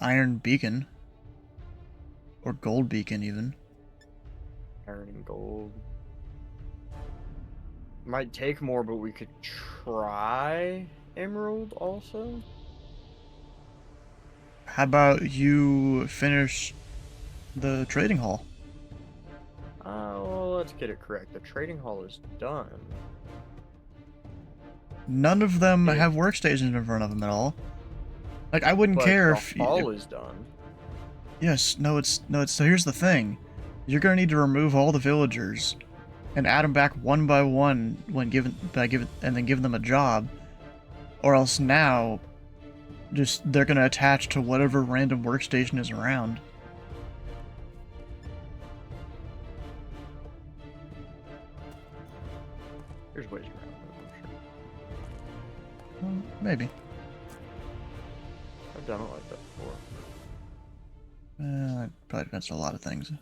iron beacon. Or gold beacon, even. Iron and gold. Might take more, but we could try emerald also. How about you finish the trading hall? Well, let's get it correct. The trading hall is done. None of them Yeah. have workstations in front of them at all. Like, I wouldn't But care the if... hall is done. Yes, no, it's... So here's the thing. You're gonna need to remove all the villagers and add them back one by one when and then give them a job. Or else now, just they're gonna attach to whatever random workstation is around. There's ways around it, I'm sure. Well, maybe. I've done it like that before. It probably depends on a lot of things.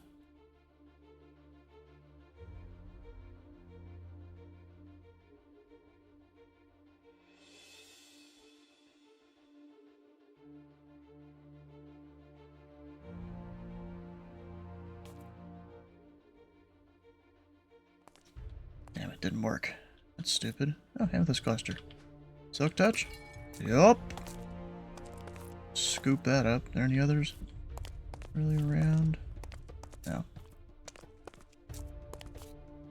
Damn, it didn't work. That's stupid. Oh, amethyst cluster. Silk touch? Yup. Scoop that up. Are there any others really around? No.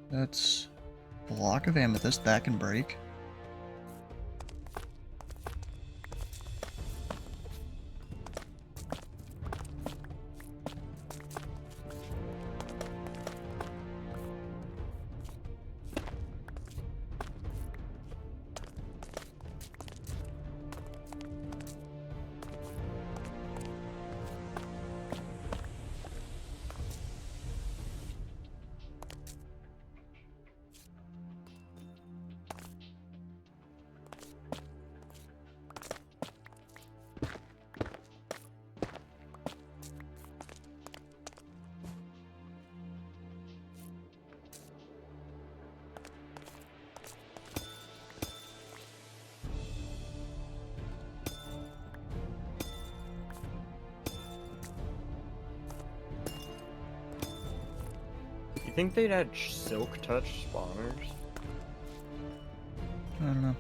That's block of amethyst. That can break. You think they'd add silk touch spawners? I don't know.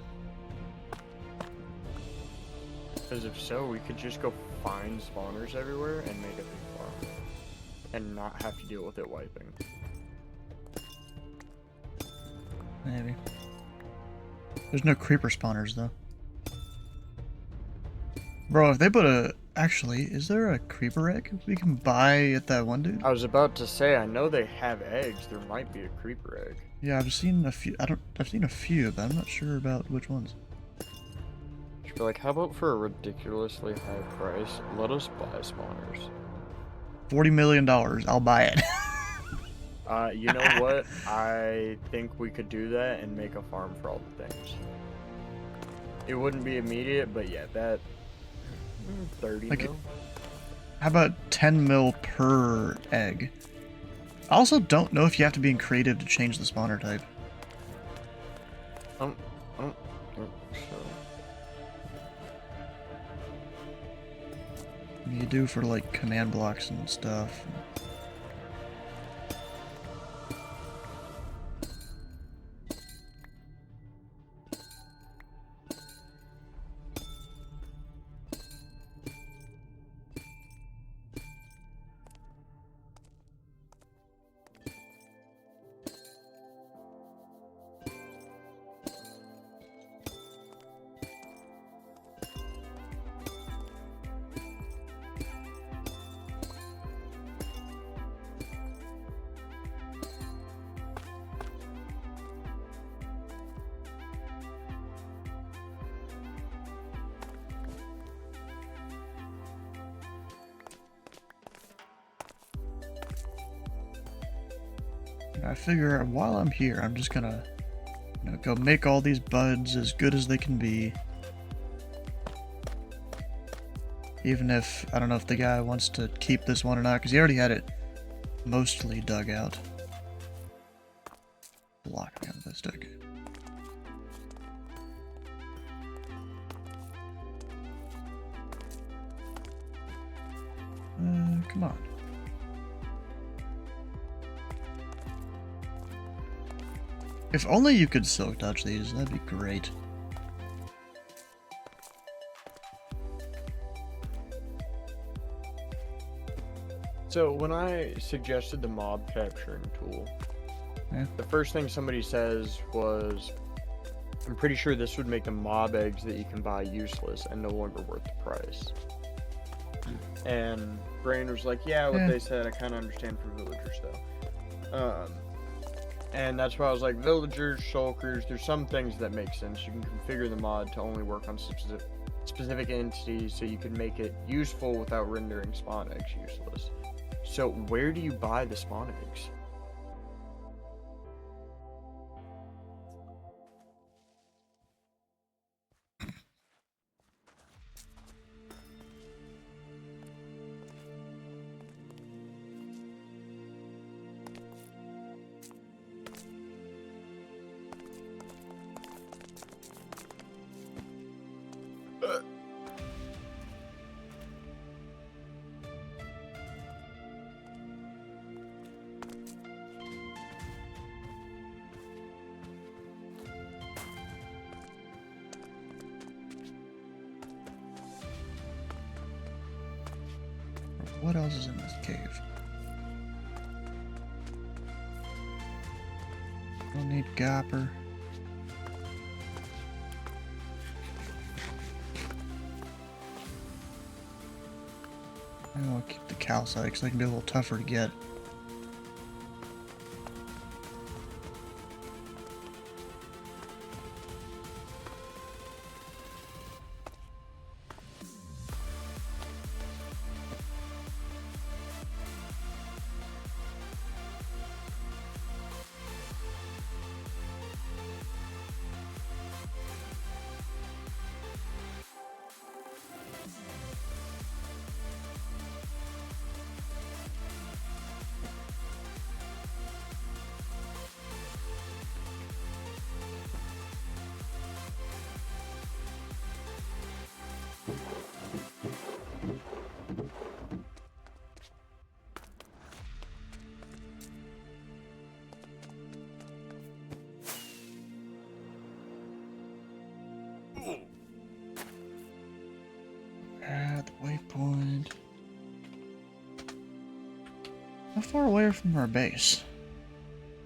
Because if so, we could just go find spawners everywhere and make a big farm. And not have to deal with it wiping. Maybe. There's no creeper spawners, though. Bro, if they put a... Actually, is there a creeper egg we can buy at that one dude? I was about to say, I know they have eggs. There might be a creeper egg. Yeah, I've seen a few. I've seen a few, but I'm not sure about which ones. Just be like, how about for a ridiculously high price, let us buy spawners. $40 million. I'll buy it. You know what? I think we could do that and make a farm for all the things. It wouldn't be immediate, but yeah, that 30 Like, mil. How about 10 mil per egg? I also don't know if you have to be in creative to change the spawner type. I don't think so. You do for like command blocks and stuff. I figure while I'm here, I'm just gonna, go make all these buds as good as they can be. Even if, I don't know if the guy wants to keep this one or not, because he already had it mostly dug out. Block me on the stick. Come on. If only you could silk touch these, that'd be great. So when I suggested the mob capturing tool, Yeah. the first thing somebody says was, I'm pretty sure this would make the mob eggs that you can buy useless and no longer worth the price. And Brain was like, yeah, what they said, I kind of understand for villagers, though. And that's why I was like, villagers, shulkers, there's some things that make sense. You can configure the mod to only work on specific entities, so you can make it useful without rendering spawn eggs useless. So where do you buy the spawn eggs? What else is in this cave? Don't need gopper. I'll keep the calcite because they can be a little tougher to get. At the waypoint. How far away are we from our base?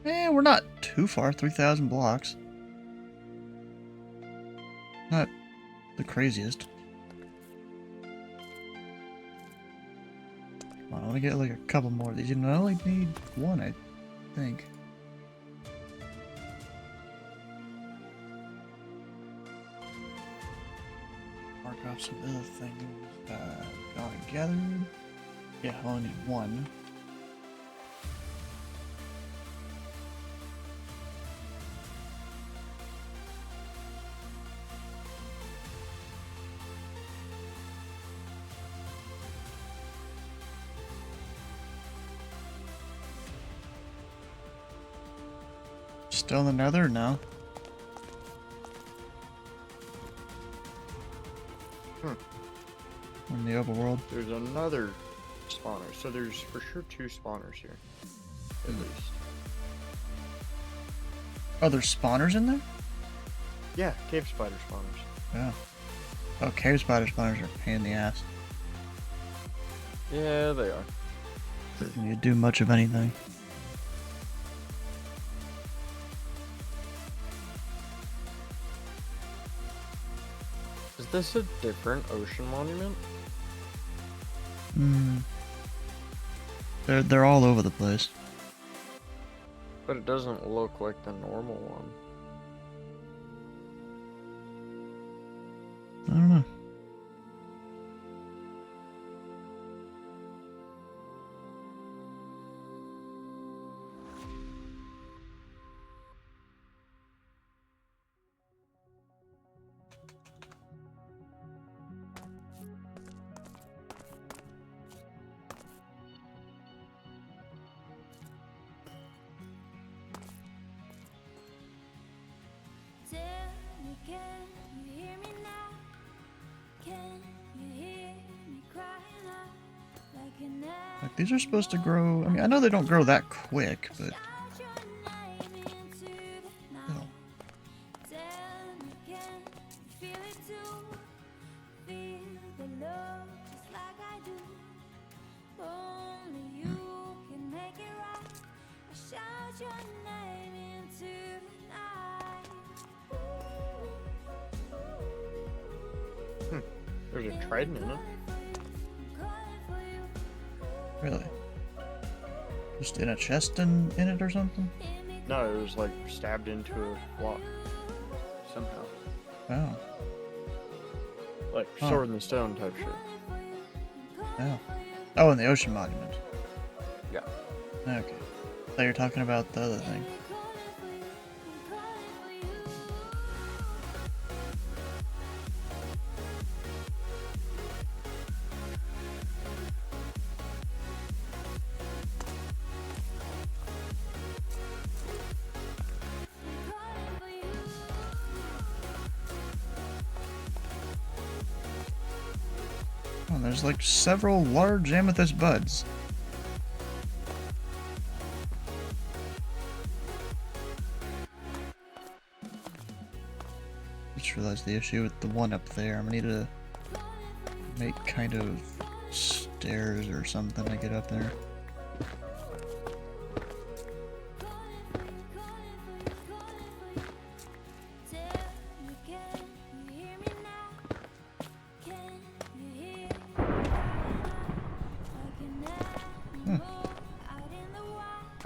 We're not too far, 3,000 blocks. Not the craziest. Come on, I want to get like a couple more of these. You know, I only need one, I think. Mark off some other things. Gone and gathered. Yeah, I only need one. Still in the nether? No. In the overworld. There's another spawner, so there's for sure 2 spawners here. At least. Oh, there's spawners in there? Yeah, cave spider spawners. Yeah. Oh, cave spider spawners are a pain in the ass. Yeah, they are. When you do much of anything. Is this a different ocean monument? Hmm. They're all over the place. But it doesn't look like the normal one. I don't know. Tell me, can you hear me now? Can you hear me crying out like an Like, these are supposed to grow. I mean, I know they don't grow that quick, but. shout your name into the night? Still. Tell me, can you feel it too? Feel the love just like I do. Only you can make it right. I shout your name into the night. There's a trident in it. Really? Just in a chest in it or something? No, it was like stabbed into a block somehow. Oh. Like Huh. sword in the stone type shit. Oh. Oh, in the ocean monument. Yeah. Okay. So you're talking about the other thing. Oh, there's like several large amethyst buds. Just realized the issue with the one up there. I'm gonna need to make kind of stairs or something to get up there.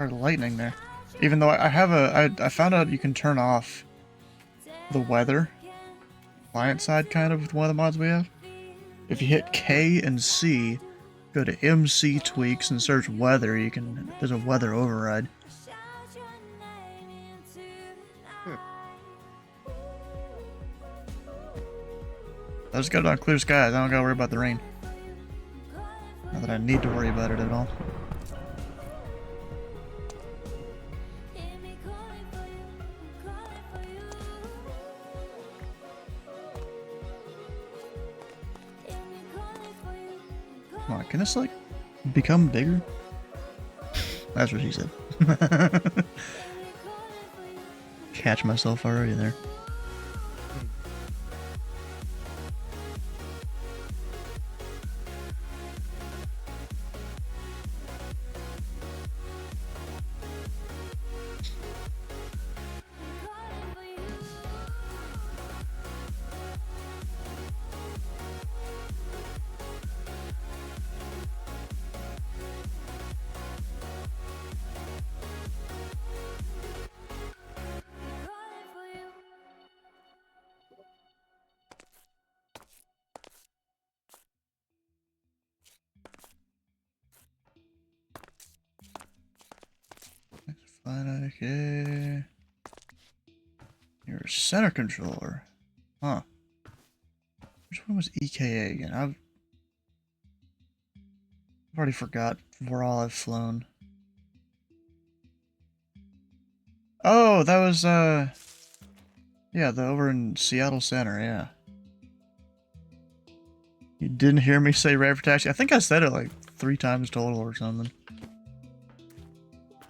Or lightning there. Even though I have I found out you can turn off the weather client side kind of with one of the mods we have. If you hit K and C, go to MC tweaks and search weather, there's a weather override. I just got it on clear skies, I don't gotta worry about the rain. Not that I need to worry about it at all. Come on, can this, like, become bigger? That's what she said. Catch myself already there. Okay. You're a center controller. Huh. Which one was EKA again? I've already forgot where all I've flown. Oh, that was, yeah, over in Seattle Center, yeah. You didn't hear me say Raptor Taxi? I think I said it like 3 times total or something.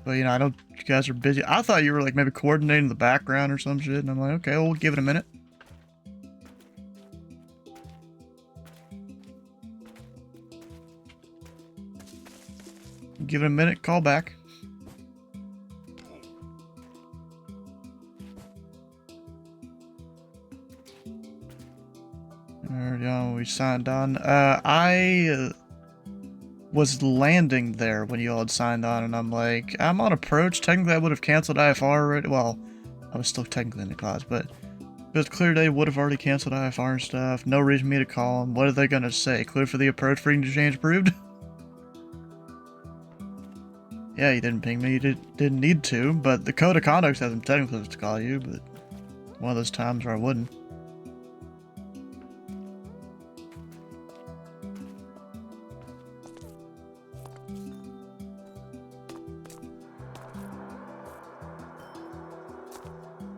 But, you know, I know you guys are busy. I thought you were, like, maybe coordinating the background or some shit, and I'm like, okay, well, we'll give it a minute. Give it a minute, call back. There we go, we signed on. I was landing there when you all had signed on, and I'm like, I'm on approach. Technically, I would have canceled IFR already. Well, I was still technically in the class, but because Clear Day would have already canceled IFR and stuff. No reason for me to call them. What are they going to say? Clear for the approach, free to change approved? Yeah, you didn't ping me. You didn't need to, but the code of conduct says I'm technically supposed to call you, but one of those times where I wouldn't.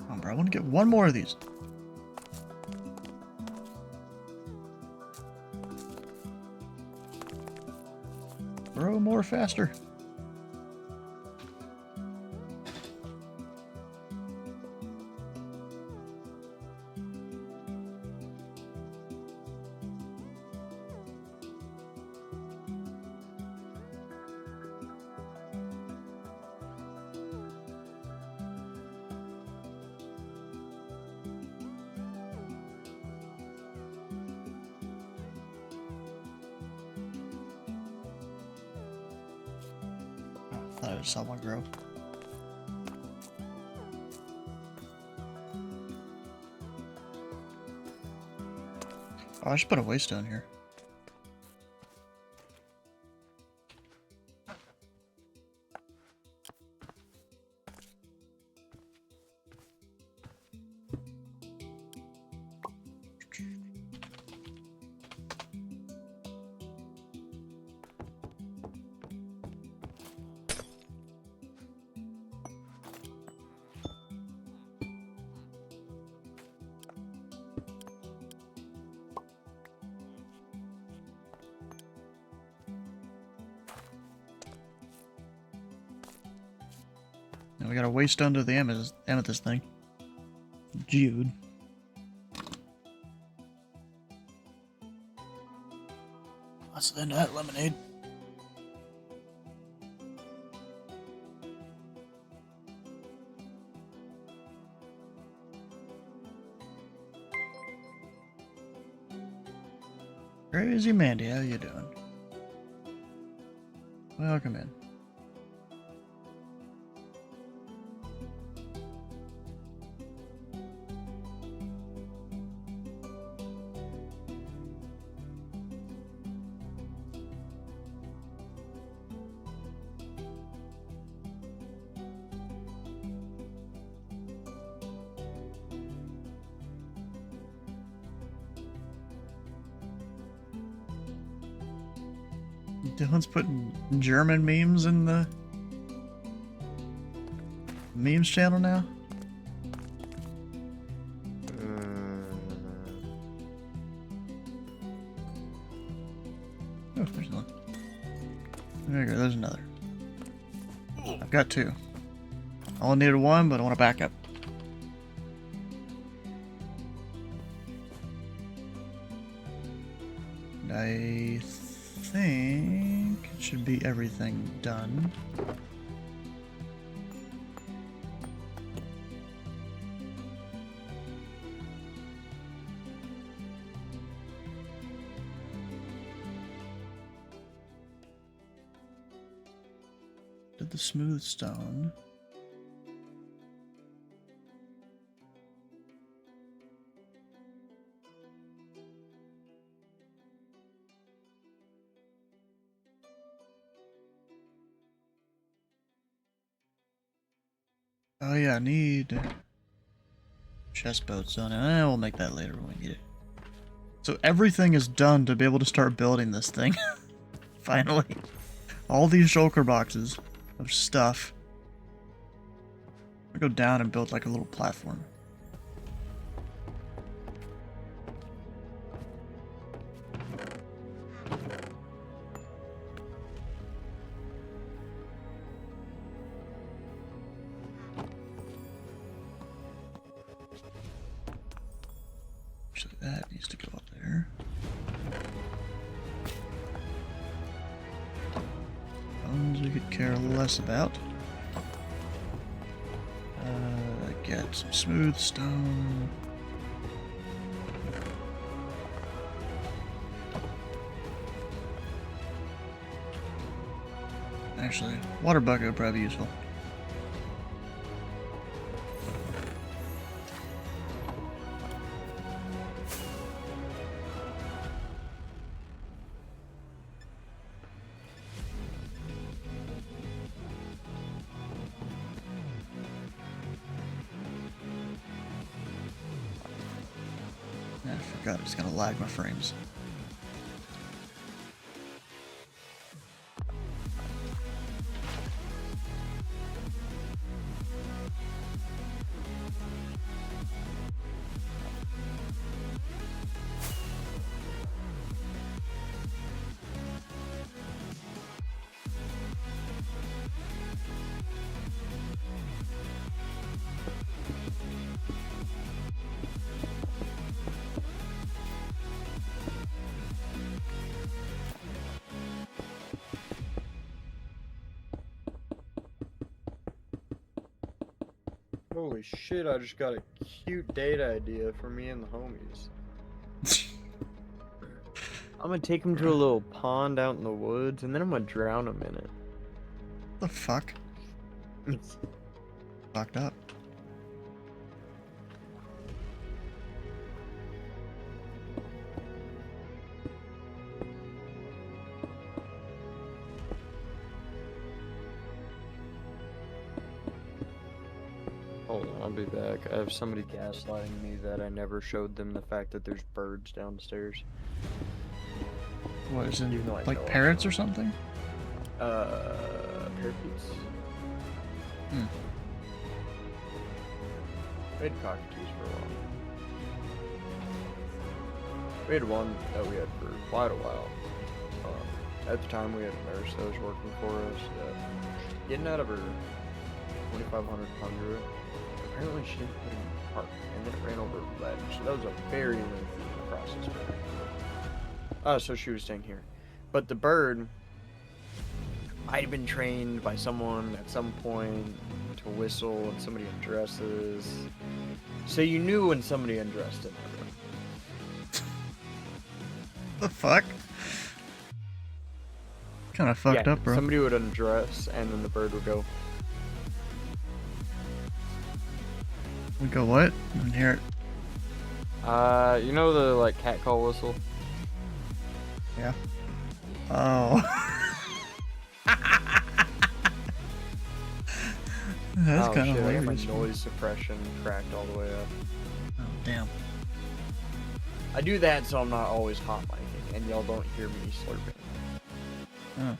Come on, bro. I want to get one more of these. Bro, more faster. Thought I saw one grow. Oh, I should put a waste down here. Now we got a waste under the amethyst thing. Jude. What's in that lemonade? Crazy Mandy, how you doing? Welcome in. Dylan's putting German memes in the memes channel now. Oh, there's one. There you go, there's another. I've got two. I only needed one, but I want to back up. And I think it should be everything done. Did the smooth stone. Oh yeah, I need chest boats on it. We'll make that later when we need it. So everything is done to be able to start building this thing. Finally. All these shulker boxes of stuff. I'll go down and build like a little platform. Actually, that needs to go up there. Bones we could care less about. Get some smooth stone. Actually, water bucket would probably be useful. I forgot it's gonna lag my frames. Holy shit, I just got a cute date idea for me and the homies. I'm gonna take them to a little pond out in the woods, and then I'm gonna drown them in it. The fuck? Fucked up. Hold on, I'll be back. I have somebody gaslighting me that I never showed them the fact that there's birds downstairs. What is it? Even though I know Like I parrots saw or something? Parakeets. Hmm. We had cockatoos for a while. We had one that we had for quite a while. At the time, we had a nurse that was working for us. Getting out of her 2,500 Tundra. Apparently, she didn't put it in the park, and then it ran over a ledge. So that was a very lengthy process for her. So she was staying here. But the bird might have been trained by someone at some point to whistle when somebody undresses. So you knew when somebody undressed in the room. The fuck? Kind of fucked up, bro. Somebody would undress, and then the bird would go. We go what? I didn't hear it. You know the like cat call whistle? Yeah. Oh. That's Oh, kind of shit, I got my hilarious. noise suppression cracked all the way up. Oh, damn. I do that so I'm not always hot micing, and y'all don't hear me slurping. Oh.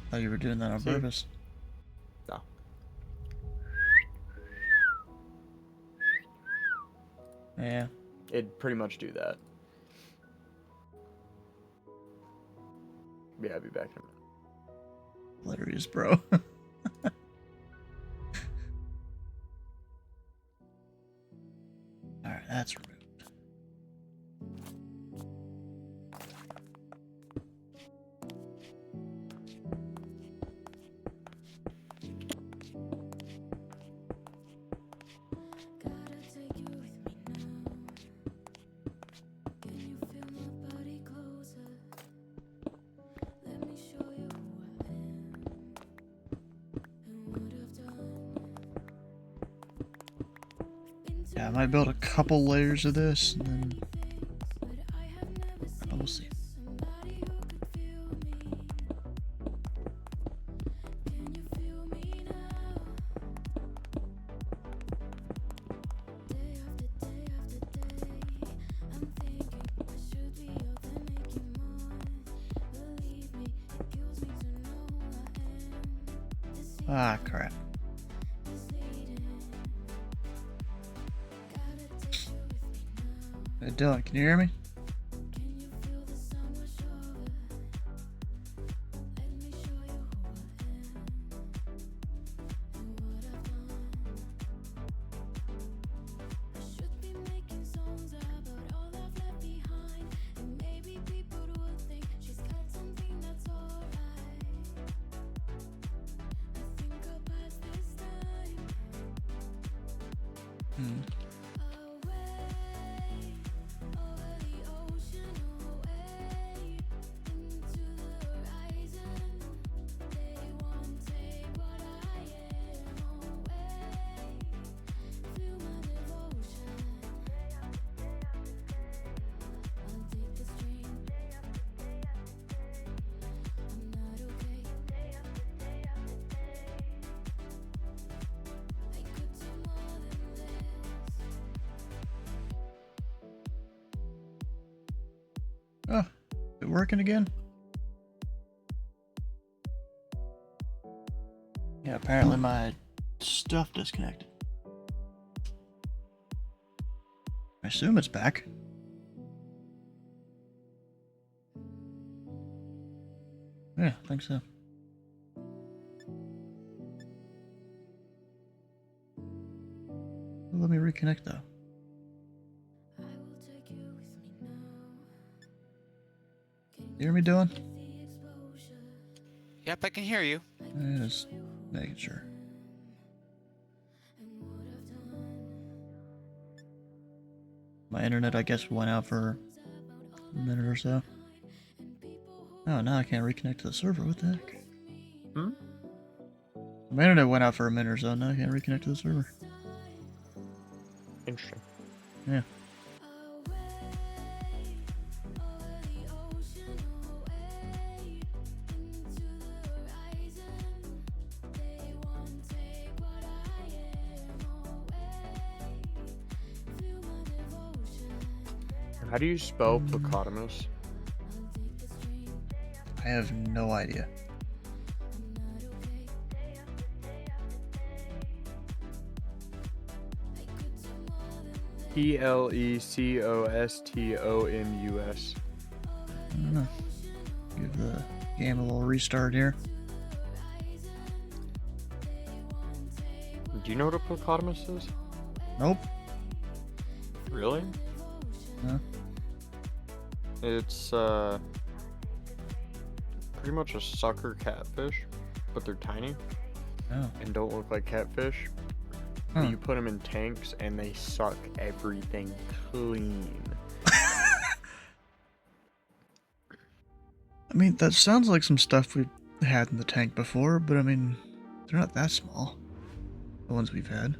Thought you were doing that on See? purpose. No. Yeah. It'd pretty much do that. Yeah, I'll be back in a minute. Hilarious, bro. Alright, that's rude. Gotta take you with me now. Can you feel my body closer? Let me show you who I am and what I've done. Yeah, I might build a couple layers of this, and then But I have never seen we'll see. somebody who could feel me. Can you feel me now? Day after day after day, I'm thinking I should be out there making more. Believe me, it kills me to know who I am. Ah, crap. Hey, Dylan, can you hear me? Can you feel the sun wash over? Let me show you who I am and what I've done. I should be making songs about all I've left behind, and maybe people will think she's got something that's alright. I think I'll pass this time. Hmm. Away over the ocean, away into the horizon. They won't take what I am away. Feel my devotion. I'll take the strain. I'm not okay. I could do more than this. Oh, is it working again? Yeah, apparently my stuff disconnected. I assume it's back. Yeah, I think so. Well, let me reconnect though. I will take you with me now. Can You hear me, Dylan? the exposure? Yep, I can hear you. Just making sure. And what I've done. My internet, I guess, went out for a minute or so. Oh, now I can't reconnect to the server. What the heck? Hmm? My internet went out for a minute or so. Now I can't reconnect to the server. Interesting. Yeah. How do you spell Plecotomus? I have no idea. Plecostomus. I don't know. Give the game a little restart here. Do you know what a Plecotomus is? Nope. Really? No. It's pretty much a sucker catfish, but they're tiny Oh. and don't look like catfish. Huh. You put them in tanks and they suck everything clean. I mean, that sounds like some stuff we've had in the tank before, but I mean, they're not that small. The ones we've had.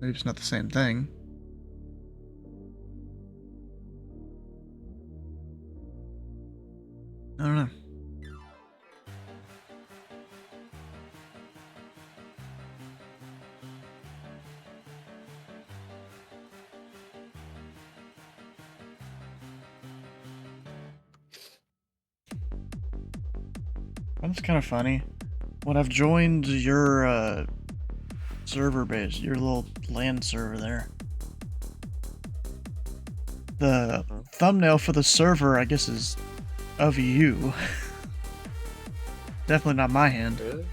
Maybe it's not the same thing. I don't know. That's kind of funny. When I've joined your server base, your little LAN server there, the thumbnail for the server, I guess, is of you. Definitely not my hand. Really?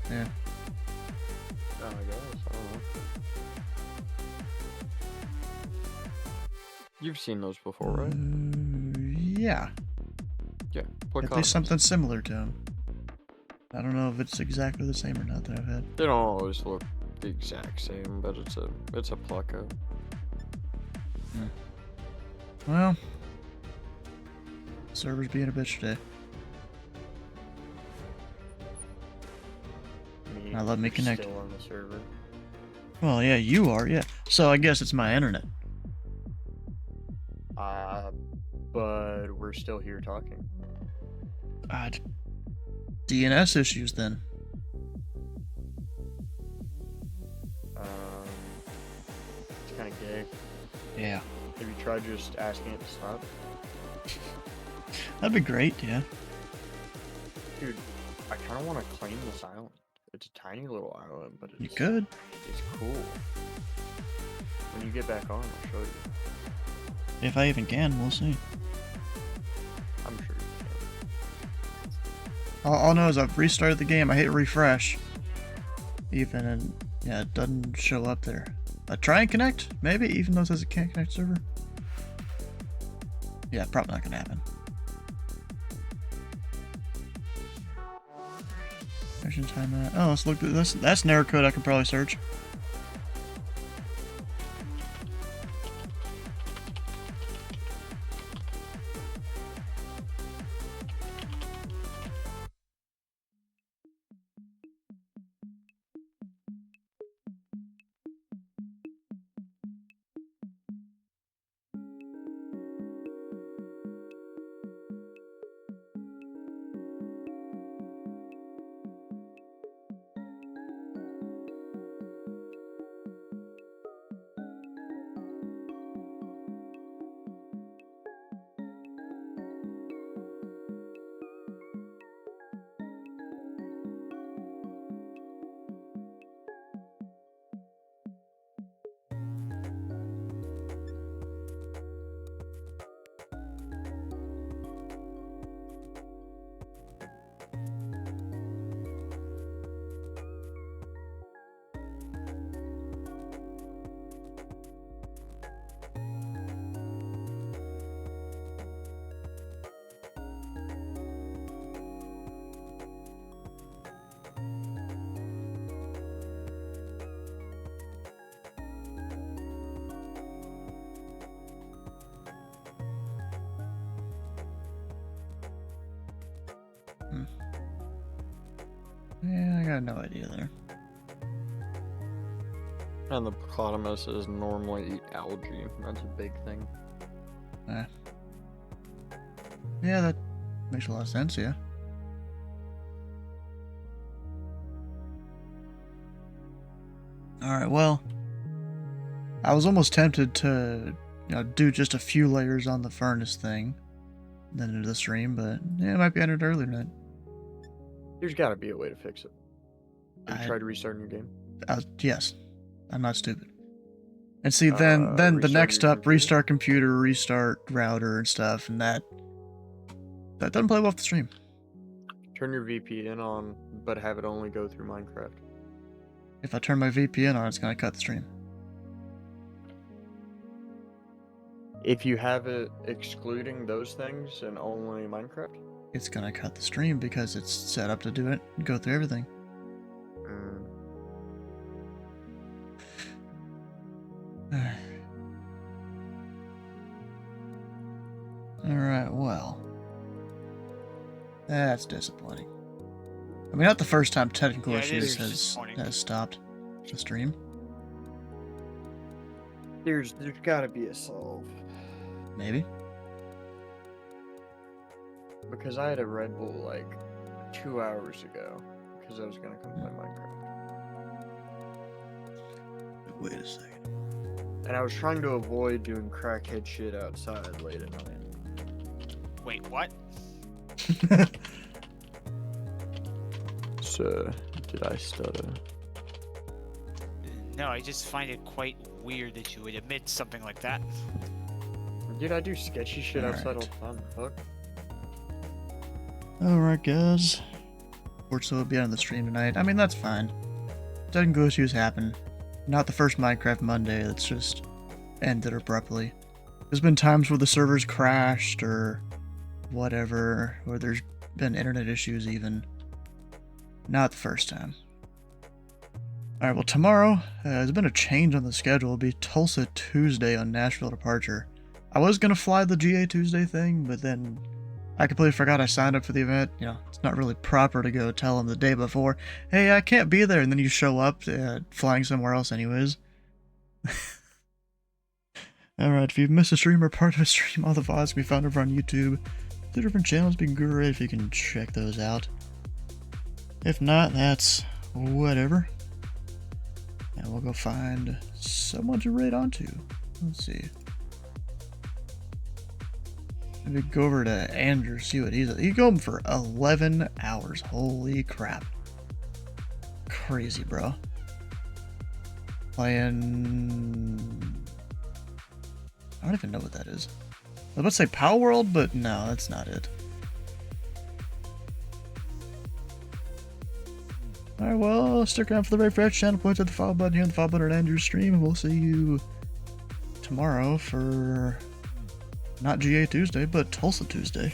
Yeah. Oh, I guess. I don't know. You've seen those before, right? Yeah. Yeah. At least something similar to them. I don't know if it's exactly the same or not that I've had. They don't always look the exact same, but it's a Pleco. Well, server's being a bitch today. Not letting me connect. Still on the server. Well, yeah, you are, yeah. So I guess it's my internet. But we're still here talking. DNS issues then. It's kind of gay. Yeah. Have you tried just asking it to stop? That'd be great, yeah. Dude, I kind of want to claim this island. It's a tiny little island, but it's, You could. It's cool. When you get back on, I'll show you. If I even can, we'll see. I'm sure you can. All I know is I've restarted the game. I hit refresh. Even, and yeah, it doesn't show up there. Try and connect, maybe, even though it says it can't connect server. Yeah, probably not gonna happen. Version time at. Oh, let's look at this. That's an error code I can probably search. Yeah, I got no idea there. And the hippopotamuses normally eat algae. That's a big thing. Yeah, that makes a lot of sense, yeah. Alright, well, I was almost tempted to, do just a few layers on the furnace thing, then into the stream, but yeah, it might be ended earlier than There's got to be a way to fix it. Have you I- tried restarting your game? yes, I'm not stupid. And see, then the Restart next your up, computer? restart computer, restart router and stuff, and that doesn't play well off the stream. Turn your VPN on, but have it only go through Minecraft. If I turn my VPN on, it's gonna cut the stream. If you have it excluding those things and only Minecraft? It's gonna cut the stream because it's set up to do it and go through everything. Alright, well. That's disappointing. I mean, not the first time technical Yeah, it is issues disappointing. has stopped the stream. There's got to be a solve. Maybe. Because I had a Red Bull like 2 hours ago because I was gonna come play Minecraft. Wait a second. And I was trying to avoid doing crackhead shit outside late at night. Wait, what? So, did I stutter? No, I just find it quite weird that you would admit something like that. Dude, I do sketchy shit outside all Alright. the time. Fuck. Alright, guys. Fortunately, we'll be on the stream tonight. I mean, that's fine. Technical issues happen. Not the first Minecraft Monday that's just ended abruptly. There's been times where the servers crashed or whatever, or there's been internet issues even. Not the first time. Alright, well, tomorrow, there's been a change on the schedule. It'll be Tulsa Tuesday on Nashville departure. I was going to fly the GA Tuesday thing, but then I completely forgot I signed up for the event. It's not really proper to go tell them the day before, hey, I can't be there, and then you show up flying somewhere else anyways. Alright, if you've missed a stream or part of a stream, all the VODs can be found over on YouTube. The different channels be great if you can check those out. If not, that's whatever. And we'll go find someone to raid onto. Let's see. Maybe go over to Andrew, see what he's at. He go for 11 hours. Holy crap. Crazy, bro. Playing... I don't even know what that is. I was about to say Power World, but no, that's not it. Alright, well, stick around for the TheFatRat channel. Point to the follow button here on the follow button at Andrew's stream, and we'll see you tomorrow for not GA Tuesday, but Tulsa Tuesday.